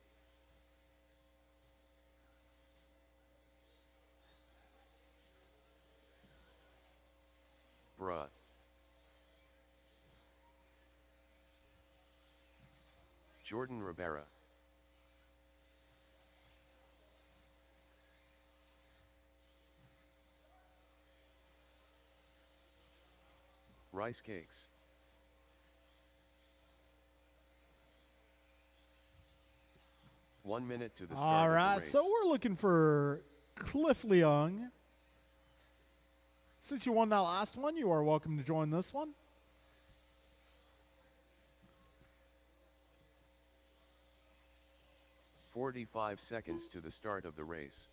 [SPEAKER 2] Bruh. Jordan Rivera. Rice cakes. One minute to the start
[SPEAKER 1] All
[SPEAKER 2] of
[SPEAKER 1] right,
[SPEAKER 2] the race.
[SPEAKER 1] so we're looking for Cliff Leung. Since you won that last one, you are welcome to join this one.
[SPEAKER 2] "45 seconds to the start of the race.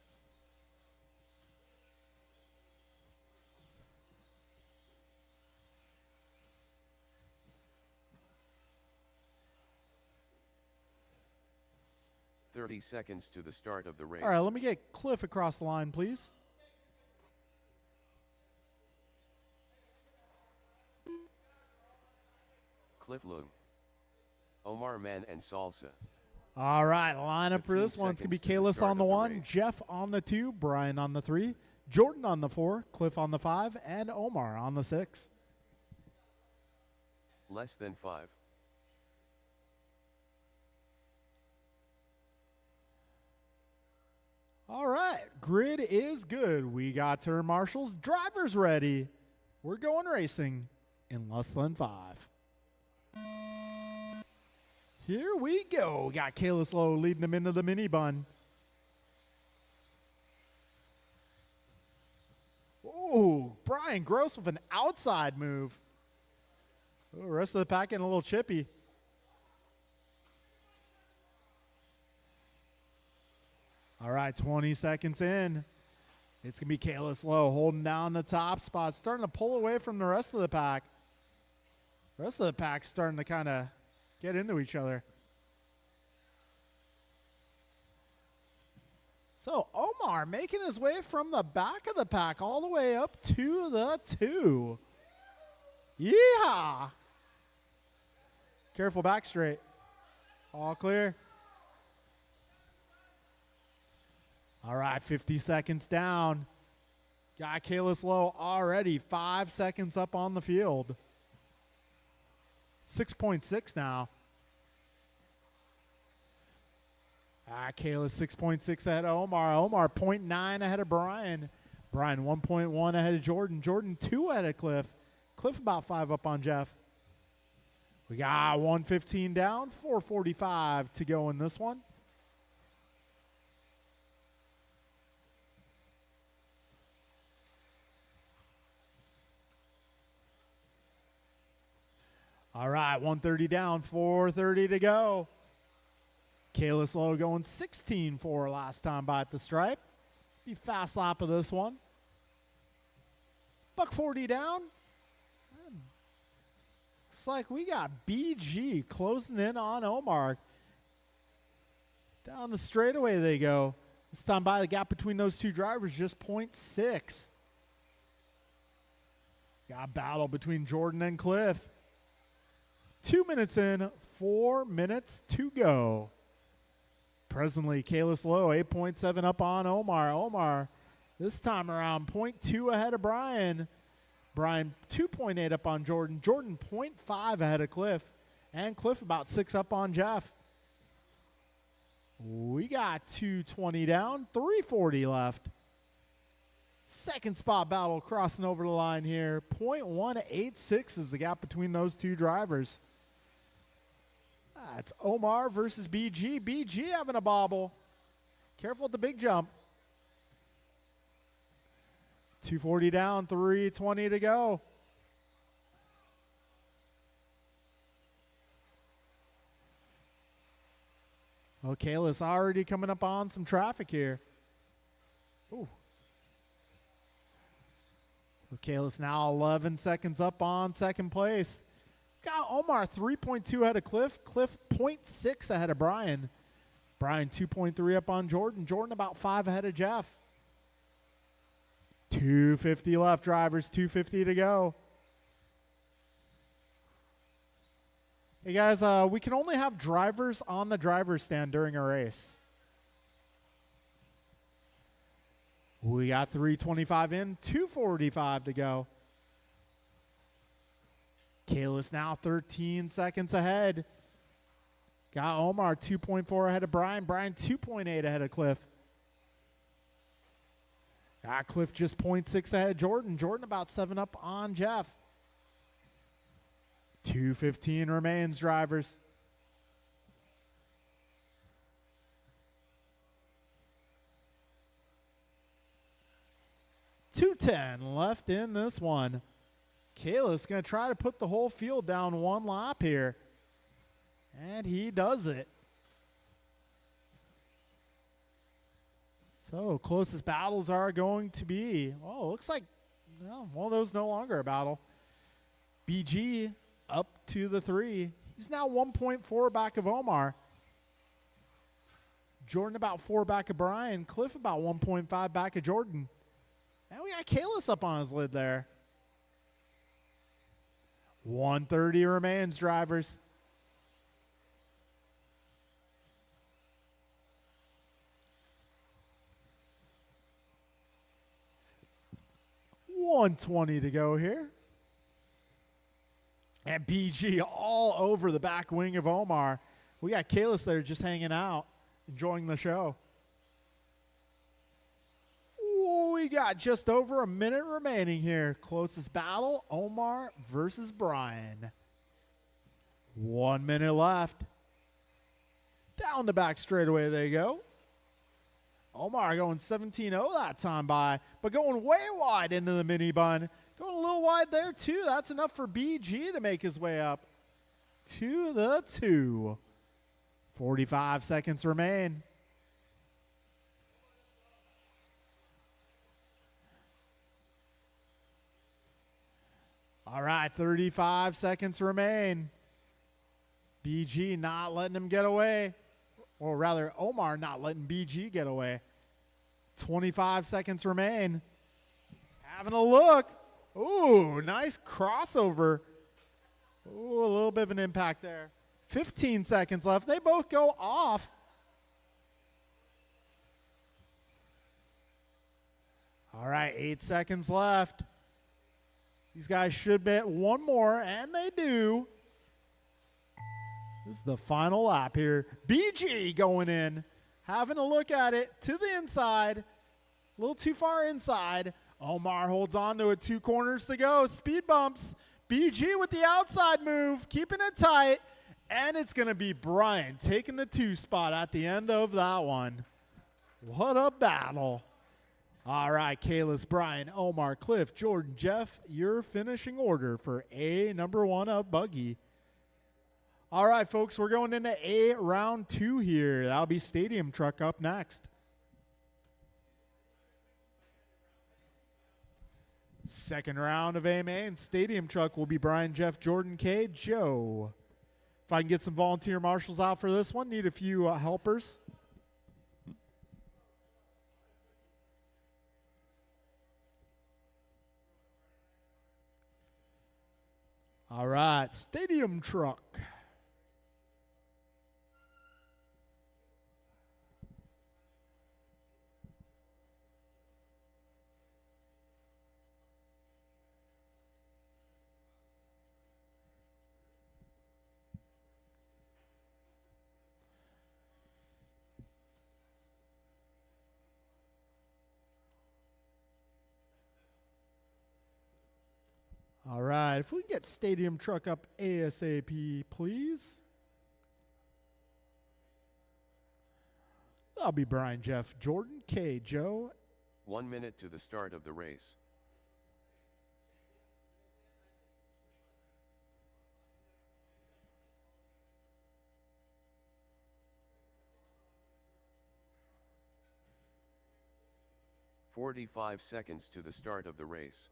[SPEAKER 2] "30 seconds to the start of the race.
[SPEAKER 1] All right, let me get Cliff across the line, please.
[SPEAKER 2] Cliff Leung. Omar Man and Salsa.
[SPEAKER 1] All right, lineup for
[SPEAKER 2] 15
[SPEAKER 1] this one's going to be
[SPEAKER 2] seconds to the
[SPEAKER 1] Kalis
[SPEAKER 2] start
[SPEAKER 1] on the
[SPEAKER 2] of the
[SPEAKER 1] 1,
[SPEAKER 2] race.
[SPEAKER 1] Jeff on the 2, Brian on the 3, Jordan on the 4, Cliff on the 5, and Omar on the 6.
[SPEAKER 2] Less than 5.
[SPEAKER 1] All right, grid is good. We got turn marshals, drivers ready. We're going racing in less than 5. Here we go. Got Kalis Lowe leading them into the mini bun. Ooh, Brian Gross with an outside move. Ooh, rest of the pack getting a little chippy. All right, 20 seconds in. It's going to be Kalis Lowe holding down the top spot, starting to pull away from the rest of the pack. The rest of the pack's starting to kind of get into each other. So Omar making his way from the back of the pack all the way up to the 2. Yeehaw! Careful back straight. All clear. All right, 50 seconds down. Got Kalis Lowe already 5 seconds up on the field. 6.6 now. Kalis 6.6 ahead of Omar. Omar 0.9 ahead of Brian. Brian 1.1 ahead of Jordan. Jordan 2 ahead of Cliff. Cliff about 5 up on Jeff. We got 1:15 down, 4:45 to go in this one. All right, 1:30 down, 4:30 to go. Kalis Lowe going 16-4 last time by at the stripe. Be fast lap of this one. $1.40 down. Looks like we got BG closing in on Omar. Down the straightaway they go. This time by the gap between those two drivers just 0.6. Got a battle between Jordan and Cliff. 2 minutes in, 4 minutes to go. Presently, Kalis Lowe, 8.7 up on Omar. Omar, this time around, 0.2 ahead of Brian. Brian, 2.8 up on Jordan. Jordan, 0.5 ahead of Cliff. And Cliff about 6 up on Jeff. We got 2:20 down, 3:40 left. Second spot battle crossing over the line here. 0.186 is the gap between those two drivers. It's Omar versus BG. BG having a bobble. Careful at the big jump. 2:40 down, 3:20 to go. Oh, Kalis already coming up on some traffic here. Ooh. Kalis now 11 seconds up on second place. Got Omar 3.2 ahead of Cliff. Cliff 0.6 ahead of Brian. Brian 2.3 up on Jordan. Jordan about 5 ahead of Jeff. 2:50 left, drivers. 2:50 to go. Hey guys, we can only have drivers on the driver's stand during a race. We got 3:25 in, 2:45 to go. Kalis now 13 seconds ahead. Got Omar 2.4 ahead of Brian. Brian 2.8 ahead of Cliff. Got Cliff just 0.6 ahead of Jordan. Jordan about 7 up on Jeff. 2:15 remains, drivers. $2.10 left in this one. Kalis going to try to put the whole field down one lap here. And he does it. So closest battles are going to be, oh, looks like, well, one of those no longer a battle. BG up to the 3. He's now 1.4 back of Omar. Jordan about 4 back of Brian. Cliff about 1.5 back of Jordan. And we got Kalis up on his lid there. 1:30 remains, drivers. $1.20 to go here. And BG all over the back wing of Omar. We got Kalis there just hanging out, enjoying the show. We got just over a minute remaining here. Closest battle, Omar versus Brian. 1 minute left. Down the back straightaway they go. Omar going 17-0 that time by, but going way wide into the mini bun. Going a little wide there too. That's enough for BG to make his way up to the 2. 45 seconds remain. All right, 35 seconds remain. BG not letting him get away. Or rather, Omar not letting BG get away. 25 seconds remain. Having a look. Ooh, nice crossover. Ooh, a little bit of an impact there. 15 seconds left. They both go off. All right, 8 seconds left. These guys should bet one more, and they do. This is the final lap here. BG going in, having a look at it to the inside. A little too far inside. Omar holds on to it. 2 corners to go. Speed bumps. BG with the outside move, keeping it tight. And it's going to be Brian taking the 2 spot at the end of that one. What a battle. All right, Kalis, Brian, Omar, Cliff, Jordan, Jeff, your finishing order for A number 1 of Buggy. All right, folks, we're going into A round 2 here. That'll be Stadium Truck up next. Second round of A main. Stadium Truck will be Brian, Jeff, Jordan, K, Joe. If I can get some volunteer marshals out for this one, need a few helpers. All right, Stadium Truck. All right, if we can get Stadium Truck up ASAP, please. That'll be Brian, Jeff, Jordan, K, Joe.
[SPEAKER 2] 1 minute to the start of the race. "45 seconds to the start of the race.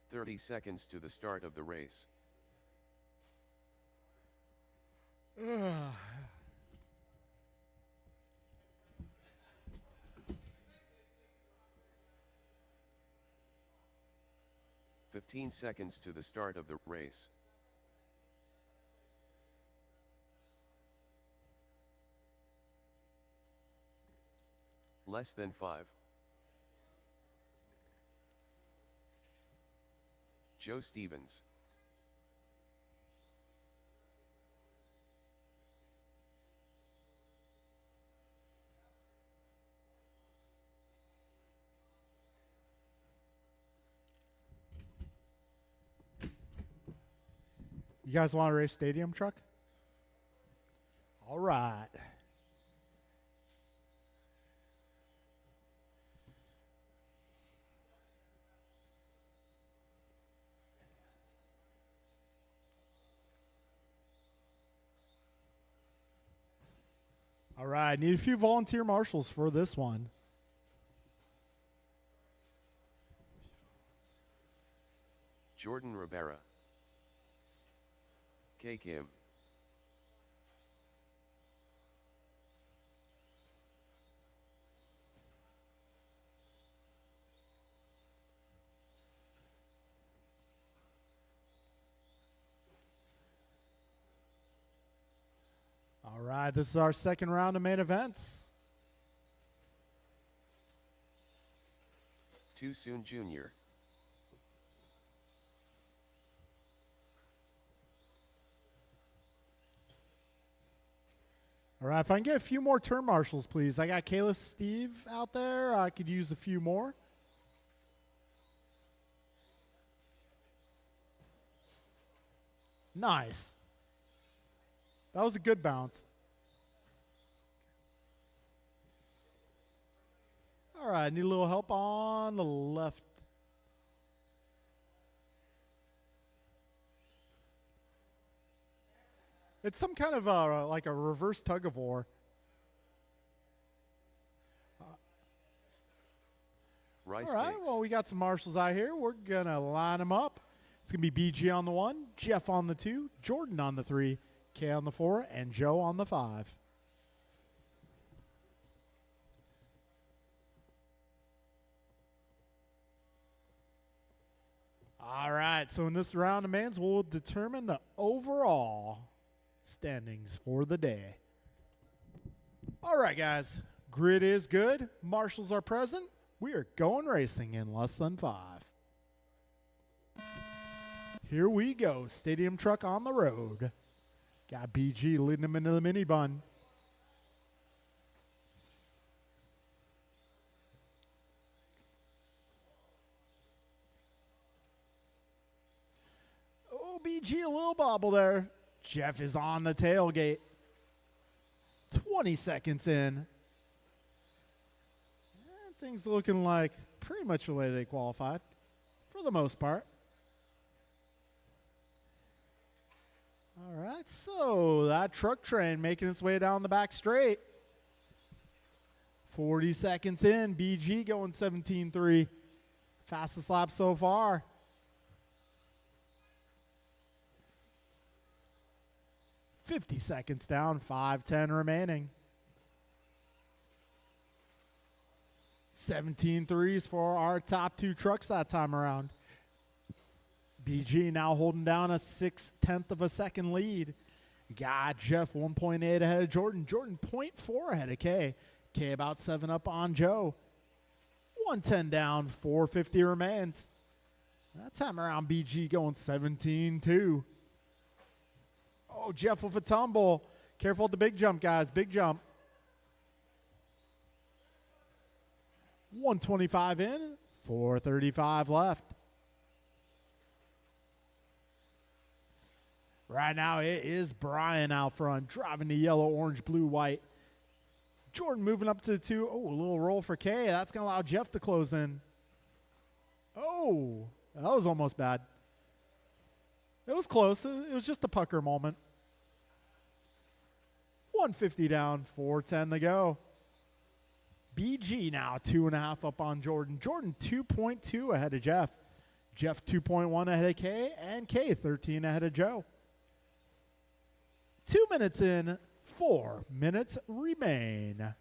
[SPEAKER 2] "30 seconds to the start of the race.
[SPEAKER 1] Ugh.
[SPEAKER 2] "15 seconds to the start of the race. Less than 5. Joe Stevens.
[SPEAKER 1] You guys want to race Stadium Truck? All right. All right, need a few volunteer marshals for this one.
[SPEAKER 2] Jordan Rivera. K. Kim.
[SPEAKER 1] All right, this is our second round of main events.
[SPEAKER 2] Too Soon Jr.
[SPEAKER 1] All right, if I can get a few more turn marshals, please. I got Kalis Steve out there. I could use a few more. Nice. That was a good bounce. All right, need a little help on the left. It's some kind of like a reverse tug of war.
[SPEAKER 2] Rice
[SPEAKER 1] All right,
[SPEAKER 2] cakes.
[SPEAKER 1] well, we got some marshals out here. We're going to line them up. It's going to be BG on the 1, Jeff on the 2, Jordan on the 3, K on the 4, and Joe on the 5. All right, so in this round of mans, we'll determine the overall standings for the day. All right, guys, grid is good. Marshals are present. We are going racing in less than 5. Here we go. Stadium truck on the road. Got BG leading him into the mini bun. Oh, BG a little bobble there. Jeff is on the tailgate. 20 seconds in. Things looking like pretty much the way they qualified for the most part. All right, so that truck train making its way down the back straight. 40 seconds in, BG going 17.3. Fastest lap so far. $50 seconds down, 5:10 remaining. 17 threes for our top 2 trucks that time around. BG now holding down a 6/10 of a second lead. Got Jeff 1.8 ahead of Jordan. Jordan 0.4 ahead of K. K about 7 up on Joe. 110 down, 450 remains. That time around, BG going 17-2. Oh, Jeff with a tumble. Careful at the big jump, guys. Big jump. 125 in, 435 left. Right now, it is Brian out front, driving the yellow, orange, blue, white. Jordan moving up to the 2. Oh, a little roll for K. That's going to allow Jeff to close in. Oh, that was almost bad. It was close. It was just a pucker moment. 150 down, 4:10 to go. BG now 2.5 up on Jordan. Jordan 2.2 ahead of Jeff. Jeff 2.1 ahead of K, and K 13 ahead of Joe. 2 minutes in, 4 minutes remain.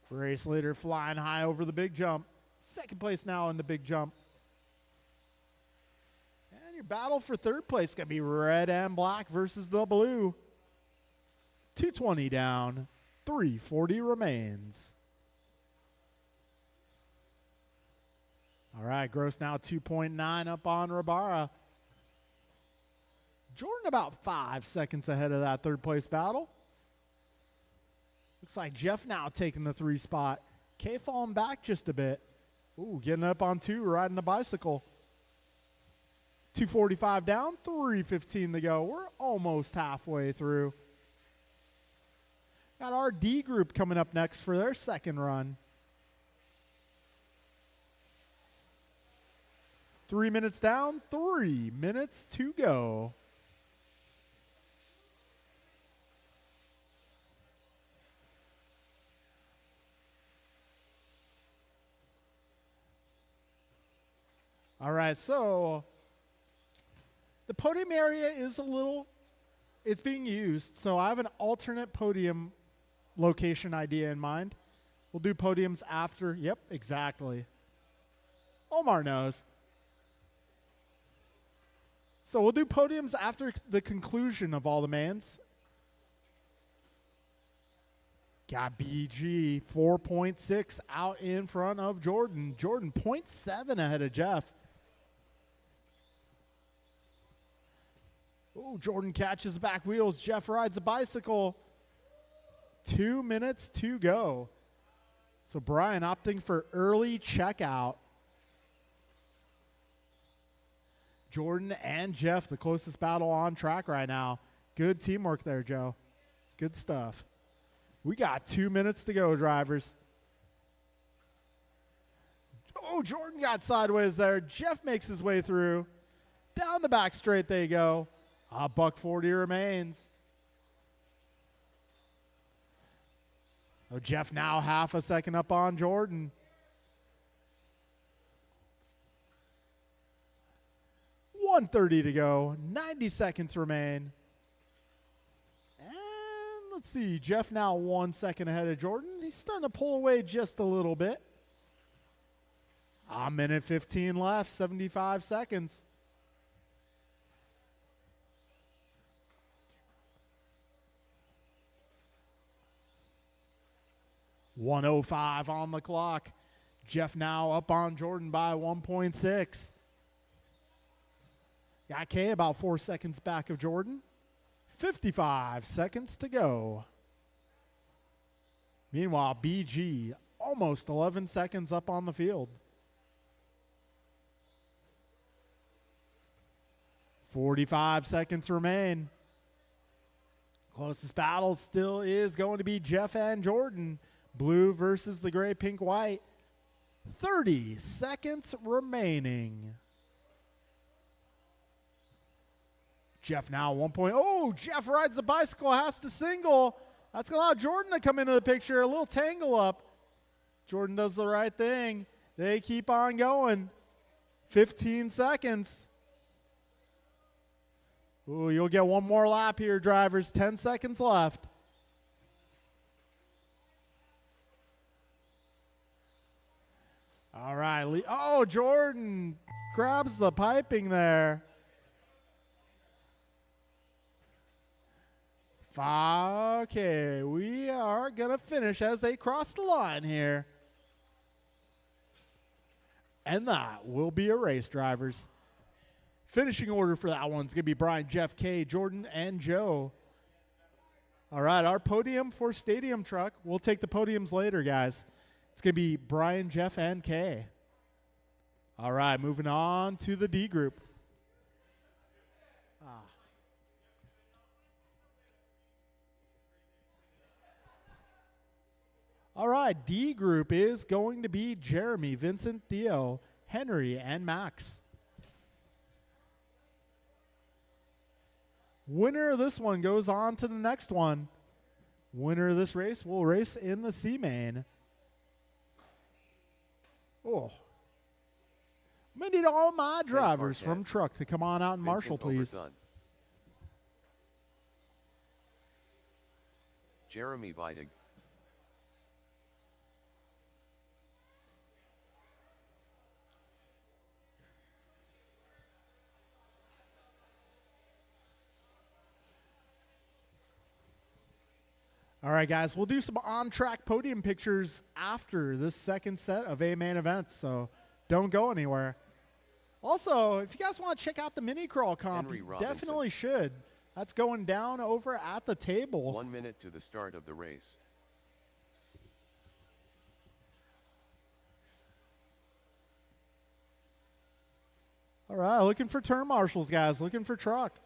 [SPEAKER 1] Race leader flying high over the big jump. Second place now in the big jump. And your battle for third place is going to be red and black versus the blue. 220 down, 340 remains. All right, Gross now 2.9 up on Rabara. Jordan about 5 seconds ahead of that third place battle. Looks like Jeff now taking the 3 spot. K falling back just a bit. Ooh, getting up on 2, riding the bicycle. 245 down, 315 to go. We're almost halfway through. Got our D group coming up next for their second run. 3 minutes down, 3 minutes to go. All right, so the podium area is it's being used. So I have an alternate podium location idea in mind. We'll do podiums after. Yep, exactly. Omar knows. So we'll do podiums after the conclusion of all the mans. Got BG 4.6 out in front of Jordan. Jordan 0.7 ahead of Jeff. Oh, Jordan catches the back wheels. Jeff rides a bicycle. 2 minutes to go. So Brian opting for early checkout. Jordan and Jeff, the closest battle on track right now. Good teamwork there, Joe. Good stuff. We got 2 minutes to go, drivers. Oh, Jordan got sideways there. Jeff makes his way through. Down the back straight they go. $140 remains. Oh, Jeff now half a second up on Jordan. 1:30 to go. 90 seconds remain. And let's see. Jeff now 1 second ahead of Jordan. He's starting to pull away just a little bit. A minute 15 left. 75 seconds. $1:05 on the clock. Jeff now up on Jordan by 1.6. Got K about 4 seconds back of Jordan. 55 seconds to go. Meanwhile, BG almost 11 seconds up on the field. 45 seconds remain. Closest battle still is going to be Jeff and Jordan. Blue versus the gray, pink, white. 30 seconds remaining. Jeff now 1 point. Oh, Jeff rides the bicycle, has to single. That's going to allow Jordan to come into the picture. A little tangle up. Jordan does the right thing. They keep on going. 15 seconds. Ooh, you'll get one more lap here, drivers. 10 seconds left. All right. Oh, Jordan grabs the piping there. Okay, we are going to finish as they cross the line here. And that will be a race, drivers. Finishing order for that one's going to be Brian, Jeff, K, Jordan, and Joe. All right, our podium for Stadium Truck. We'll take the podiums later, guys. It's going to be Brian, Jeff, and K. All right, moving on to the D group. All right, D group is going to be Jeremy, Vincent, Theo, Henry, and Max. Winner of this one goes on to the next one. Winner of this race will race in the C main. Oh. I'm going to need all my drivers from truck to come on out and marshal, please.
[SPEAKER 2] Overdone. Jeremy Vidig.
[SPEAKER 1] All right, guys, we'll do some on-track podium pictures after this second set of A main events, so don't go anywhere. Also, if you guys want to check out the mini crawl comp, you definitely should. That's going down over at the table.
[SPEAKER 2] 1 minute to the start of the race.
[SPEAKER 1] All right, looking for turn marshals, guys, looking for truck.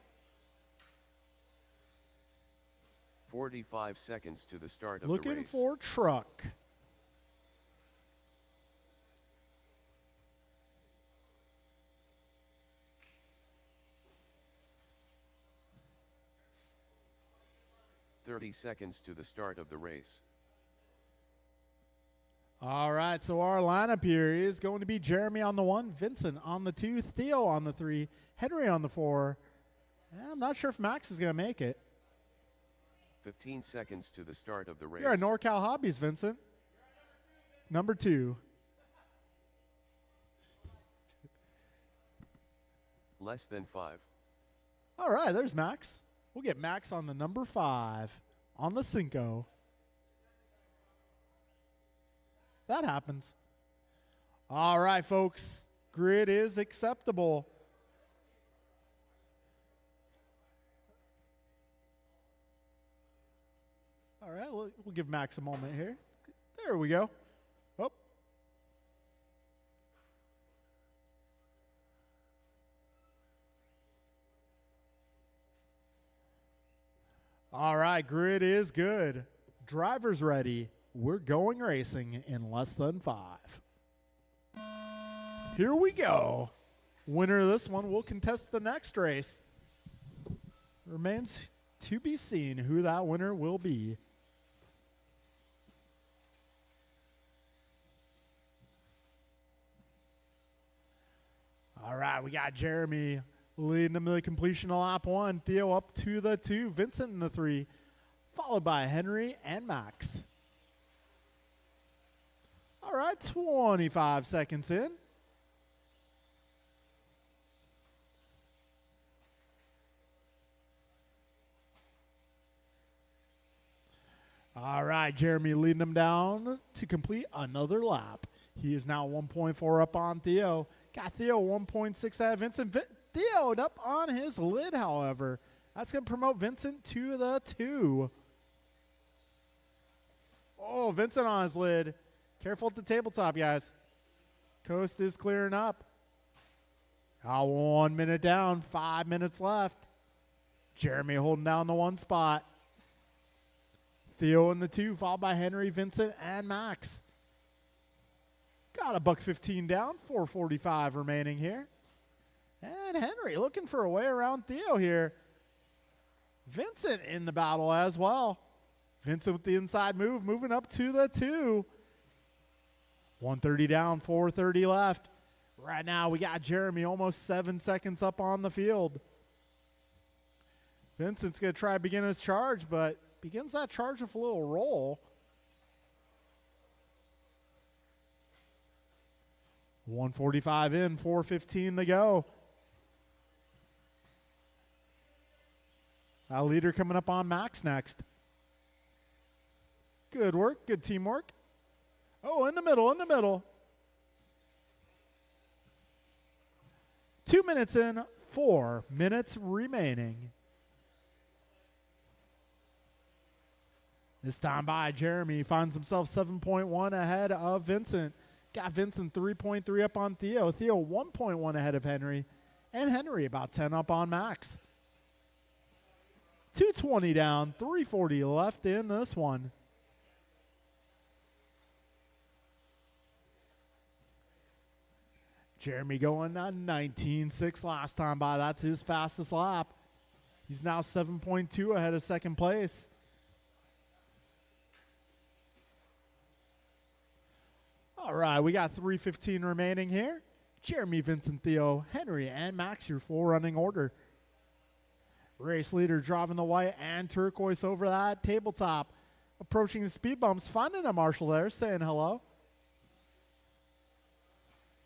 [SPEAKER 2] 45 seconds to the start of the race.
[SPEAKER 1] Looking for truck.
[SPEAKER 2] .30 seconds to the start of the race.
[SPEAKER 1] All right, so our lineup here is going to be Jeremy on the 1, Vincent on the 2, Theo on the 3, Henry on the 4. I'm not sure if Max is going to make it.
[SPEAKER 2] 15 seconds to the start of the race.
[SPEAKER 1] You're at NorCal Hobbies, Vincent. Number 2.
[SPEAKER 2] Less than 5.
[SPEAKER 1] All right, there's Max. We'll get Max on the number 5 on the Cinco. That happens. All right, folks. Grid is acceptable. All right, we'll give Max a moment here. There we go. Oh. All right, grid is good. Drivers ready. We're going racing in less than 5. Here we go. Winner of this one will contest the next race. Remains to be seen who that winner will be. All right, we got Jeremy leading them to the completion of lap 1. Theo up to the 2. Vincent in the 3. Followed by Henry and Max. All right, 25 seconds in. All right, Jeremy leading them down to complete another lap. He is now 1.4 up on Theo. Got Theo 1.6 out of Vincent. Theo up on his lid, however. That's going to promote Vincent to the 2. Oh, Vincent on his lid. Careful at the tabletop, guys. Coast is clearing up. 1 minute down, 5 minutes left. Jeremy holding down the 1 spot. Theo in the 2, followed by Henry, Vincent, and Max. Got a $1.15 down, 4:45 remaining here. And Henry looking for a way around Theo here. Vincent in the battle as well. Vincent with the inside move, moving up to the 2. 1:30 down, 4:30 left. Right now we got Jeremy almost 7 seconds up on the field. Vincent's going to try to begin his charge, but begins that charge with a little roll. 1:45 in, 4:15 to go. Our leader coming up on Max next. Good work, good teamwork. Oh, in the middle. 2 minutes in, 4 minutes remaining. This time by Jeremy finds himself 7.1 ahead of Vincent. Got Vincent 3.3 up on Theo. Theo 1.1 ahead of Henry. And Henry about 10 up on Max. 2:20 down, 3:40 left in this one. Jeremy going on 19.6 last time by. That's his fastest lap. He's now 7.2 ahead of second place. All right, we got 3:15 remaining here. Jeremy, Vincent, Theo, Henry, and Max, your full running order. Race leader driving the white and turquoise over that tabletop. Approaching the speed bumps, finding a marshal there, saying hello.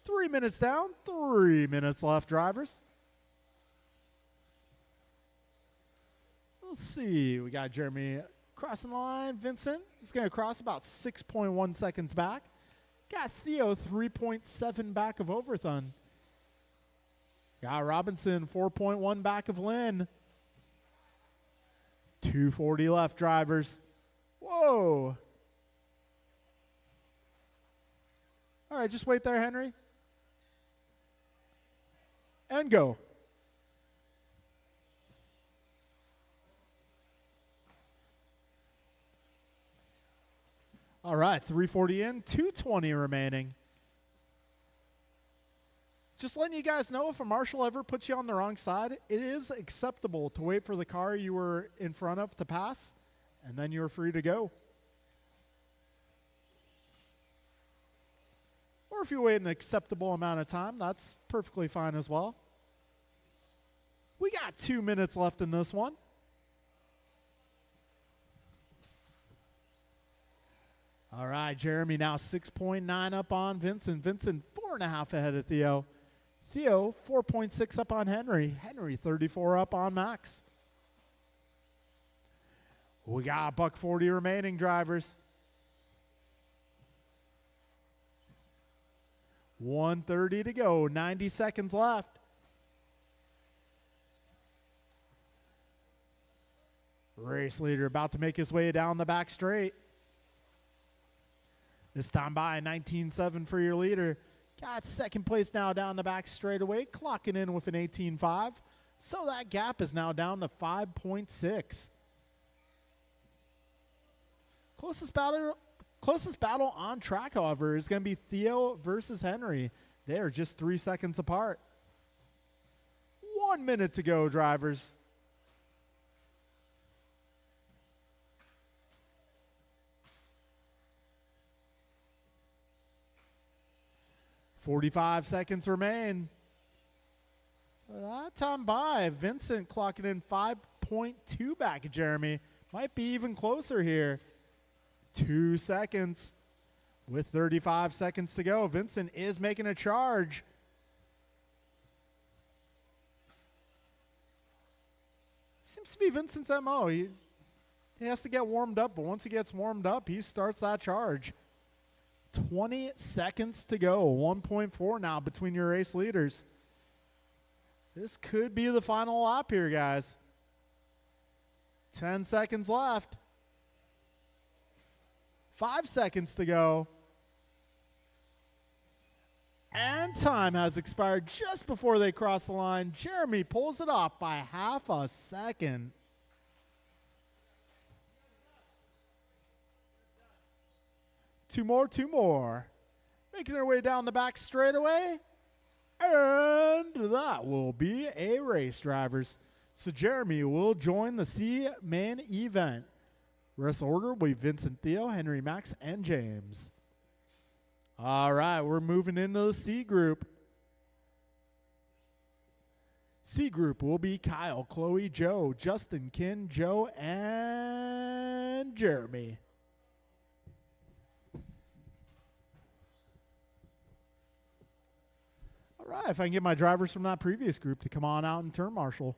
[SPEAKER 1] 3 minutes down, 3 minutes left, drivers. Let's see, we got Jeremy crossing the line. Vincent is going to cross about 6.1 seconds back. Got Theo 3.7 back of Overthun. Got Robinson 4.1 back of Lynn. 2:40 left, drivers. Whoa. All right, just wait there, Henry. And go. All right, 3:40 in, 2:20 remaining. Just letting you guys know, if a marshal ever puts you on the wrong side, it is acceptable to wait for the car you were in front of to pass, and then you're free to go. Or if you wait an acceptable amount of time, that's perfectly fine as well. We got 2 minutes left in this one. All right, Jeremy now 6.9 up on Vincent. Vincent 4.5 ahead of Theo. Theo 4.6 up on Henry. Henry 34 up on Max. We got $1.40 remaining, drivers. 1:30 to go, 90 seconds left. Race leader about to make his way down the back straight. This time by 19.7 for your leader. Got second place now down the back straightaway, clocking in with an 18.5. So that gap is now down to 5.6. Closest battle on track, however, is going to be Theo versus Henry. They are just 3 seconds apart. 1 minute to go, drivers. "45 seconds remain." That time by, Vincent clocking in 5.2 back at Jeremy. Might be even closer here. 2 seconds with 35 seconds to go. Vincent is making a charge. Seems to be Vincent's MO. He has to get warmed up, but once he gets warmed up, he starts that charge. 20 seconds to go. 1.4 now between your race leaders. This could be the final lap here, guys. 10 seconds left. 5 seconds to go. And time has expired just before they cross the line. Jeremy pulls it off by half a second. Two more. Making their way down the back straightaway. And that will be a race, drivers. So Jeremy will join the C main event. Rest order will be Vincent, Theo, Henry, Max, and James. All right, we're moving into the C group. C group will be Kyle, Chloe, Joe, Justin, Ken, Joe, and Jeremy. All right, if I can get my drivers from that previous group to come on out and turn marshal.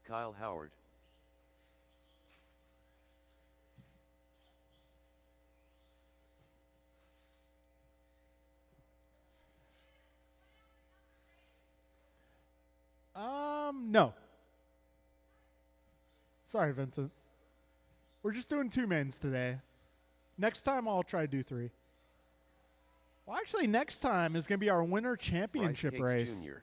[SPEAKER 2] Kyle Howard.
[SPEAKER 1] No. Sorry, Vincent. We're just doing 2 mains today. Next time I'll try to do 3. Well, actually, next time is going to be our winter championship race.
[SPEAKER 2] Jr.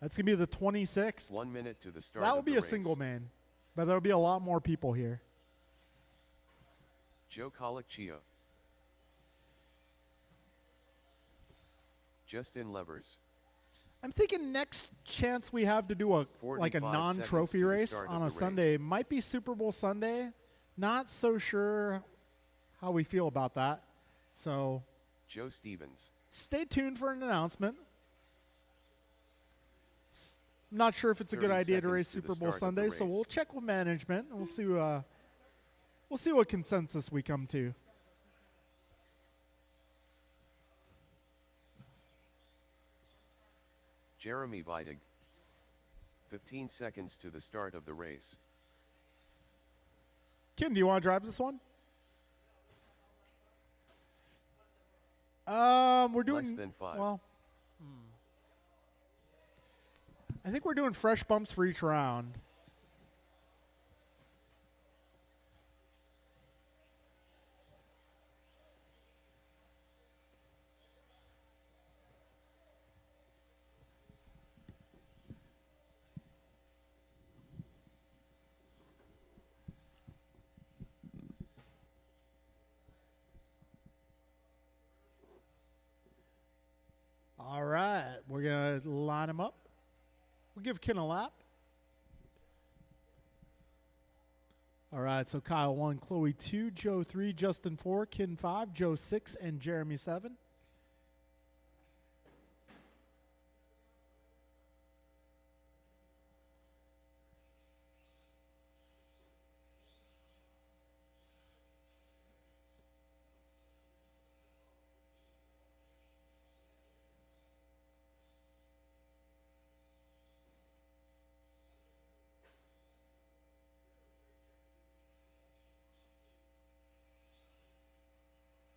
[SPEAKER 1] That's going to be the 26th.
[SPEAKER 2] 1 minute to the start.
[SPEAKER 1] That will
[SPEAKER 2] of
[SPEAKER 1] be
[SPEAKER 2] the
[SPEAKER 1] a
[SPEAKER 2] race.
[SPEAKER 1] single main, but there will be a lot more people here.
[SPEAKER 2] Joe Colacchio. Justin Levers.
[SPEAKER 1] I'm thinking next chance we have to do a
[SPEAKER 2] 45
[SPEAKER 1] non-trophy
[SPEAKER 2] seconds to the
[SPEAKER 1] race
[SPEAKER 2] start
[SPEAKER 1] on
[SPEAKER 2] of
[SPEAKER 1] a
[SPEAKER 2] the
[SPEAKER 1] Sunday.
[SPEAKER 2] race.
[SPEAKER 1] Might be Super Bowl Sunday. Not so sure how we feel about that. So
[SPEAKER 2] Joe Stevens.
[SPEAKER 1] stay tuned for an announcement. Not sure if it's a good
[SPEAKER 2] 30
[SPEAKER 1] idea to
[SPEAKER 2] seconds
[SPEAKER 1] race
[SPEAKER 2] to the
[SPEAKER 1] Super Bowl
[SPEAKER 2] start of the
[SPEAKER 1] Sunday, so
[SPEAKER 2] race.
[SPEAKER 1] we'll check with management and we'll see what consensus we come to.
[SPEAKER 2] Jeremy Vidig. 15 seconds to the start of the race.
[SPEAKER 1] Ken, do you want to drive this one? We're doing
[SPEAKER 2] Less than 5.
[SPEAKER 1] Well, I think we're doing fresh bumps for each round. All right, we're going to line them up. We'll give Ken a lap. All right, so Kyle 1, Chloe 2, Joe 3, Justin 4, Ken 5, Joe 6, and Jeremy 7.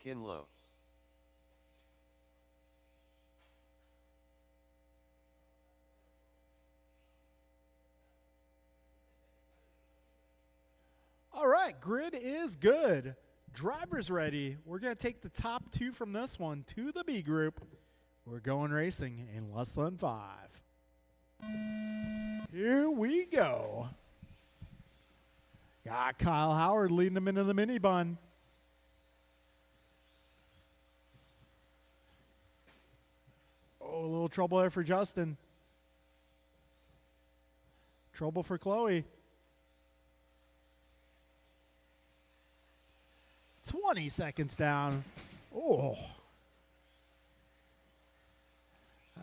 [SPEAKER 2] Ken Lowe.
[SPEAKER 1] All right, grid is good. Drivers ready. We're going to take the top 2 from this one to the B group. We're going racing in less than 5. Here we go. Got Kyle Howard leading them into the mini bun. Oh, a little trouble there for Justin. Trouble for Chloe. 20 seconds down. Oh.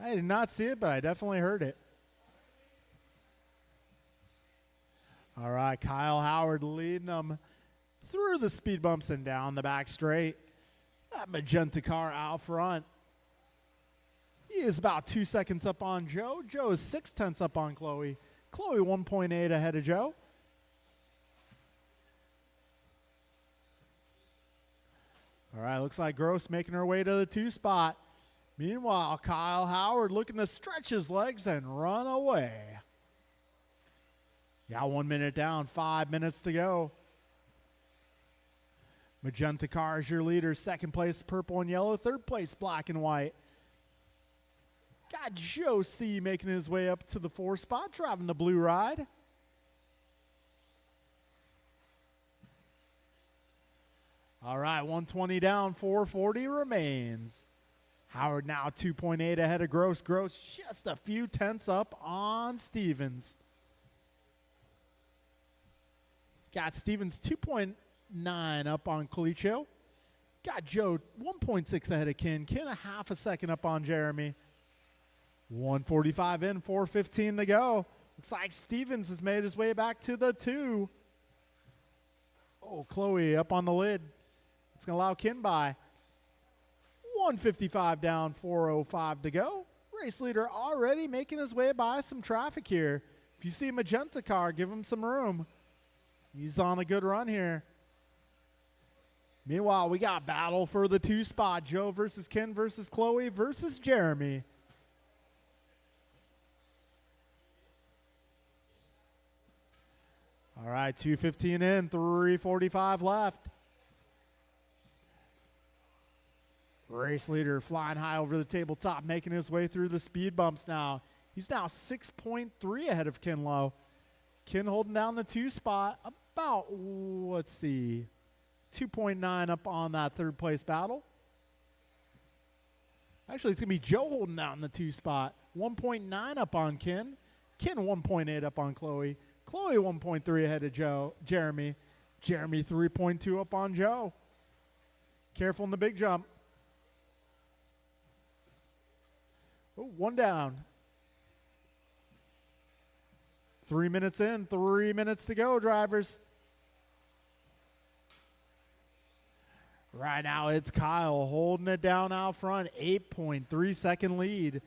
[SPEAKER 1] I did not see it, but I definitely heard it. All right, Kyle Howard leading them through the speed bumps and down the back straight. That magenta car out front. He is about 2 seconds up on Joe. Joe is 0.6 up on Chloe. Chloe 1.8 ahead of Joe. All right, looks like Gross making her way to the 2 spot. Meanwhile, Kyle Howard looking to stretch his legs and run away. Got 1 minute down, 5 minutes to go. Magenta car is your leader. Second place, purple and yellow. Third place, black and white. Got Joe C making his way up to the 4 spot, driving the blue ride. All right, 120 down, 440 remains. Howard now 2.8 ahead of Gross. Gross just a few tenths up on Stevens. Got Stevens 2.9 up on Calicio. Got Joe 1.6 ahead of Ken. Ken a half a second up on Jeremy. 145 in, 4:15 to go. Looks like Stevens has made his way back to the 2. Oh, Chloe up on the lid. It's going to allow Ken by. 155 down, 4:05 to go. Race leader already making his way by some traffic here. If you see a magenta car, give him some room. He's on a good run here. Meanwhile, we got battle for the 2 spot. Joe versus Ken versus Chloe versus Jeremy. All right, 2:15 in, 3:45 left. Race leader flying high over the tabletop, making his way through the speed bumps now. He's now 6.3 ahead of Ken Lowe. Ken holding down the 2 spot, about, let's see, 2.9 up on that third place battle. Actually, it's going to be Joe holding down the 2 spot. 1.9 up on Ken. Ken 1.8 up on Chloe. Chloe 1.3 ahead of Jeremy. Jeremy 3.2 up on Joe. Careful in the big jump. Oh, 1 down. 3 minutes in, 3 minutes to go, drivers. Right now, it's Kyle holding it down out front. 8.3 second lead.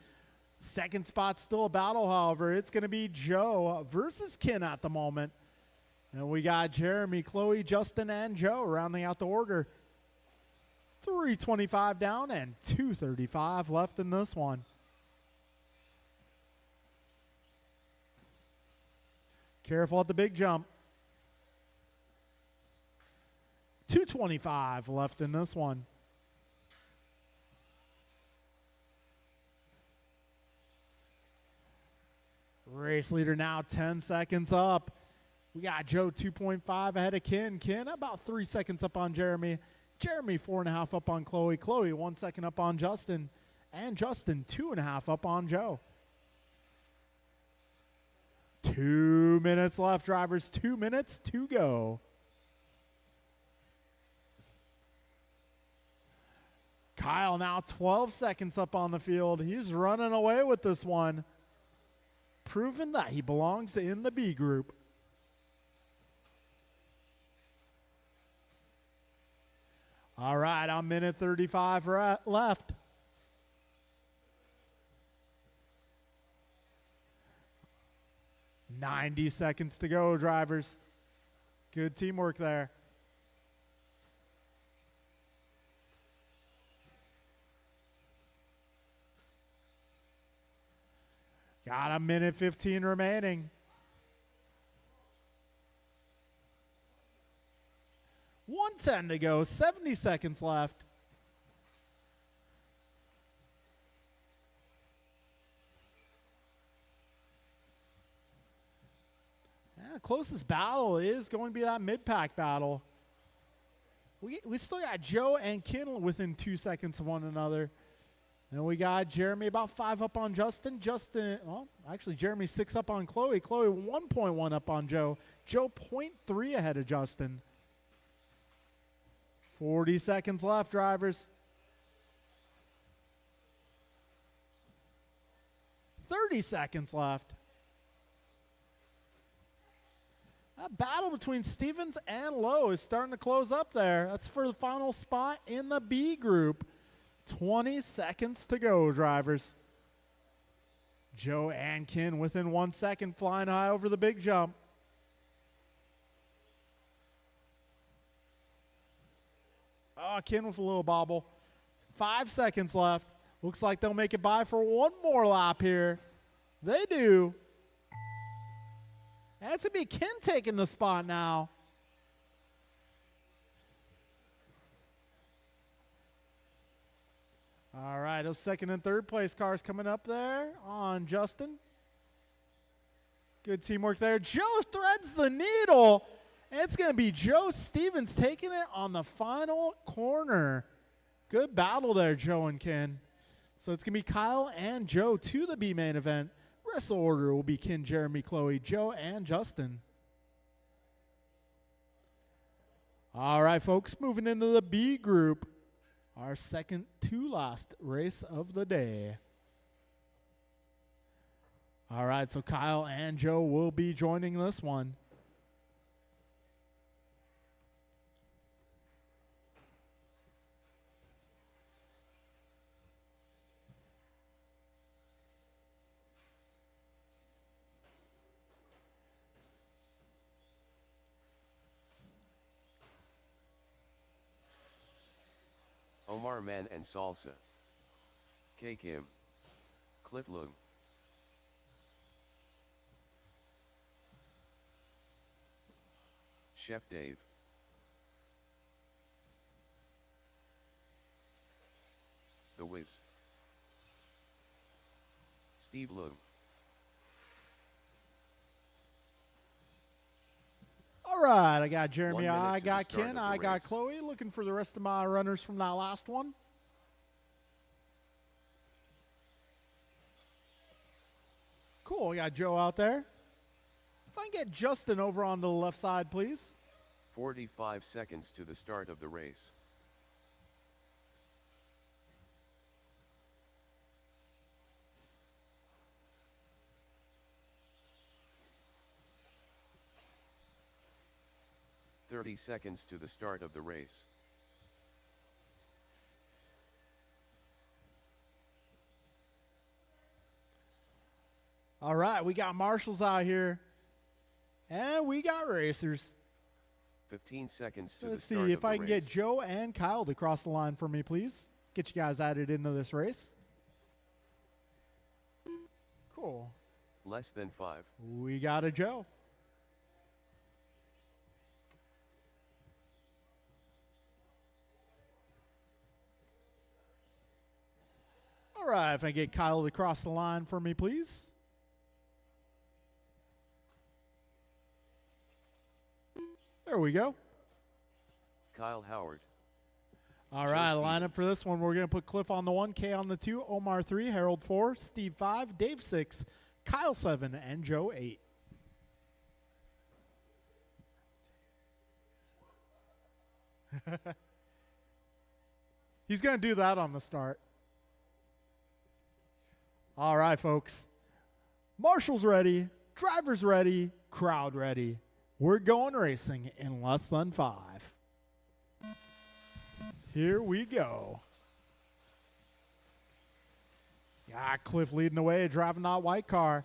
[SPEAKER 1] Second spot still a battle, however. It's going to be Joe versus Ken at the moment. And we got Jeremy, Chloe, Justin, and Joe rounding out the order. 3:25 down and 2:35 left in this one. Careful at the big jump. 2:25 left in this one. Race leader now 10 seconds up. We got Joe 2.5 ahead of Ken. Ken about 3 seconds up on Jeremy. Jeremy 4.5 up on Chloe. Chloe 1 second up on Justin. And Justin 2.5 up on Joe. 2 minutes left, drivers. 2 minutes to go. Kyle now 12 seconds up on the field. He's running away with this one, proving that he belongs in the B group. All right, on minute 35 left. "90 seconds to go, drivers." Good teamwork there. Got a minute 15 remaining. 1:10 to go, 70 seconds left. Yeah, closest battle is going to be that mid-pack battle. We still got Joe and Ken within 2 seconds of one another. And we got Jeremy about 5 up on Justin. Well, actually, Jeremy's 6 up on Chloe. Chloe 1.1 up on Joe. Joe 0.3 ahead of Justin. 40 seconds left, drivers. 30 seconds left. That battle between Stevens and Lowe is starting to close up there. That's for the final spot in the B group. 20 seconds to go, drivers. Joe and Ken within 1 second, flying high over the big jump. Oh, Ken with a little bobble. 5 seconds left. Looks like they'll make it by for one more lap here. They do. That's going to be Ken taking the spot now. All right, those second and third place cars coming up there on Justin. Good teamwork there. Joe threads the needle. It's going to be Joe Stevens taking it on the final corner. Good battle there, Joe and Ken. So it's going to be Kyle and Joe to the B main event. Rest order will be Ken, Jeremy, Chloe, Joe, and Justin. All right, folks, moving into the B group. Our second to last race of the day. All right, so Kyle and Joe will be joining this one.
[SPEAKER 2] Omar Man and Salsa. K Kim. Cliff Loom. Chef Dave. The Wiz. Steve Loom.
[SPEAKER 1] All right, I got Jeremy,
[SPEAKER 2] 1 minute
[SPEAKER 1] I
[SPEAKER 2] to
[SPEAKER 1] got
[SPEAKER 2] the start
[SPEAKER 1] Ken,
[SPEAKER 2] of the
[SPEAKER 1] I got
[SPEAKER 2] race.
[SPEAKER 1] Chloe. Looking for the rest of my runners from that last one. Cool, we got Joe out there. If I can get Justin over on the left side, please.
[SPEAKER 2] 45 seconds to the start of the race. "30 seconds to the start of the race.
[SPEAKER 1] All right, we got marshals out here. And we got racers.
[SPEAKER 2] 15 seconds to the
[SPEAKER 1] Let's
[SPEAKER 2] start
[SPEAKER 1] see
[SPEAKER 2] of
[SPEAKER 1] if
[SPEAKER 2] the
[SPEAKER 1] I can
[SPEAKER 2] race.
[SPEAKER 1] get Joe and Kyle to cross the line for me, please. Get you guys added into this race. Cool.
[SPEAKER 2] Less than 5.
[SPEAKER 1] We got a Joe. All right, if I get Kyle to cross the line for me, please. There we go.
[SPEAKER 2] Kyle Howard.
[SPEAKER 1] All
[SPEAKER 2] Joe
[SPEAKER 1] right, lineup
[SPEAKER 2] Stevens.
[SPEAKER 1] for this one. We're going to put Cliff on the 1, K on the 2, Omar 3, Harold 4, Steve 5, Dave 6, Kyle 7, and Joe 8. He's going to do that on the start. All right, folks. Marshall's ready, driver's ready, crowd ready. We're going racing in less than 5. Here we go. Yeah, Cliff leading the way, driving that white car.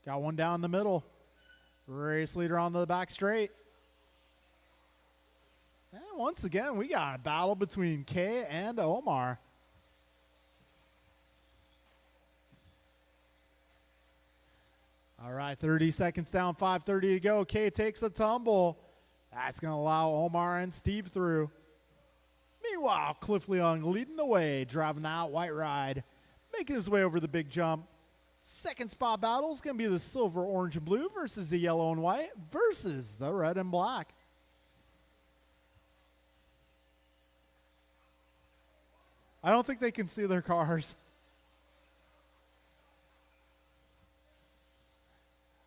[SPEAKER 1] Got one down the middle. Race leader on the back straight. And once again, we got a battle between Kay and Omar. All right, 30 seconds down, 5:30 to go. K takes a tumble. That's going to allow Omar and Steve through. Meanwhile, Cliff Leung leading the way, driving out White Ride, making his way over the big jump. Second spot battle is going to be the silver, orange, and blue versus the yellow and white versus the red and black. I don't think they can see their cars.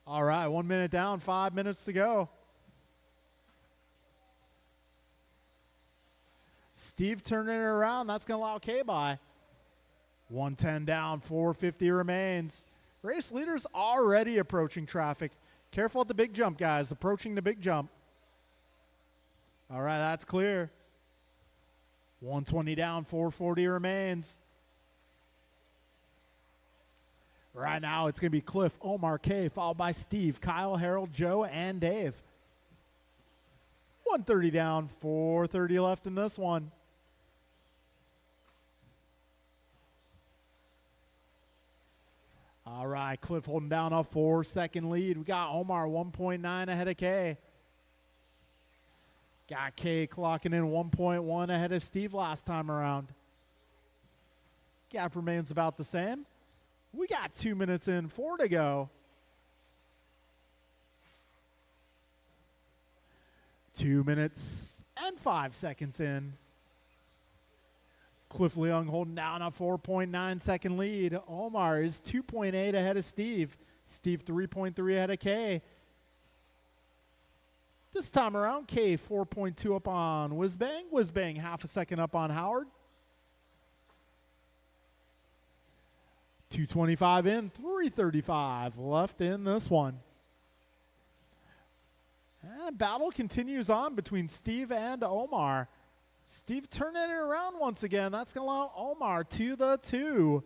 [SPEAKER 1] All right, 1 minute down, 5 minutes to go. Steve turning it around. That's going to allow K by. 110 down, 450 remains. Race leaders already approaching traffic. Careful at the big jump, guys. Approaching the big jump. All right, that's clear. 120 down, 440 remains. Right now, it's going to be Cliff, Omar, K, followed by Steve, Kyle, Harold, Joe, and Dave. 130 down, 430 left in this one. All right, Cliff holding down a 4-second lead. We got Omar 1.9 ahead of K. Got K clocking in 1.1 ahead of Steve last time around. Gap remains about the same. We got 2 minutes in, 4 to go. 2 minutes and 5 seconds in. Cliff Leung holding down a 4.9 second lead. Omar is 2.8 ahead of Steve. Steve 3.3 ahead of K. This time around, K 4.2 up on Whizbang. Whizbang half a second up on Howard. 225 in, 335 left in this one. And battle continues on between Steve and Omar. Steve turning it around once again. That's going to allow Omar to the 2.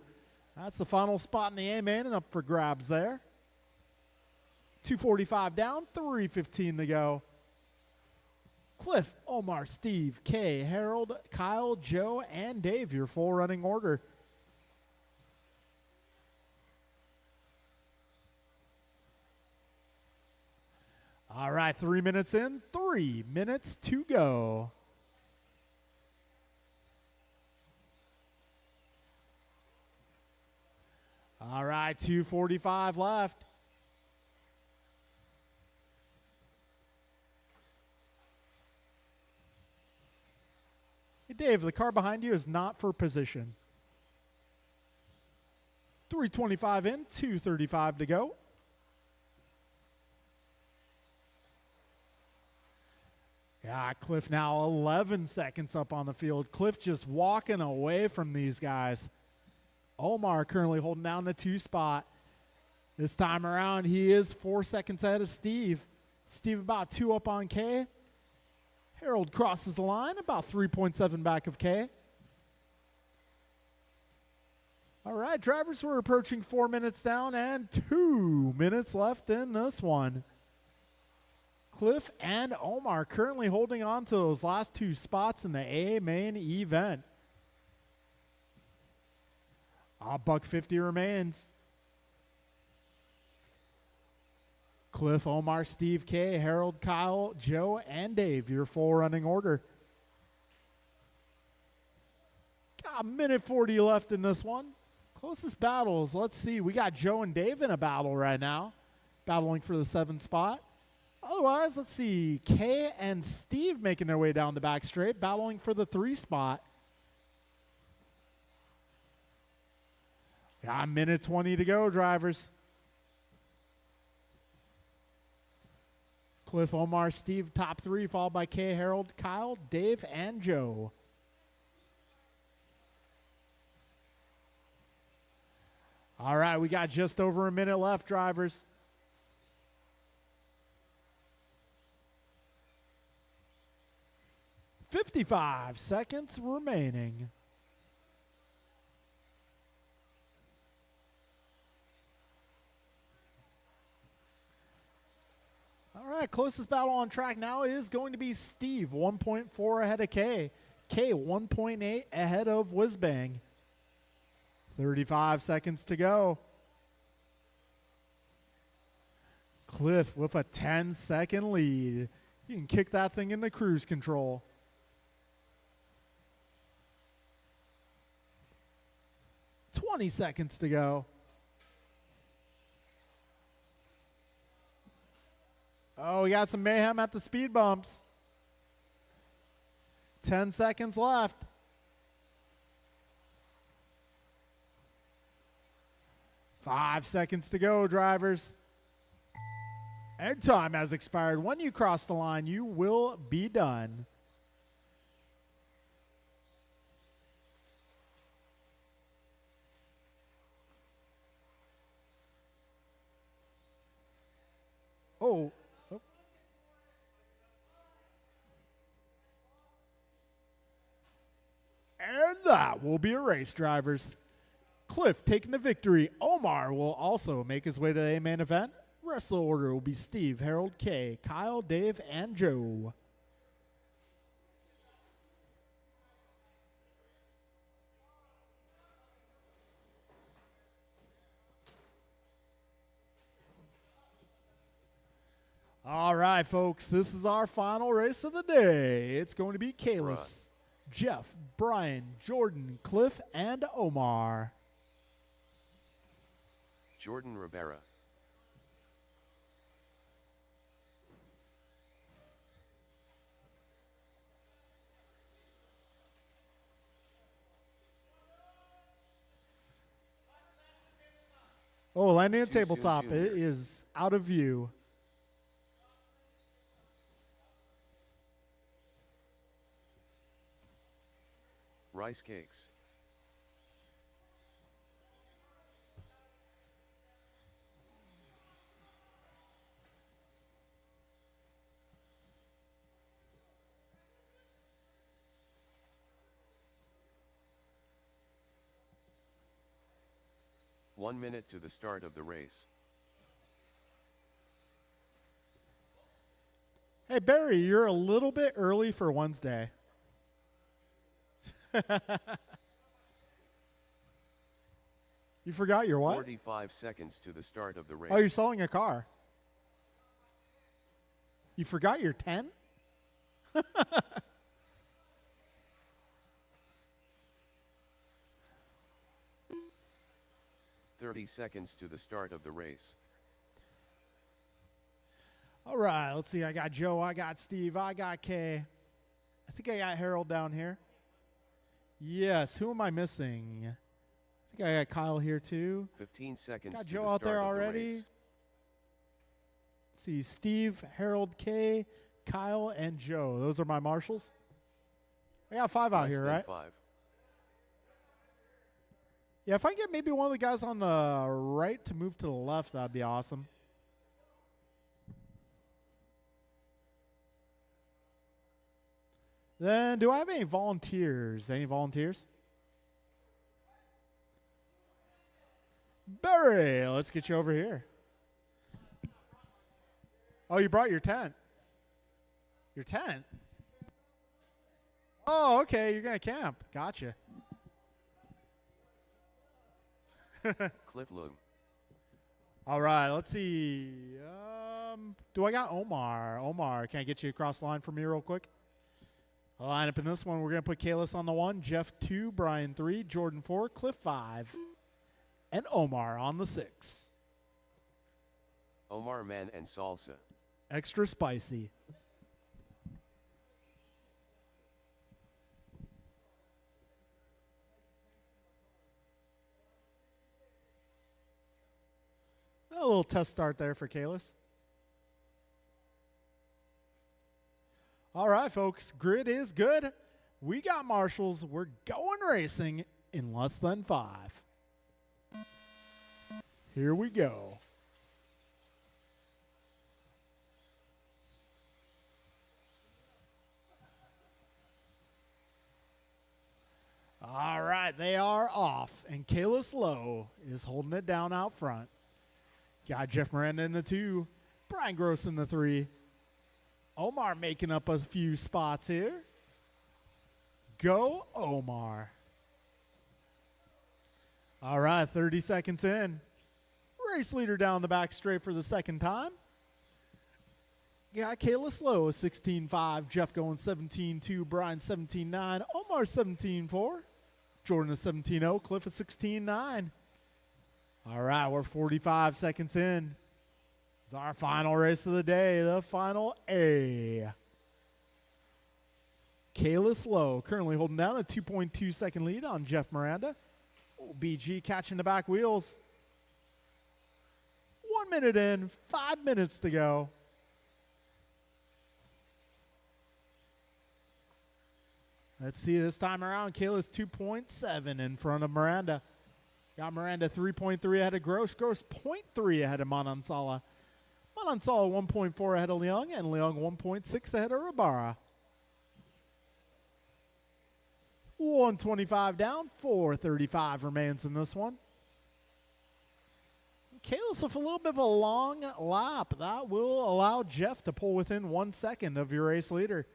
[SPEAKER 1] That's the final spot in the A main and up for grabs there. 245 down, 315 to go. Cliff, Omar, Steve, K, Harold, Kyle, Joe, and Dave, your full running order. All right, 3 minutes in, 3 minutes to go. All right, 2:45 left. Hey, Dave, the car behind you is not for position. 3:25 in, 2:35 to go. Yeah, Cliff now 11 seconds up on the field. Cliff just walking away from these guys. Omar currently holding down the 2 spot. This time around, he is 4 seconds ahead of Steve. Steve about 2 up on K. Harold crosses the line, about 3.7 back of K. All right, drivers, we're approaching 4 minutes down and 2 minutes left in this one. Cliff and Omar currently holding on to those last 2 spots in the A main event. $150 remains. Cliff, Omar, Steve, K, Harold, Kyle, Joe, and Dave, your full running order. Got 1:40 left in this one. Closest battles, let's see. We got Joe and Dave in a battle right now, battling for the 7th spot. Otherwise, let's see. K and Steve making their way down the back straight, battling for the 3 spot. Got 1:20 to go, drivers. Cliff, Omar, Steve, top 3, followed by K, Harold, Kyle, Dave, and Joe. All right, we got just over a minute left, drivers. $55 seconds remaining. All right, closest battle on track now is going to be Steve, 1.4 ahead of K. K, 1.8 ahead of Whizbang. 35 seconds to go. Cliff with a 10-second lead. You can kick that thing into cruise control. "20 seconds to go. Oh, we got some mayhem at the speed bumps. 10 seconds left. Five seconds to go, drivers. And time has expired. When you cross the line, you will be done. Oh. And that will be a race, drivers. Cliff taking the victory. Omar will also make his way to the main event. Rest of the order will be Steve, Harold, Kay, Kyle, Dave, and Joe. All right, folks, this is our final race of the day. It's going to be Kalis, Jeff, Brian, Jordan, Cliff, and Omar.
[SPEAKER 2] Jordan Rivera.
[SPEAKER 1] Oh, landing on
[SPEAKER 2] Too soon,
[SPEAKER 1] tabletop.
[SPEAKER 2] Junior.
[SPEAKER 1] It is out of view.
[SPEAKER 2] Rice Cakes. One minute to the start of the race.
[SPEAKER 1] Hey, Barry, you're a little bit early for Wednesday. You forgot your what?
[SPEAKER 2] 45 seconds to the start of the race.
[SPEAKER 1] Oh, you're selling a car. You forgot your 10?
[SPEAKER 2] 30 seconds to the start of the race.
[SPEAKER 1] All right, let's see. I got Joe, I got Steve, I got Kay. I think I got Harold down here. Yes, who am I missing? I think I got Kyle here too.
[SPEAKER 2] 15 seconds
[SPEAKER 1] Got
[SPEAKER 2] to
[SPEAKER 1] Joe
[SPEAKER 2] the
[SPEAKER 1] out
[SPEAKER 2] start
[SPEAKER 1] there
[SPEAKER 2] of the
[SPEAKER 1] already.
[SPEAKER 2] race.
[SPEAKER 1] Let's see, Steve, Harold, Kay, Kyle, and Joe. Those are my marshals. I got 5 out
[SPEAKER 2] Less
[SPEAKER 1] here,
[SPEAKER 2] than
[SPEAKER 1] right?
[SPEAKER 2] 5.
[SPEAKER 1] Yeah, if I can get maybe one of the guys on the right to move to the left, that'd be awesome. Then, do I have any volunteers? Any volunteers? Barry, let's get you over here. Oh, you brought your tent. Your tent? Oh, okay. You're going to camp. Gotcha.
[SPEAKER 2] Cliff Loom.
[SPEAKER 1] All right, let's see. Do I got Omar? Omar, can I get you across the line for me real quick? I'll line up in this one. We're going to put Kalis on the 1, Jeff 2, Brian 3, Jordan 4, Cliff 5, and Omar on the 6.
[SPEAKER 2] Omar Man and Salsa.
[SPEAKER 1] Extra spicy. A little test start there for Kalis. All right, folks. Grid is good. We got marshals. We're going racing in less than 5. Here we go. All right, they are off, and Kalis Lowe is holding it down out front. Got Jeff Miranda in the 2, Brian Gross in the 3. Omar making up a few spots here. Go, Omar. All right, 30 seconds in. Race leader down the back straight for the second time. got Kayla Slow 16.5, Jeff going 17.2, Brian 17.9, Omar 17.4, Jordan a 17.0, Cliff a 16.9. All right, we're 45 seconds in. It's our final race of the day, the final A. Kayla Slow currently holding down a 2.2 second lead on Jeff Miranda. Oh, BG catching the back wheels. 1 minute in, 5 minutes to go. Let's see this time around. Kayla's 2.7 in front of Miranda. Got Miranda 3.3 ahead of Gross. Gross 0.3 ahead of Manansala. Manansala 1.4 ahead of Leung. And Leung 1.6 ahead of Rabara. 125 down. 435 remains in this one. Kayla's with a little bit of a long lap. That will allow Jeff to pull within 1 second of your race leader.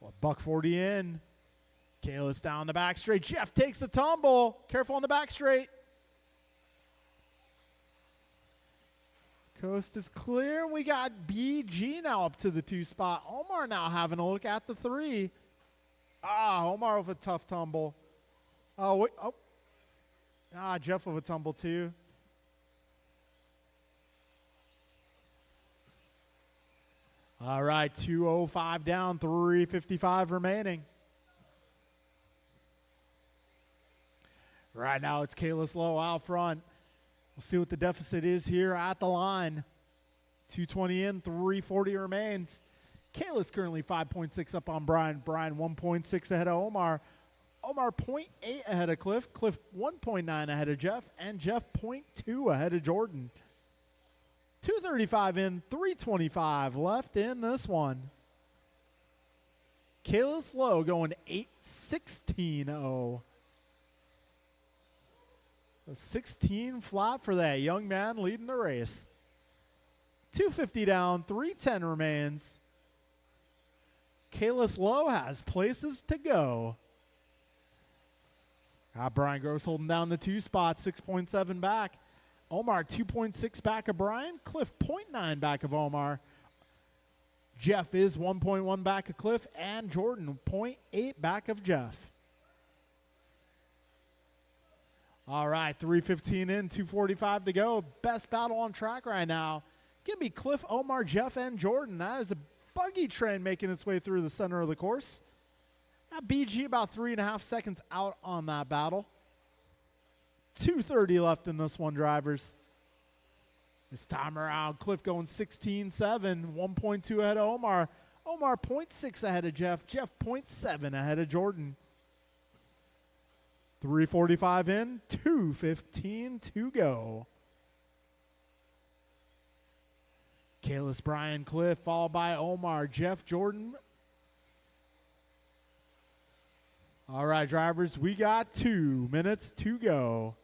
[SPEAKER 1] Well, buck 40 in. Kayla's down the back straight. Jeff takes the tumble. Careful on the back straight. Coast is clear. We got BG now up to the 2 spot. Omar now having a look at the 3. Omar with a tough tumble. Jeff with a tumble too. All right, 2:05 down, 3:55 remaining. Right now it's Kayla Slow out front. We'll see what the deficit is here at the line. 2:20 in, 3:40 remains. Kayla's currently 5.6 up on Brian. Brian 1.6 ahead of Omar. Omar 0.8 ahead of Cliff. Cliff 1.9 ahead of Jeff. And Jeff 0.2 ahead of Jordan. 2:35 in, 3:25 left in this one. Kayla Slow going 8:16.0. A 16 flat for that young man leading the race. 2:50 down, 3:10 remains. Kayla Slow has places to go. Brian Gross holding down the 2 spot, 6.7 back. Omar 2.6 back of Brian. Cliff 0.9 back of Omar. Jeff is 1.1 back of Cliff. And Jordan 0.8 back of Jeff. All right, 3:15 in, 2:45 to go. Best battle on track right now. Give me Cliff, Omar, Jeff, and Jordan. That is a buggy train making its way through the center of the course. That BG about 3.5 seconds out on that battle. 2:30 left in this one, drivers. This time around, Cliff going 16.7, 1.2 ahead of Omar. Omar 0.6 ahead of Jeff. Jeff 0.7 ahead of Jordan. 3:45 in, 2:15 to go. Kayla's Brian, Cliff, followed by Omar, Jeff, Jordan. All right, drivers, we got 2 minutes to go.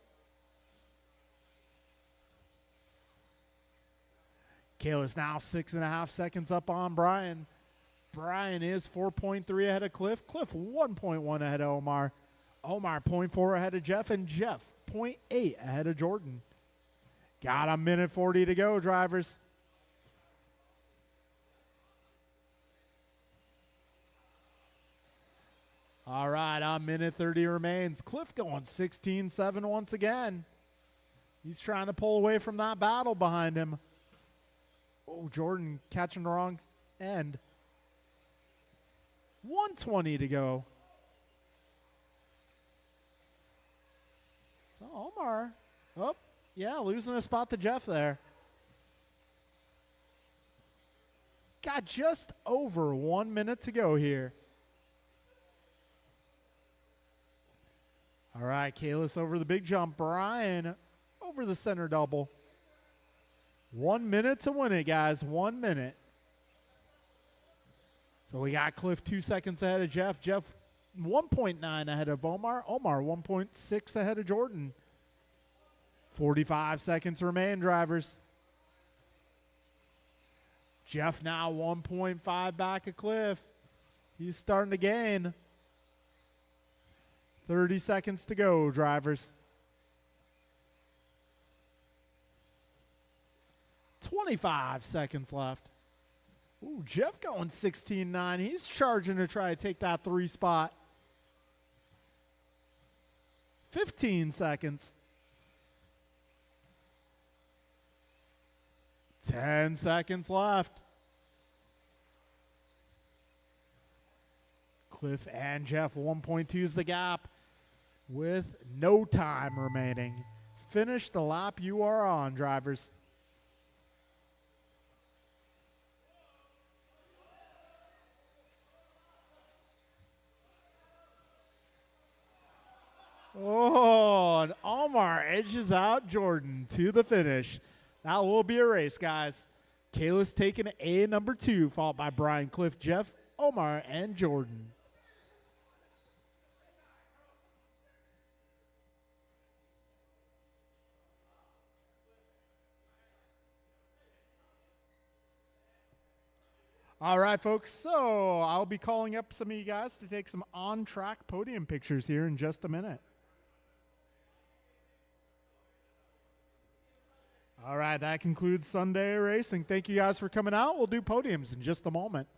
[SPEAKER 1] Kayla's now 6.5 seconds up on Brian. Brian is 4.3 ahead of Cliff. Cliff 1.1 ahead of Omar. Omar 0.4 ahead of Jeff. And Jeff 0.8 ahead of Jordan. Got a minute 40 to go, drivers. All right, a minute 30 remains. Cliff going 16.7 once again. He's trying to pull away from that battle behind him. Oh, Jordan catching the wrong end. 1:20 to go. So Omar, losing a spot to Jeff there. Got just over 1 minute to go here. All right, Kalis over the big jump. Brian over the center double. 1 minute to win it, guys. 1 minute. So we got Cliff 2 seconds ahead of Jeff. Jeff 1.9 ahead of Omar. Omar 1.6 ahead of Jordan. 45 seconds remain, drivers. Jeff now 1.5 back of Cliff. He's starting to gain. 30 seconds to go, drivers. 25 seconds left. Ooh, Jeff going 16-9. He's charging to try to take that 3 spot. 15 seconds. 10 seconds left. Cliff and Jeff, 1.2 is the gap with no time remaining. Finish the lap you are on, drivers. Oh, and Omar edges out Jordan to the finish. That will be a race, guys. Kayla's taking A number 2, followed by Brian, Cliff, Jeff, Omar, and Jordan. All right, folks, so I'll be calling up some of you guys to take some on-track podium pictures here in just a minute. All right, that concludes Sunday racing. Thank you guys for coming out. We'll do podiums in just a moment.